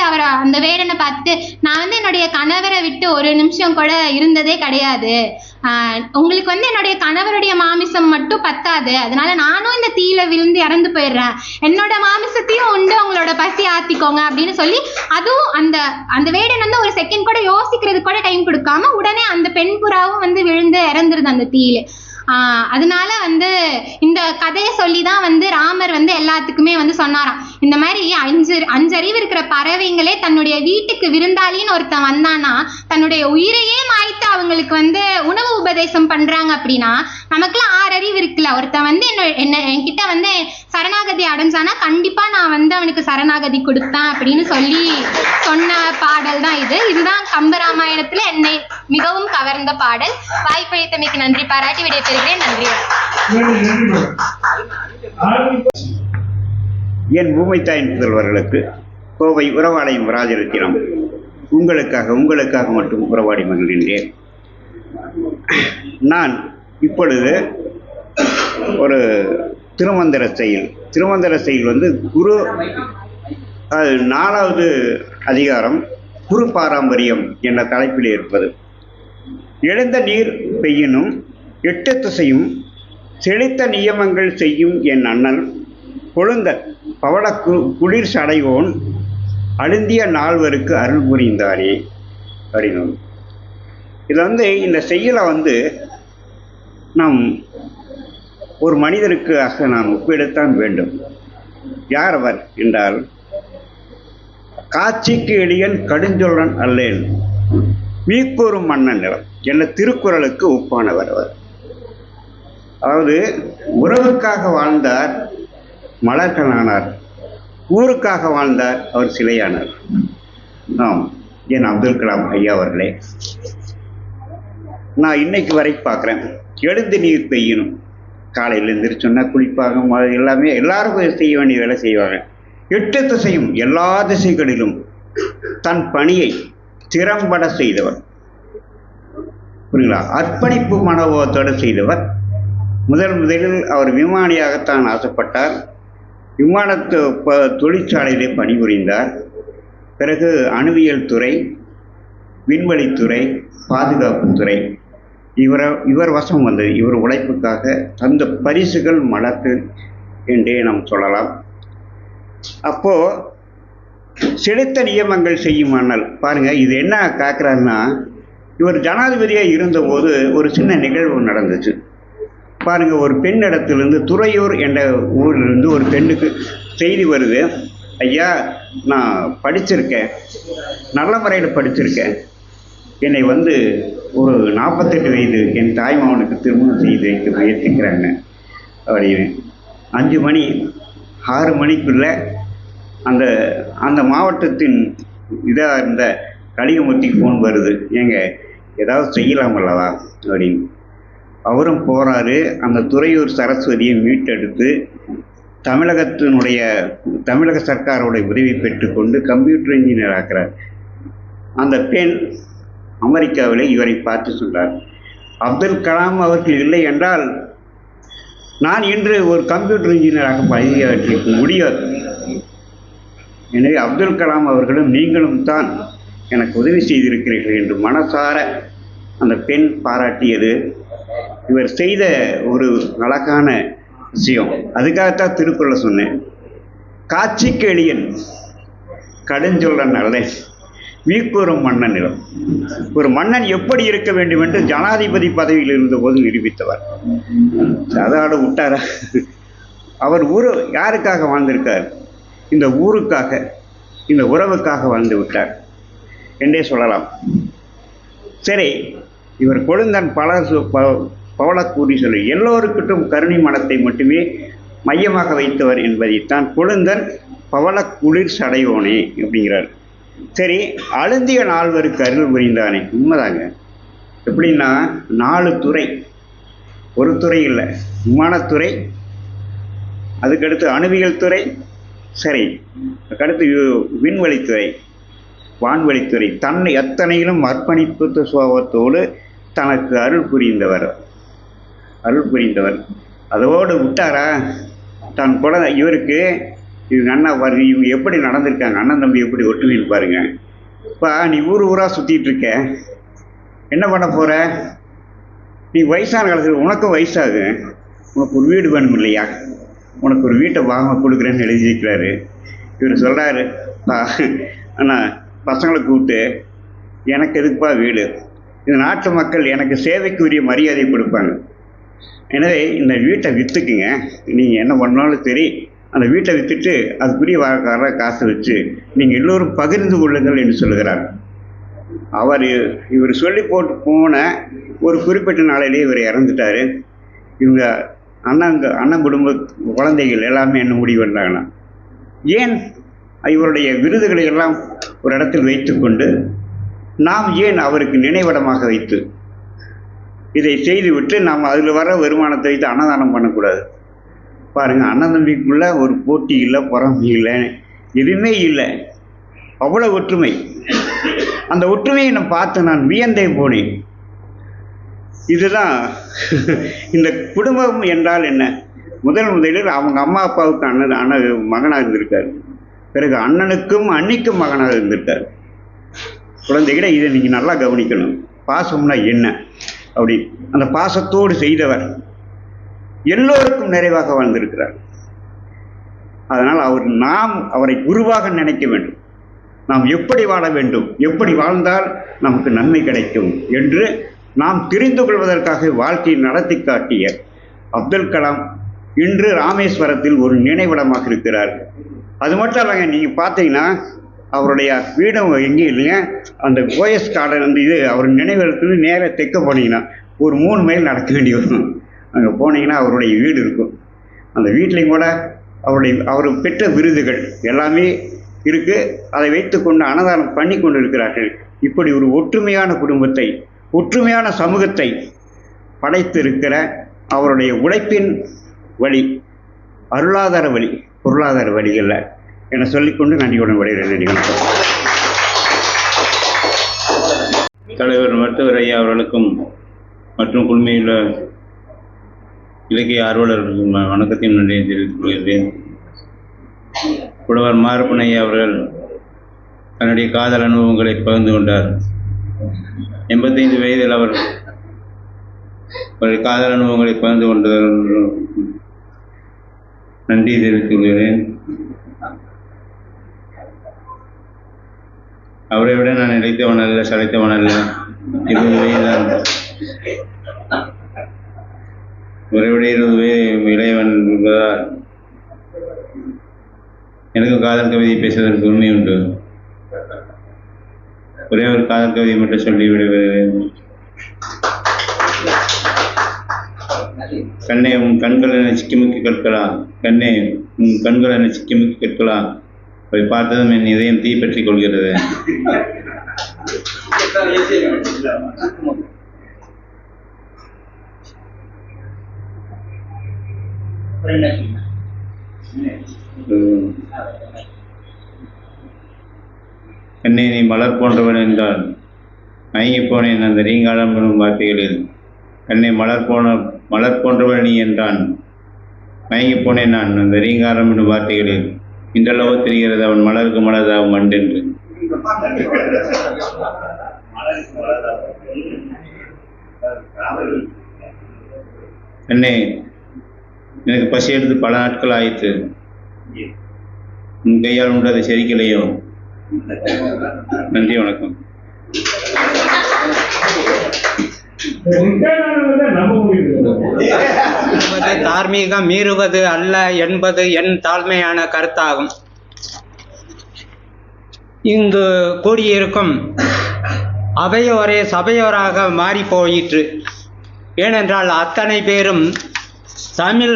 அந்த வேடனை பார்த்துட்டு, நான் வந்து என்னுடைய கணவரை விட்டு ஒரு நிமிஷம் கூட இருந்ததே கிடையாது, உங்களுக்கு வந்து என்னுடைய கணவருடைய மாமிசம் மட்டும் பத்தாது, அதனால நானும் இந்த தீயில விழுந்து இறந்து போயிடுறேன், என்னோட மாமிசத்தையும் உண்டு உங்களோட பசி ஆத்திக்கோங்க அப்படின்னு சொல்லி அதுவும் அந்த வேடன் வந்து ஒரு செகண்ட் கூட யோசிக்கிறதுக்கு கூட டைம் கொடுக்காம உடனே அந்த பெண் புறாவும் வந்து விழுந்து இறந்துருது அந்த தீயில. அதனால வந்து இந்த கதையை சொல்லி தான் வந்து ராமர் வந்து எல்லாத்துக்குமே வந்து சொன்னாராம். இந்த மாதிரி அஞ்சறிவு இருக்கிற பறவைங்களே தன்னுடைய வீட்டுக்கு விருந்தாளின்னு ஒருத்தன் வந்தானா தன்னுடைய உயிரையே மாய்த்து அவங்களுக்கு வந்து உணவு உபதேசம் பண்றாங்க அப்படின்னா நமக்குலாம் 6 அறிவு இருக்குல்ல. ஒருத்தன் வந்து என்கிட்ட வந்து சரணாகதி அடைஞ்சானா கண்டிப்பா நான் வந்து அவனுக்கு சரணாகதி கொடுப்பேன் அப்படின்னு சொல்லி சொன்ன பாடல் தான் இது. இதுதான் கம்பராமாயணத்துல என்னை மிகவும் கவர்ந்த பாடல். வாய்ப்பளித்தமைக்கு நன்றி பாராட்டி விடைபெறுகிறேன். நன்றி. என் பூமித்தாயின் புதல்வர்களுக்கு கோவை உறவாடையும் ராஜரத்தினம் உங்களுக்காக மட்டும் உறவாடி மகிழ்கின்றேன். நான் இப்பொழுது ஒரு திருமந்திர செயல் வந்து குரு 4வது அதிகாரம் குரு பாரம்பரியம் என்ற தலைப்பில் இருப்பது. எழுந்த நீர் பெய்யினும் 8 திசையும் செழித்த நியமங்கள் செய்யும் என் அண்ணல் கொழுந்த பவள குளிர் சடைவோன் அழுந்திய நால்வருக்கு அருள் புரிந்தாரே அப்படின்னு. இதில் வந்து இந்த செய்யலை வந்து நாம் ஒரு மனிதருக்காக நான் ஒப்பிடத்தான் வேண்டும். யார் அவர் என்றால் காட்சிக்கு எளியன் கடுஞ்சொல்லன் அல்லேன் மீக்கூறும் மன்னன் நிலம் என்ற திருக்குறளுக்கு ஒப்பானவர் அவர். அதாவது உறவுக்காக வாழ்ந்தார், மலர்களானார். ஊருக்காக வாழ்ந்தார், அவர் சிலையானார். ஆம், என் அப்துல் கலாம் ஐயா அவர்களே, நான் இன்னைக்கு வரை பார்க்குறேன். எழுந்து நீர் பெய்யணும். காலையில் எழுந்திரிச்சு சொன்னால் குளிப்பாங்க, எல்லாமே எல்லாரும் செய்ய வேண்டிய வேலை செய்வாங்க. 8 திசையும் எல்லா திசைகளிலும் தன் பணியை திறம்பட செய்தவர். புரியுங்களா? அர்ப்பணிப்பு மனோபாவத்தோடு செய்தவர். முதலில் அவர் விமானியாகத்தான் ஆசைப்பட்டார். விமானத்து தொழிற்சாலையிலே பணிபுரிந்தார். பிறகு அணுவியல் துறை, விண்வெளித்துறை, பாதுகாப்புத்துறை இவர் வசம் வந்தது. இவர் உழைப்புக்காக தந்த பரிசுகள் மலர்கள் என்றே நாம் சொல்லலாம். அப்போ செலுத்த நியமங்கள் செய்யும் அண்ணல் பாருங்க, இது என்ன காக்குறாருன்னா, இவர் ஜனாதிபதியாக இருந்தபோது ஒரு சின்ன நிகழ்வு நடந்துச்சு பாருங்க. ஒரு பெண் இடத்துலேருந்து துறையூர் என்ற ஊரிலிருந்து ஒரு பெண்ணுக்கு செய்தி வருது. ஐயா, நான் படிச்சிருக்கேன், நல்ல முறையில் படிச்சிருக்கேன். என்னை வந்து ஒரு 48 வயது என் தாய்மாவனுக்கு திருமணம் செய்து வைத்து முயற்சிக்கிறாங்க அப்படின்னு. 5 மணி 6 மணிக்குள்ள அந்த மாவட்டத்தின் இதாக இருந்த கலிகமூர்த்திக்கு ஃபோன் வருது. ஏங்க ஏதாவது செய்யலாம் அல்லவா அப்படின்னு. அவரும் போகிறாரு. அந்த துறையூர் சரஸ்வதியை மீட்டெடுத்து தமிழக சர்க்காரோடைய உதவி பெற்றுக்கொண்டு கம்ப்யூட்டர் இன்ஜினியர் ஆக்குறார். அந்த பெண் அமெரிக்காவிலே இவரை பார்த்து சொன்னார், அப்துல் கலாம் அவர்கள் இல்லை என்றால் நான் இன்று ஒரு கம்ப்யூட்டர் இன்ஜினியராக பணியாற்றிக்க முடியாது. எனவே அப்துல் கலாம் அவர்களும் நீங்களும் தான் எனக்கு உதவி செய்திருக்கிறீர்கள் என்று மனசார அந்த பெண் பாராட்டியது இவர் செய்த ஒரு அழகான விஷயம். அதுக்காகத்தான் திருக்குறளை சொன்னேன். காட்சிக்கு எளியன் கடுஞ்சொல்லன் அல்ல மீக்கூறும் மன்னன் நிலம். ஒரு மன்னன் எப்படி இருக்க வேண்டும் என்று ஜனாதிபதி பதவியில் இருந்தபோது நிரூபித்தவர். அதோட விட்டாரா? அவர் யாருக்காக வாழ்ந்திருக்கார்? இந்த ஊருக்காக, இந்த உறவுக்காக வாழ்ந்து விட்டார் என்றே சொல்லலாம். சரி, இவர் கொழுந்தன் பவளக்கூறி சொல்லி எல்லோருக்கிட்டும் கருணை மனத்தை மட்டுமே மையமாக வைத்தவர் என்பதைத்தான் கொழுந்தன் பவள குளிர் சடையோனே அப்படிங்கிறார். சரி, அழுந்திய நால்வருக்கு அருள் புரிந்தானே, உண்மைதாங்க. எப்படின்னா 4 துறை, ஒரு துறை இல்லை, விமானத்துறை, அதுக்கடுத்து அணுவியல் துறை, சரி, அதுக்கடுத்து விண்வெளித்துறை, வான்வெளித்துறை, தன்னை எத்தனையிலும் அர்ப்பணிப்பு சுபாவத்தோடு தனக்கு அருள் புரிந்தவர். அதோடு விட்டாரா? தன் குழந்தை இவருக்கு இவங்க அண்ணா பாருங்க, இவங்க எப்படி நடந்திருக்காங்க, அண்ணன் தம்பி எப்படி ஒற்றுமைன்னு பாருங்க. இப்போ நீ ஊராக சுற்றிட்டு இருக்க, என்ன பண்ண போற? நீ வயசான காலத்தில் உனக்கும் வயசாகு, உனக்கு ஒரு வீடு வேணும் இல்லையா? உனக்கு ஒரு வீட்டை வாங்க கொடுக்குறேன்னு எழுதி வைக்கிறாரு. இவர் சொல்கிறாரு, அண்ணா பசங்களை கூப்பிட்டு, எனக்கு எதுக்குப்பா வீடு? இந்த நாட்டு மக்கள் எனக்கு சேவைக்கு உரிய மரியாதை கொடுப்பாங்க. எனவே இந்த வீட்டை விற்றுக்குங்க, நீங்கள் என்ன பண்ணாலும் சரி அந்த வீட்டை விற்றுட்டு அதுக்குரிய வர காசை வச்சு நீங்கள் எல்லோரும் பகிர்ந்து கொள்ளுங்கள் என்று சொல்லுகிறார். இவர் சொல்லி போட்டு போன ஒரு குறிப்பிட்ட நாளிலேயே இவர் இறந்துட்டார். இவங்க அண்ணன் குடும்ப குழந்தைகள் எல்லாமே என்ன முடிவு பண்ணாங்கன்னா, ஏன் இவருடைய விருதுகளை எல்லாம் ஒரு இடத்தில் வைத்துக்கொண்டு நாம் ஏன் அவருக்கு நினைவிடமாக வைத்து இதை செய்துவிட்டு நாம் அதில் வர வருமானத்தை வைத்து அன்னதானம் பண்ணக்கூடாது? பாருங்கள், அண்ணன் தம்பிக்குள்ள ஒரு போட்டி இல்லை, பொறாமை இல்லை, எதுவுமே இல்லை, அவ்வளோ ஒற்றுமை. அந்த ஒற்றுமையை நான் பார்த்து நான் வியந்தே போனேன். இதுதான் இந்த குடும்பம் என்றால் என்ன. முதலில் அவங்க அம்மா அப்பாவுக்கு அண்ணன் மகனாக இருந்திருக்காரு, பிறகு அண்ணனுக்கும் அன்னிக்கும் மகனாக இருந்திருக்காரு. குழந்தைகளை இதை நீங்கள் நல்லா கவனிக்கணும். பாசம்னா என்ன அப்படி அந்த பாசத்தோடு செய்தவர் எல்லோருக்கும் நிறைவாக வாழ்ந்திருக்கிறார். அதனால் நாம் அவரை குருவாக நினைக்க வேண்டும். நாம் எப்படி வாழ வேண்டும், எப்படி வாழ்ந்தால் நமக்கு நன்மை கிடைக்கும் என்று நாம் தெரிந்து கொள்வதற்காக வாழ்க்கையை நடத்தி காட்டிய அப்துல் கலாம் இன்று ராமேஸ்வரத்தில் ஒரு நினைவிடமாக இருக்கிறார். அது மட்டும் இல்லைங்க, நீங்கள் பார்த்தீங்கன்னா அவருடைய வீடம் எங்கேயும் இல்லைங்க, அந்த ஓஎஸ் கார்டன் அந்த இது அவர் நினைவிடத்துலேருந்து நேராக தெற்க போனீங்கன்னா ஒரு 3 மைல் நடக்க வேண்டி வரும். அங்கே போனீங்கன்னா அவருடைய வீடு இருக்கும். அந்த வீட்லேயும் கூட அவர் பெற்ற விருதுகள் எல்லாமே இருக்குது. அதை வைத்துக்கொண்டு அன்னதானம் பண்ணி கொண்டு இருக்கிறார்கள். இப்படி ஒரு ஒற்றுமையான குடும்பத்தை, ஒற்றுமையான சமூகத்தை படைத்திருக்கிற அவருடைய உழைப்பின் வழி, அருளாதார வழி, பொருளாதார வழிகளில் என சொல்லிக்கொண்டு நன்றியுடன் விடைகிறேன். தலைவர் மருத்துவர் ஐயா அவர்களுக்கும் மற்றும் குழுமையுள்ள இலக்கிய ஆர்வலர்களுக்கும் வணக்கத்தையும் நன்றியை தெரிவித்துக் கொள்கிறேன். புலவர் மாரப்பன் ஐயா அவர்கள் தன்னுடைய காதல் அனுபவங்களை பகிர்ந்து கொண்டார். 85 வயதில் அவர் காதல் அனுபவங்களை பகிர்ந்து கொண்டதால் நன்றி தெரிவித்துக் கொள்கிறேன். அவரை விட நான் இழைத்தவன் அல்ல, சளைத்தவன் அல்ல. 20 வயதுதான், அவரை விட 20 வயது இளையவன் என்பதால் எனக்கும் காதல் கவிதை பேசுவதற்கு உண்மை உண்டு. ஒரே ஒரு காதல் கவிதை மட்டும் சொல்லி விடுகிறேன். கண்ணே உன் கண்கள் என சிக்கிமுக்கி கற்கலாம், கண்ணே உன் கண்கள் என சிக்கிமுக்கி கற்கலாம், அதை பார்த்ததும் என் இதயம் தீப்பற்றிக் கொள்கிறது. கண்ணே நீ மலர் போன்றவன் என்றால் மயங்கி போனேன் அந்த ரீங்காலம் எனும் வார்த்தைகளில். கண்ணே மலர் போன்றவன் நீ என்றான், மயங்கி போனேன் நான் அந்த ரீங்காரம் என்னும் வார்த்தைகளில். இன்றளவோ தெரிகிறது அவன் மலருக்கு மலர்தாவும் மண்டென்று. கண்ணே எனக்கு பசி எடுத்து பல நாட்கள் ஆயிற்று, உன் கையால் உண்டு அதை செரிக்கலையோ. நன்றி, வணக்கம். தார்மீகம் மீறுவது அல்ல என்பது என் தாழ்மையான கருத்தாகும். இங்கு கூடியிருக்கும் அவையோரே சபையோராக மாறி போயிற்று. ஏனென்றால் அத்தனை பேரும் தமிழ்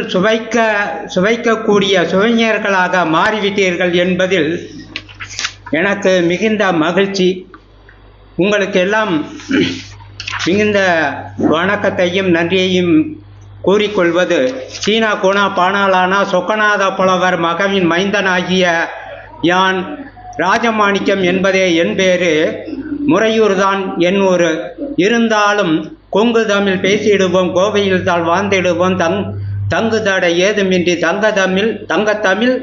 சுவைக்கக்கூடிய சுவைஞர்களாக மாறிவிட்டீர்கள் என்பதில் எனக்கு மிகுந்த மகிழ்ச்சி. உங்களுக்கு எல்லாம் மிகுந்த வணக்கத்தையும் நன்றியையும் கூறிக்கொள்வது சீனா குணா பானாலானா சொக்கநாத புலவர் மகவின் மைந்தனாகிய யான் ராஜமாணிக்கம் என்பதே என் பேரு. முறையூர்தான் என் ஊர். இருந்தாலும் கொங்கு தமிழ் பேசிடுவோம், கோவையில் தான் வாழ்ந்திடுவோம், தங்கு தடை ஏதுமின்றி தங்கத்தமிழ்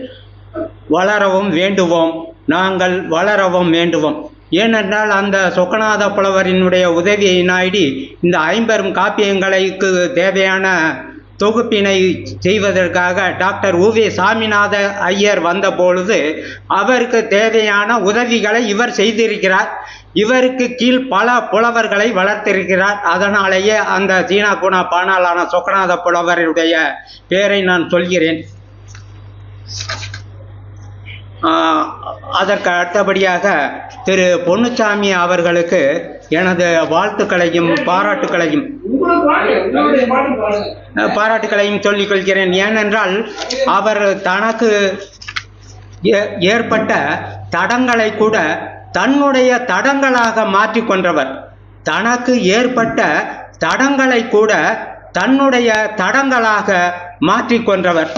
வளரவும் வேண்டுவோம், நாங்கள் வளரவும் வேண்டுவோம். ஏனென்றால் அந்த சொக்கநாத புலவரினுடைய உதவியை நாடி இந்த 50 காப்பியங்களுக்கு தேவையான தொகுப்பினை செய்வதற்காக டாக்டர் உவே சாமிநாத ஐயர் வந்த பொழுது அவருக்கு தேவையான உதவிகளை இவர் செய்திருக்கிறார். இவருக்கு கீழ் பல புலவர்களை வளர்த்திருக்கிறார். அதனாலேயே அந்த சீனா குணா பாணாலான சொக்கநாத புலவருடைய பெயரை நான் சொல்கிறேன். அதற்கு அடுத்தபடியாக திரு பொன்னுச்சாமி அவர்களுக்கு எனது வாழ்த்துக்களையும் பாராட்டுக்களையும் சொல்லிக் கொள்கிறேன். ஏனென்றால் அவர் தனக்கு ஏற்பட்ட தடங்களை கூட தன்னுடைய தடங்களாக மாற்றிக்கொண்டவர். தனக்கு ஏற்பட்ட தடங்களை கூட தன்னுடைய தடங்களாக மாற்றிக்கொண்டவர்.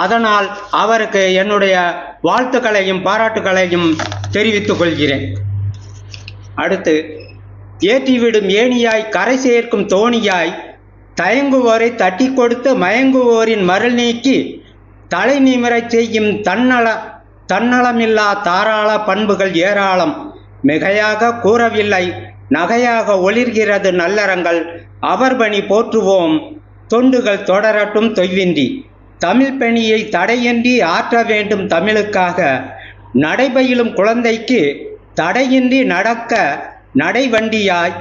அதனால் அவருக்கு என்னுடைய வாழ்த்துக்களையும் பாராட்டுகளையும் தெரிவித்துக் கொள்கிறேன். அடுத்து, ஏற்றிவிடும் ஏணியாய் கரை சேர்க்கும் தோணியாய் தயங்குவோரை தட்டி கொடுத்து மயங்குவோரின் மருள் நீக்கி தலை நிமிரச் செய்யும் தன்னலமில்லா தாராள பண்புகள் ஏராளம். மிகையாக கூறவில்லை நகையாக ஒளிர்கிறது நல்லறங்கள். அவர் பணி போற்றுவோம் தொண்டுகள் தொடரட்டும் தொய்வின்றி. தமிழ் பணியை தடையின்றி ஆற்ற வேண்டும் தமிழுக்காக. நடைபயிலும் குழந்தைக்கு தடையின்றி நடக்க நடைவண்டியாய்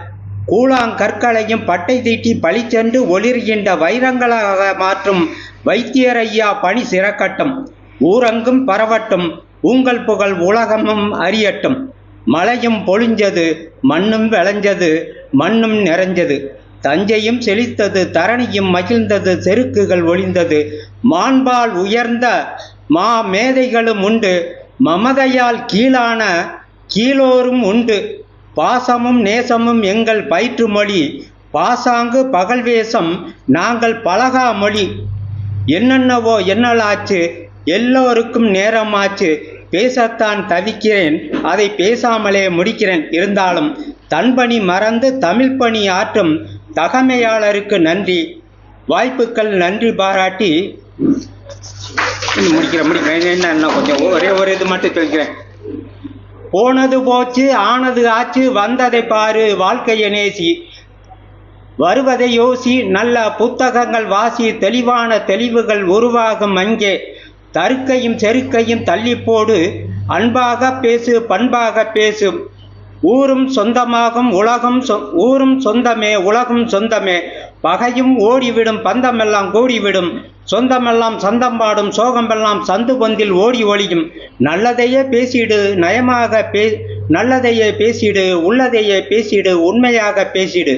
கூழாங்கற்களையும் பட்டை தீட்டி பழிச்சென்று ஒளிர்கின்ற வைரங்களாக மாற்றும் வைத்தியரையா பணி சிறக்கட்டும். ஊரங்கும் பரவட்டும் உங்கள் புகழ் உலகமும் அறியட்டும். மழையும் பொழிஞ்சது மண்ணும் விளைஞ்சது மண்ணும் நிறைஞ்சது. தஞ்சையும் செழித்தது தரணியும் மகிழ்ந்தது செருக்குகள் ஒளிந்தது. மாண்பால் உயர்ந்த மா மேதைகளும் உண்டு மமதையால் கீழான கீழோரும் உண்டு. பாசமும் நேசமும் எங்கள் பயிற்று மொழி பாசாங்கு பகல்வேஷம் நாங்கள் பழகா மொழி. என்னென்னவோ என்னலாச்சு எல்லோருக்கும் நேரமாச்சு. பேசத்தான் தவிக்கிறேன் அதை பேசாமலே முடிக்கிறேன். இருந்தாலும் தன்பணி மறந்து தமிழ் பணி ஆற்றும் தகமையாளருக்கு நன்றி. வாய்ப்புகள் நன்றி பாராட்டி முடிக்கிறேன். என்ன கொஞ்சம் ஒரே ஒரு இது மட்டும் சொல்கிறேன். போனது போச்சு ஆனது ஆச்சு வந்ததை பாரு வாழ்க்கையை நேசி. வருவதை யோசி நல்ல புத்தகங்கள் வாசி. தெளிவான தெளிவுகள் உருவாகும் அங்கே. தருக்கையும் செருக்கையும் தள்ளி போடு. அன்பாக பேசு பண்பாக பேசு. ஊரும் சொந்தமாகும் ஊரும் சொந்தமே உலகும் சொந்தமே. பகையும் ஓடிவிடும் பந்தமெல்லாம் கூடிவிடும். சொந்தமெல்லாம் சந்தம் பாடும் சோகமெல்லாம் சந்து பொந்தில் ஓடி ஒளியும். நல்லதையே பேசிடு நயமாக நல்லதையே பேசிடு உள்ளதையே பேசிடு உண்மையாக பேசிடு.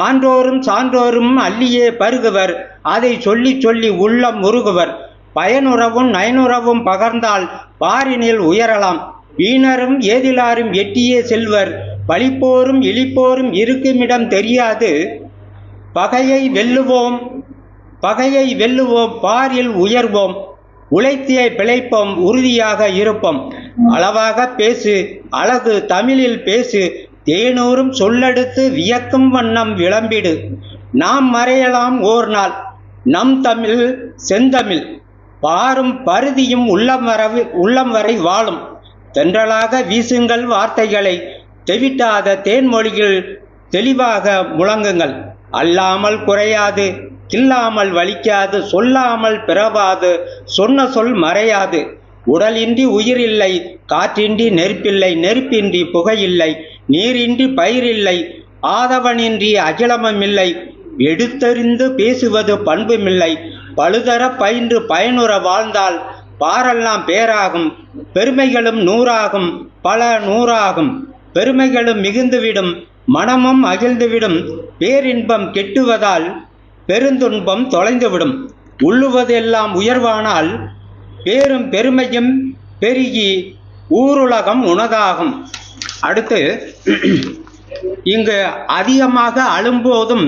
ஆன்றோரும் சான்றோரும் அள்ளியே பருகுவர் அதை சொல்லி சொல்லி உள்ளம் உருகுவர். பயனுறவும் நயனுறவும் பகர்ந்தால் பாரினில் உயரலாம். வீணரும் ஏதிலாரும் எட்டியே செல்வர். பழிப்போரும் இழிப்போரும் இருக்குமிடம் தெரியாது. பகையை வெல்லுவோம் பாரில் உயர்வோம். உழைத்தியை பிழைப்போம் உறுதியாக இருப்போம். அளவாக பேசு அழகு தமிழில் பேசு. தேனூரும் சொல்லெடுத்து வியக்கும் வண்ணம் விளம்பிடு. நாம் மறையலாம் ஓர் நாள் நம் தமிழ் செந்தமிழ். பாரும் பருதியும் உள்ளம் வரை வாழும். தென்றலாக வீசுங்கள் வார்த்தைகளை. தெவிட்டாத தேன்மொழிகள் தெளிவாக முழங்குங்கள். அல்லாமல் குறையாது கில்லாமல் வலிக்காது சொல்லாமல் பிறவாது சொன்ன சொல் மறையாது. உடலின்றி உயிரில்லை காற்றின்றி நெருப்பில்லை நெருப்பின்றி புகையில்லை நீரின்றி பயிரில்லை ஆதவனின்றி அகிலமுமில்லை. எடுத்தறிந்து பேசுவது பண்புமில்லை. பழுதர பயின்று பயனுற வாழ்ந்தால் பாரெல்லாம் பேராகும். பெருமைகளும் நூறாகும் பல நூறாகும். பெருமைகளும் மிகுந்துவிடும் மனமும் அகிழ்ந்துவிடும். பேரின்பம் கெட்டுவதால் பெருந்துன்பம் தொலைந்துவிடும். உள்ளுவதெல்லாம் உயர்வானால் பேரும் பெருமையும் பெருகி ஊருலகம் உனதாகும். அடுத்து, இங்கு அதிகமாக அழும்போதும்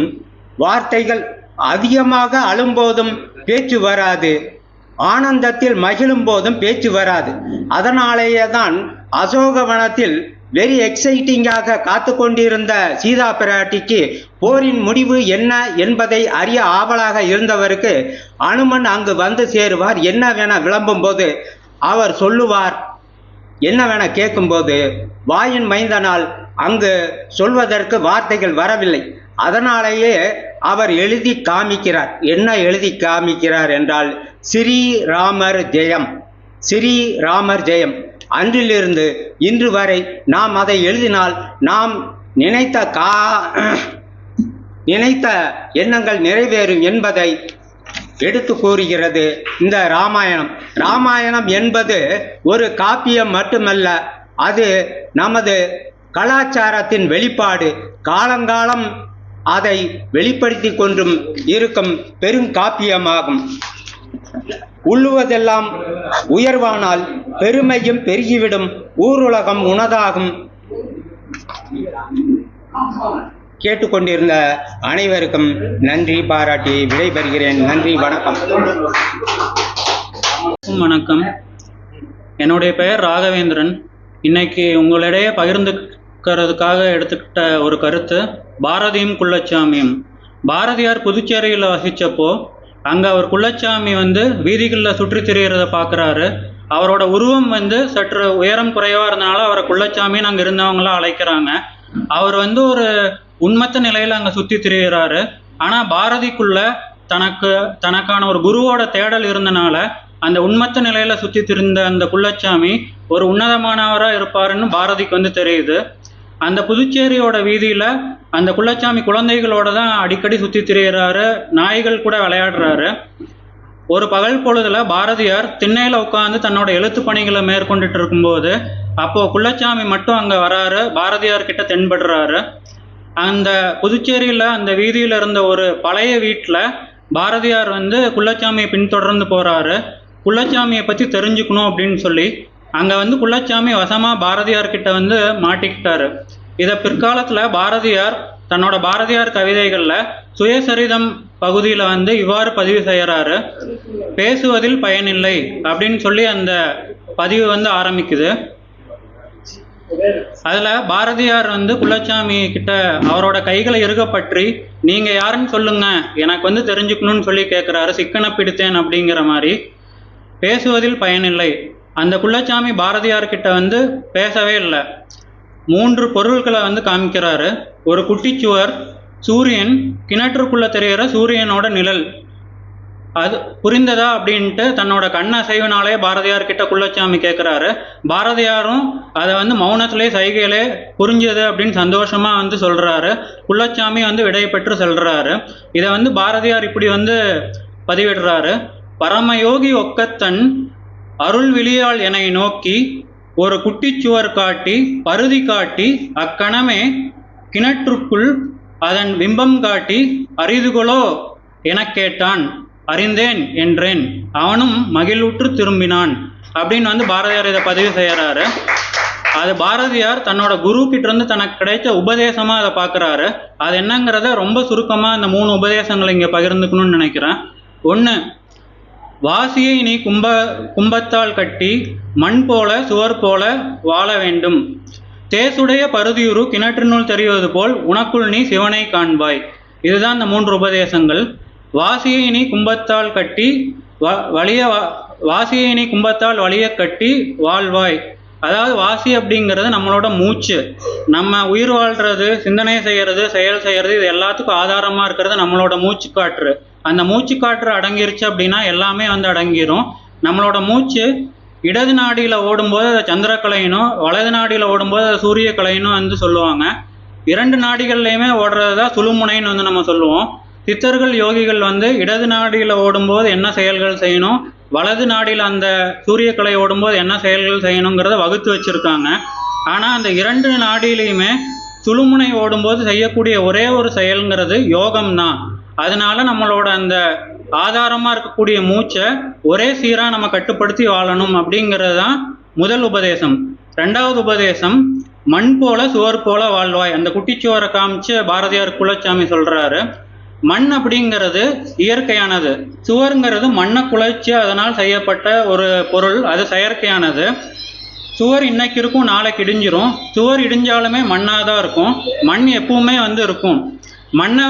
வார்த்தைகள் அதிகமாக அழும்போதும் பேச்சு வராது. ஆனந்தத்தில் மகிழும் போதும் பேச்சு வராது. அதனாலேயே தான் அசோகவனத்தில் வெரி எக்ஸைட்டிங்காக காத்து கொண்டிருந்த சீதா பிராட்டிக்கு போரின் முடிவு என்ன என்பதை அறிய ஆவலாக இருந்தவருக்கு அனுமன் அங்கு வந்து சேருவார். என்னவென விளம்பும் போது அவர் சொல்லுவார். என்னவென கேட்கும்போது வாயின் மைந்தனால் அங்கு சொல்வதற்கு வார்த்தைகள் வரவில்லை. அதனாலேயே அவர் எழுதி காமிக்கிறார். என்ன எழுதி காமிக்கிறார் என்றால் ஸ்ரீராமர் ஜெயம், ஸ்ரீராமர் ஜெயம். அன்றிலிருந்து இன்று வரை நாம் அதை எழுதினால் நாம் நினைத்த எண்ணங்கள் நிறைவேறும் என்பதை எடுத்து கூறுகிறது இந்த ராமாயணம். ராமாயணம் என்பது ஒரு காப்பியம் மட்டுமல்ல, அது நமது கலாச்சாரத்தின் வெளிப்பாடு. காலங்காலம் அதை வெளிப்படுத்தி கொண்டும் இருக்கும் பெருங்காப்பியமாகும். உள்ளுவதெல்லாம் உயர்வானால் பெருமையும் பெருகிவிடும், ஊருலகம் உனதாகும். கேட்டுக்கொண்டிருந்த அனைவருக்கும் நன்றி பாராட்டி விடைபெறுகிறேன். நன்றி, வணக்கம். வணக்கம். என்னுடைய பெயர் ராகவேந்திரன். இன்னைக்கு உங்களிடையே பகிர்ந்துக்கிறதுக்காக எடுத்துக்கிட்ட ஒரு கருத்து பாரதியும் குள்ளச்சாமியும். பாரதியார் புதுச்சேரியில் வசித்தப்போ அங்கே அவர் குள்ளச்சாமி வீதிகளில் சுற்றி திரிகிறத பார்க்குறாரு. அவரோட உருவம் சற்று உயரம் குறைவாக இருந்தனால அவரை குள்ளச்சாமின்னு அங்கே இருந்தவங்களாம் அழைக்கிறாங்க. அவர் ஒரு உண்மத்த நிலையில் அங்கே சுற்றி திரிகிறாரு. ஆனால் பாரதிக்குள்ள தனக்கான ஒரு குருவோட தேடல் இருந்தனால அந்த உண்மத்த நிலையில் சுற்றி திரிந்த அந்த குள்ளச்சாமி ஒரு உன்னதமானவராக இருப்பாருன்னு பாரதிக்கு தெரியுது. அந்த புதுச்சேரியோட வீதியில் அந்த குள்ளச்சாமி குழந்தைகளோட தான் அடிக்கடி சுற்றி திரிகிறாரு, நாய்கள் கூட விளையாடுறாரு. ஒரு பகல் பொழுதுல பாரதியார் திண்ணையில் உட்காந்து தன்னோட எழுத்து பணிகளை மேற்கொண்டுட்டு இருக்கும்போது அப்போ குள்ளச்சாமி மட்டும் அங்கே வராரு, பாரதியார் கிட்ட தென்படுறாரு. அந்த புதுச்சேரியில் அந்த வீதியில் இருந்த ஒரு பழைய வீட்டில் பாரதியார் குள்ளச்சாமியை பின்தொடர்ந்து போகிறாரு. குள்ளச்சாமியை பற்றி தெரிஞ்சுக்கணும் அப்படின்னு சொல்லி அங்கே குள்ளச்சாமி வசமாக பாரதியார்கிட்ட மாட்டிக்கிட்டாரு. இதை பிற்காலத்தில் பாரதியார் தன்னோட பாரதியார் கவிதைகளில் சுயசரிதம் பகுதியில் இவ்வாறு பதிவு செய்கிறாரு. பேசுவதில் பயனில்லை அப்படின்னு சொல்லி அந்த பதிவு ஆரம்பிக்குது. அதில் பாரதியார் குள்ளச்சாமி கிட்ட அவரோட கைகளை இறுகப்பற்றி நீங்கள் யாருன்னு சொல்லுங்க, எனக்கு தெரிஞ்சுக்கணும்னு சொல்லி கேட்குறாரு. சிக்கன பிடித்தேன் அப்படிங்கிற மாதிரி. பேசுவதில் பயனில்லை. அந்த குள்ளச்சாமி பாரதியார்கிட்ட பேசவே இல்லை. 3 பொருட்களை காமிக்கிறாரு. ஒரு குட்டிச்சுவர், சூரியன், கிணற்றுக்குள்ள தெரிகிற சூரியனோட நிழல். அது புரிந்ததா அப்படின்ட்டு தன்னோட கண்ணசைவினாலே பாரதியார்கிட்ட குள்ளச்சாமி கேட்குறாரு. பாரதியாரும் அதை மௌனத்திலே சைகையிலே புரிஞ்சது அப்படின்னு சந்தோஷமா சொல்றாரு. குள்ளச்சாமி விடை பெற்று செல்றாரு. இதை பாரதியார் இப்படி பதிவிடுறாரு. பரமயோகி ஒக்கத்தன் அருள் விழியால் என்னை நோக்கி ஒரு குட்டிச்சுவர் காட்டி பருதி காட்டி அக்கணமே கிணற்றுக்குள் அதன் பிம்பம் காட்டி அரிதுகளோ எனக் கேட்டான், அறிந்தேன் என்றேன், அவனும் மகிழ்வுற்று திரும்பினான் அப்படின்னு பாரதியார் இதை பதிவு செய்யறாரு. அது பாரதியார் தன்னோட குரு கிட்ட இருந்து தனக்கு கிடைச்ச உபதேசமா அதை பார்க்குறாரு. அது என்னங்கிறத ரொம்ப சுருக்கமா இந்த 3 உபதேசங்களை இங்கே பகிர்ந்துக்கணும்னு நினைக்கிறேன். 1, வாசியை நீ கும்பத்தால் கட்டி மண் போல சுவர் போல வாழ வேண்டும். தேசுடைய பருதியுரு கிணற்றினுள் தெரிவது போல் உனக்குள் நீ சிவனை காண்பாய். இதுதான் இந்த 3 உபதேசங்கள். வாசியை நீ கும்பத்தால் கட்டி வாசியை நீ கும்பத்தால் வலிய கட்டி வாழ்வாய். அதாவது வாசி அப்படிங்கிறது நம்மளோட மூச்சு. நம்ம உயிர் வாழ்றது, சிந்தனை செய்யறது, செயல் செய்யறது, இது எல்லாத்துக்கும் ஆதாரமா இருக்கிறது நம்மளோட மூச்சு காற்று. அந்த மூச்சு காற்று அடங்கிருச்சு அப்படின்னா எல்லாமே அடங்கிரும். நம்மளோட மூச்சு இடது நாடியில் ஓடும்போது அதை சந்திரக்கலைனும், வலது நாடியில் ஓடும்போது அதை சூரிய கலைனும் சொல்லுவாங்க. 2 நாடிகள்லையுமே ஓடுறது தான் சுழுமுனைன்னு நம்ம சொல்லுவோம். சித்தர்கள் யோகிகள் இடது நாடியில் ஓடும்போது என்ன செயல்கள் செய்யணும், வலது நாடியில் அந்த சூரிய கலை ஓடும்போது என்ன செயல்கள் செய்யணுங்கிறத வகுத்து வச்சுருக்காங்க. ஆனால் அந்த 2 நாடியிலையுமே சுழுமுனை ஓடும்போது செய்யக்கூடிய ஒரே ஒரு செயல்ங்கிறது யோகம்தான். அதனால நம்மளோட அந்த ஆதாரமாக இருக்கக்கூடிய மூச்சை ஒரே சீராக நம்ம கட்டுப்படுத்தி வாழணும் அப்படிங்கிறது தான் முதல் உபதேசம். 2வது உபதேசம் மண் போல சுவர் போல வாழ்வாய். அந்த குட்டிச்சுவரை காமிச்சு பாரதியார் குள்ளச்சாமி சொல்கிறாரு. மண் அப்படிங்கிறது இயற்கையானது, சுவருங்கிறது மண்ணை குலைச்சி அதனால் செய்யப்பட்ட ஒரு பொருள், அது செயற்கையானது. சுவர் இன்னைக்கு இருக்கும், நாளைக்கு இடிஞ்சிரும். சுவர் இடிஞ்சாலுமே மண்ணாக தான் இருக்கும். மண் எப்பவுமே இருக்கும். மண்ணை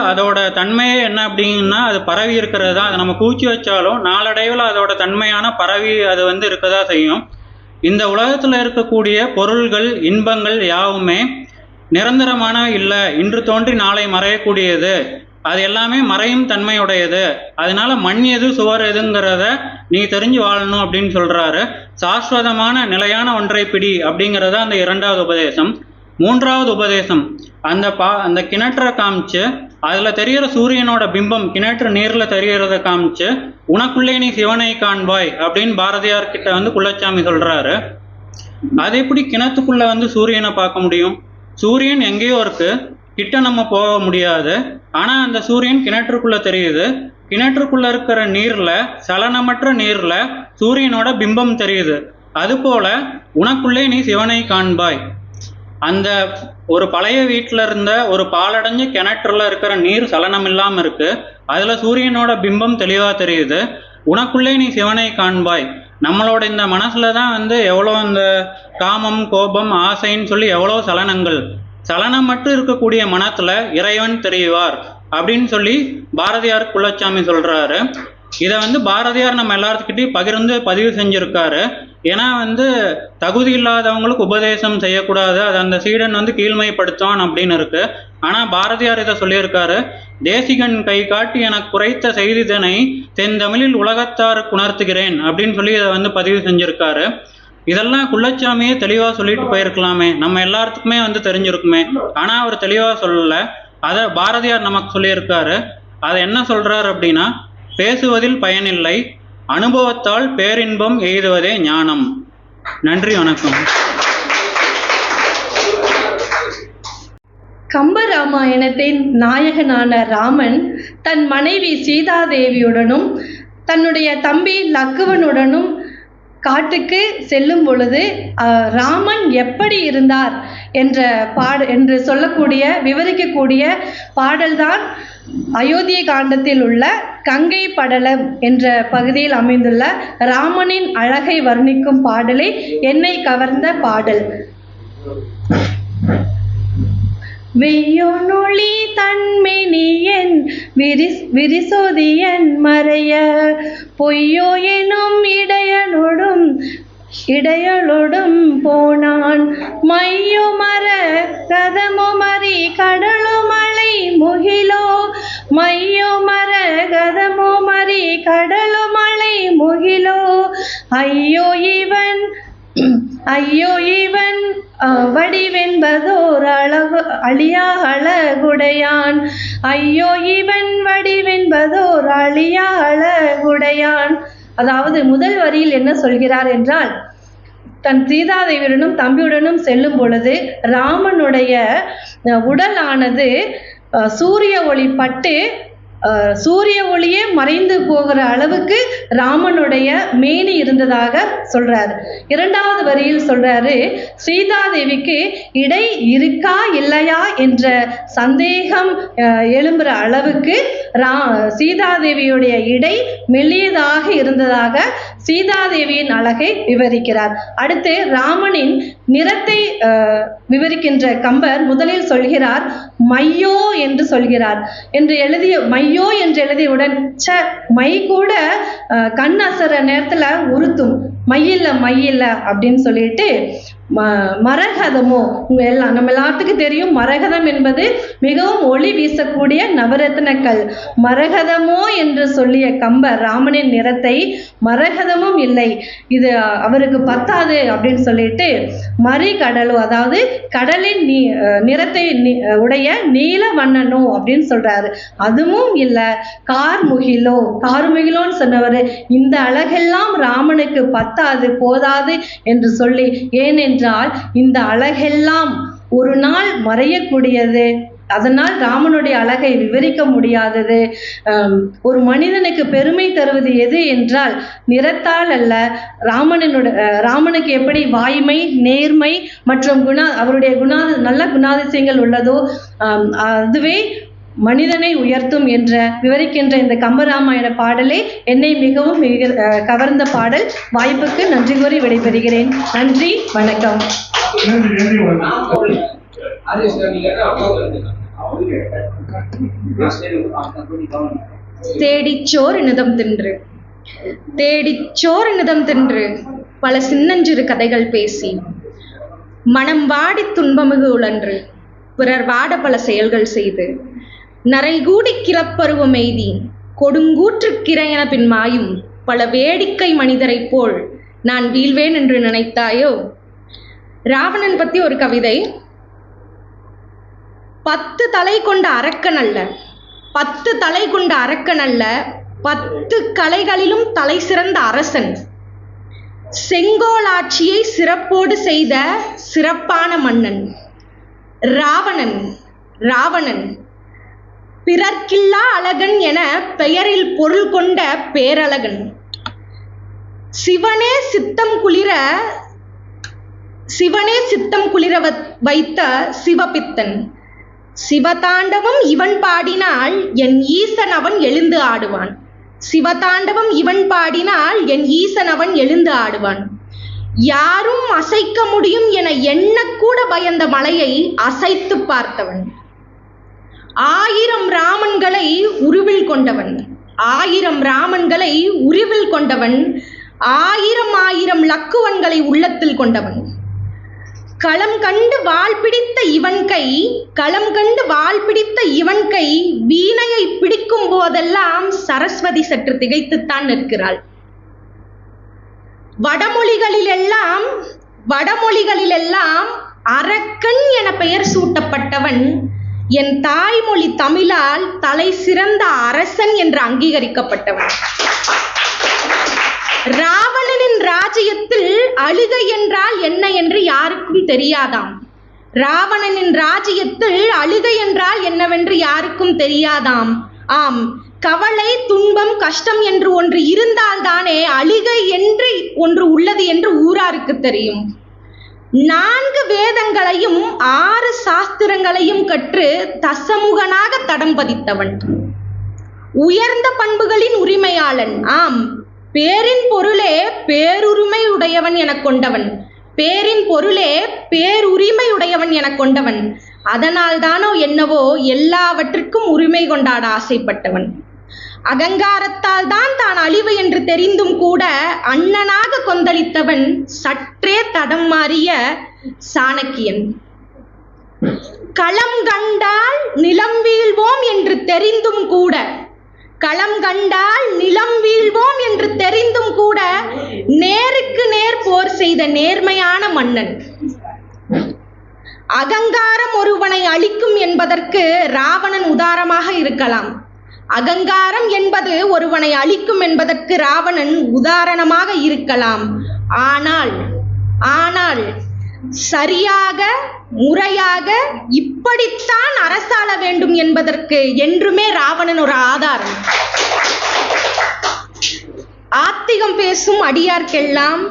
அதோட தன்மையே என்ன அப்படின்னா அது பரவி இருக்கிறது தான். அதை நம்ம கூச்சி வச்சாலும் நாளடைவில் அதோட தன்மையான பரவி அது இருக்கதா செய்யும். இந்த உலகத்தில் இருக்கக்கூடிய பொருள்கள், இன்பங்கள் யாவுமே நிரந்தரமான இல்லை, இன்று தோன்றி நாளை மறையக்கூடியது. அது எல்லாமே மறையும் தன்மையுடையது. அதனால மண் எது சுவர் எதுங்கிறத நீ தெரிஞ்சு வாழணும் அப்படின்னு சொல்றாரு. சாஸ்வதமான நிலையான ஒன்றை பிடி அப்படிங்கிறது அந்த 2வது உபதேசம். 3வது உபதேசம் அந்த கிணற்றை காமிச்சு அதில் தெரிகிற சூரியனோட பிம்பம் கிணற்று நீரில் தெரிகிறத காமிச்சு உனக்குள்ளே நீ சிவனை காண்பாய் அப்படின்னு பாரதியார் கிட்ட வந்து குள்ளச்சாமி சொல்கிறாரு. அது எப்படி கிணத்துக்குள்ளே வந்து சூரியனை பார்க்க முடியும்? சூரியன் எங்கேயோ இருக்கு, கிட்ட நம்ம போக முடியாது. ஆனால் அந்த சூரியன் கிணற்றுக்குள்ளே தெரியுது. கிணற்றுக்குள்ளே இருக்கிற நீரில், சலனமற்ற நீரில் சூரியனோட பிம்பம் தெரியுது. அதுபோல உனக்குள்ளே நீ சிவனை காண்பாய். அந்த ஒரு பழைய வீட்டில் இருந்த ஒரு பாலடைஞ்ச கிணற்றுல இருக்கிற நீர் சலனம் இல்லாமல் இருக்கு, அதில் சூரியனோட பிம்பம் தெளிவாக தெரியுது. உனக்குள்ளே நீ சிவனை காண்பாய். நம்மளோட இந்த மனசுல தான் வந்து எவ்வளோ இந்த காமம், கோபம், ஆசைன்னு சொல்லி எவ்வளோ சலனங்கள், சலனம் மட்டும் இருக்கக்கூடிய மனத்துல இறைவன் தெரிவார் அப்படின்னு சொல்லி பாரதியார் குள்ளச்சாமி சொல்றாரு. இதை வந்து பாரதியார் நம்ம எல்லாத்துக்கிட்டையும் பகிர்ந்து பதிவு செஞ்சிருக்காரு. ஏன்னா வந்து தகுதி இல்லாதவங்களுக்கு உபதேசம் செய்யக்கூடாது, அது அந்த சீடன் வந்து கீழ்மைப்படுத்துவான் அப்படின்னு இருக்கு. ஆனா பாரதியார் இதை சொல்லியிருக்காரு. தேசிகன் கை காட்டி எனக்கு குறைத்த செய்திதனை தென்தமிழில் உலகத்தாருக்கு உணர்த்துகிறேன் அப்படின்னு சொல்லி இதை வந்து பதிவு செஞ்சிருக்காரு. இதெல்லாம் குள்ளச்சாமியே தெளிவா சொல்லிட்டு போயிருக்கலாமே, நம்ம எல்லாத்துக்குமே வந்து தெரிஞ்சிருக்குமே. ஆனா அவர் தெளிவா சொல்லல. அதை பாரதியார் நமக்கு சொல்லியிருக்காரு. அதை என்ன சொல்றாரு அப்படின்னா, பேசுவதில் பயனில்லை, அனுபவத்தால் பேரின்பம் எய்துவதே ஞானம். நன்றி, வணக்கம். கம்பராமாயணத்தின் நாயகனான ராமன் தன் மனைவி சீதாதேவியுடனும் தன்னுடைய தம்பி லக்குவனுடனும் காட்டுக்கு செல்லும் பொழுது ராமன் எப்படி இருந்தார் என்று சொல்லக்கூடிய விவரிக்கக்கூடிய பாடல்தான் அயோத்திய காண்டத்தில் உள்ள கங்கை படலம் என்ற பகுதியில் அமைந்துள்ள ராமனின் அழகை வர்ணிக்கும் பாடலை என்னை கவர்ந்த பாடல். வெய்யோனொளி தன்மெனியன் விரிசோதியன் மறைய பொய்யோ எனும் இடையலோடும் போனான் மையோ மர கதமோ மறி கடலோ மலை முகிலோ மையோ மர கதமோ மறி கடலோ மலை முகிலோ ஐயோ இவன் வடிவென்பதோர் அழியா அழகுடையான். ஐயோ இவன் வடிவென்பதோர் அழியா அழகுடையான். அதாவது முதல் வரியில் என்ன சொல்கிறார் என்றால், தன் சீதாதேவியுடனும் தம்பியுடனும் செல்லும் பொழுது ராமனுடைய உடலானது சூரிய ஒளி பட்டு சூரிய ஒளியே மறைந்து போகிற அளவுக்கு ராமனுடைய மேனி இருந்ததாக சொல்றாரு. 2வது வரியில் சொல்றாரு, சீதாதேவிக்கு இடை இருக்கா இல்லையா என்ற சந்தேகம் எழும்புற அளவுக்கு சீதாதேவியுடைய இடை மெல்லியதாக இருந்ததாக சீதாதேவியின் அழகை விவரிக்கிறார். அடுத்து ராமனின் நிறத்தை விவரிக்கின்ற கம்பர் முதலில் சொல்கிறார் மையோ என்று சொல்கிறார். மையோ என்று எழுதியவுடன் மை கூட கண் அசர நேரத்துல உறுத்தும், மையில்ல அப்படின்னு சொல்லிட்டு மரகதமோ நம்ம எல்லாத்துக்கும் தெரியும். மரகதம் என்பது மிகவும் ஒளி வீசக்கூடிய நவரத்னக்கல். மரகதமோ என்று சொல்லிய கம்பர் ராமனின் நிறத்தை மரகதமும் இல்லை, இது அவருக்கு பத்தாது அப்படின்னு சொல்லிட்டு மறிகடலோ, அதாவது கடலின் நிறத்தை உடைய நீல வண்ணனோ அப்படின்னு சொல்றாரு. அதுவும் இல்லை, கார்முகிலோன்னு சொன்னவர் இந்த அழகெல்லாம் ராமனுக்கு பத்தாது போதாது என்று சொல்லி, ஏனென்றால் இந்த அழகெல்லாம் ஒரு நாள் மறையக்கூடியது, அதனால் ராமனுடைய அழகை விவரிக்க முடியாதது. ஒரு மனிதனுக்கு பெருமை தருவது எது என்றால் நிறத்தால் அல்ல, ராமனுக்கு எப்படி வாய்மை, நேர்மை மற்றும் அவருடைய நல்ல குணாதிசயங்கள் உள்ளதோ அதுவே மனிதனை உயர்த்தும் என்ற விவரிக்கின்ற இந்த கம்பராமாயண பாடலே என்னை மிகவும் கவர்ந்த பாடல். வாய்ப்புக்கு நன்றி கூறி விடைபெறுகிறேன். நன்றி, வணக்கம். தேடிச்சோறு நிதம் தின்று பல சின்னஞ்சிறு கதைகள் பேசி மனம் வாடி துன்பமிகு உழன்று பிறர் வாட பல செயல்கள் செய்து நரைகூடி கிளப்பருவம் எய்தி கொடுங்கூற்று கிரையென பின் மாயும் பல வேடிக்கை மனிதரைப் போல் நான் வீழ்வேன் என்று நினைத்தாயோ? ராவணன் பத்தி ஒரு கவிதை. 10 தலை கொண்ட அரக்கன் அல்ல, 10 தலை கொண்ட அரக்கன் அல்ல, 10 கலைகளிலும் தலை சிறந்த அரசன். செங்கோலாட்சியை சிறப்போடு செய்த சிறப்பான மன்னன் ராவணன். ராவணன் பிறர்க்கில்லா அழகன் என பெயரில் பொருள் கொண்ட பேரழகன். சிவனே சித்தம் குளிர வைத்த சிவபித்தன். சிவதாண்டவம் இவன் பாடினால் என் ஈசன் அவன் எழுந்து ஆடுவான். சிவதாண்டவம் இவன் பாடினால் என் ஈசன் அவன் எழுந்து ஆடுவான். யாரும் அசைக்க முடியும் என எண்ணக்கூட பயந்த மலையை அசைத்து பார்த்தவன். 1000 ராமன்களை உருவில் கொண்டவன். 1000 ராமன்களை உருவில் கொண்டவன். 1000 லக்குவன்களை உள்ளத்தில் கொண்டவன். களம் கண்டு வாள் பிடித்த இவன் கை வீணையை பிடிக்கும் போதெல்லாம் சரஸ்வதி சற்று திகைத்துத்தான் நிற்கிறாள். வடமொழிகளிலெல்லாம் அரக்கன் என பெயர் சூட்டப்பட்டவன் என் தாய்மொழி தமிழால் தலை சிறந்த அரசன் என்று அங்கீகரிக்கப்பட்டவன். ராவணனின் ராஜ்யத்தில் அழுகை என்றால் என்ன என்று யாருக்கும் தெரியாதாம். ராவணனின் ராஜ்யத்தில் அழுகை என்றால் என்னவென்று யாருக்கும் தெரியாதாம். ஆம், கவலை, துன்பம், கஷ்டம் என்று ஒன்று இருந்தால்தானே அழுகை என்று ஒன்று உள்ளது என்று ஊராருக்கு தெரியும். 4 வேதங்களையும் 6 சாஸ்திரங்களையும் கற்று தசமுகனாக தடம் பதித்தவன். உயர்ந்த பண்புகளின் உரிமையாளன். ஆம், பேரின் பொருளே பேருரிமை உடையவன் என கொண்டவன். பேரின் பொருளே பேருரிமை உடையவன் என கொண்டவன். அதனால் தானோ என்னவோ எல்லாவற்றிற்கும் உரிமை கொண்டாட ஆசைப்பட்டவன். அகங்காரத்தால் தான் அழிவு என்று தெரிந்தும் கூட அண்ணனாக கொந்தளித்தவன் சற்றே தடம் மாறிய சாணக்கியன். களம் கண்டால் நிலம் வீழ்வோம் என்று தெரிந்தும் கூட நேருக்கு நேர் போர் செய்த நேர்மையான மன்னன். அகங்காரம் ஒருவனை அழிக்கும் என்பதற்கு ராவணன் உதாரணமாக இருக்கலாம். அகங்காரம் என்பது ஒருவனை அழிக்கும் என்பதற்கு ராவணன் உதாரணமாக இருக்கலாம். ஆனால் சரியாக முறையாக இப்படித்தான் அரசாள வேண்டும் என்பதற்கு என்றுமே ராவணன் ஒரு ஆதாரம். ஆத்திகம் பேசும் அடியார்க்கெல்லாம்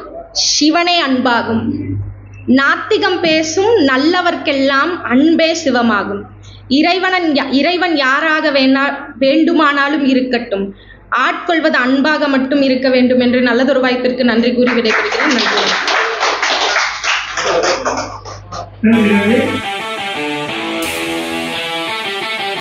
சிவனே அன்பாகும். நாத்திகம் பேசும் நல்லவர்க்கெல்லாம் அன்பே சிவமாகும். இறைவன் யாராக வேண்டுமானாலும் இருக்கட்டும், ஆட்கொள்வது அன்பாக மட்டும் இருக்க வேண்டும் என்று நல்லதொரு வாய்ப்பிற்கு நன்றி கூறி விடைபெறுகிறேன். நன்றி.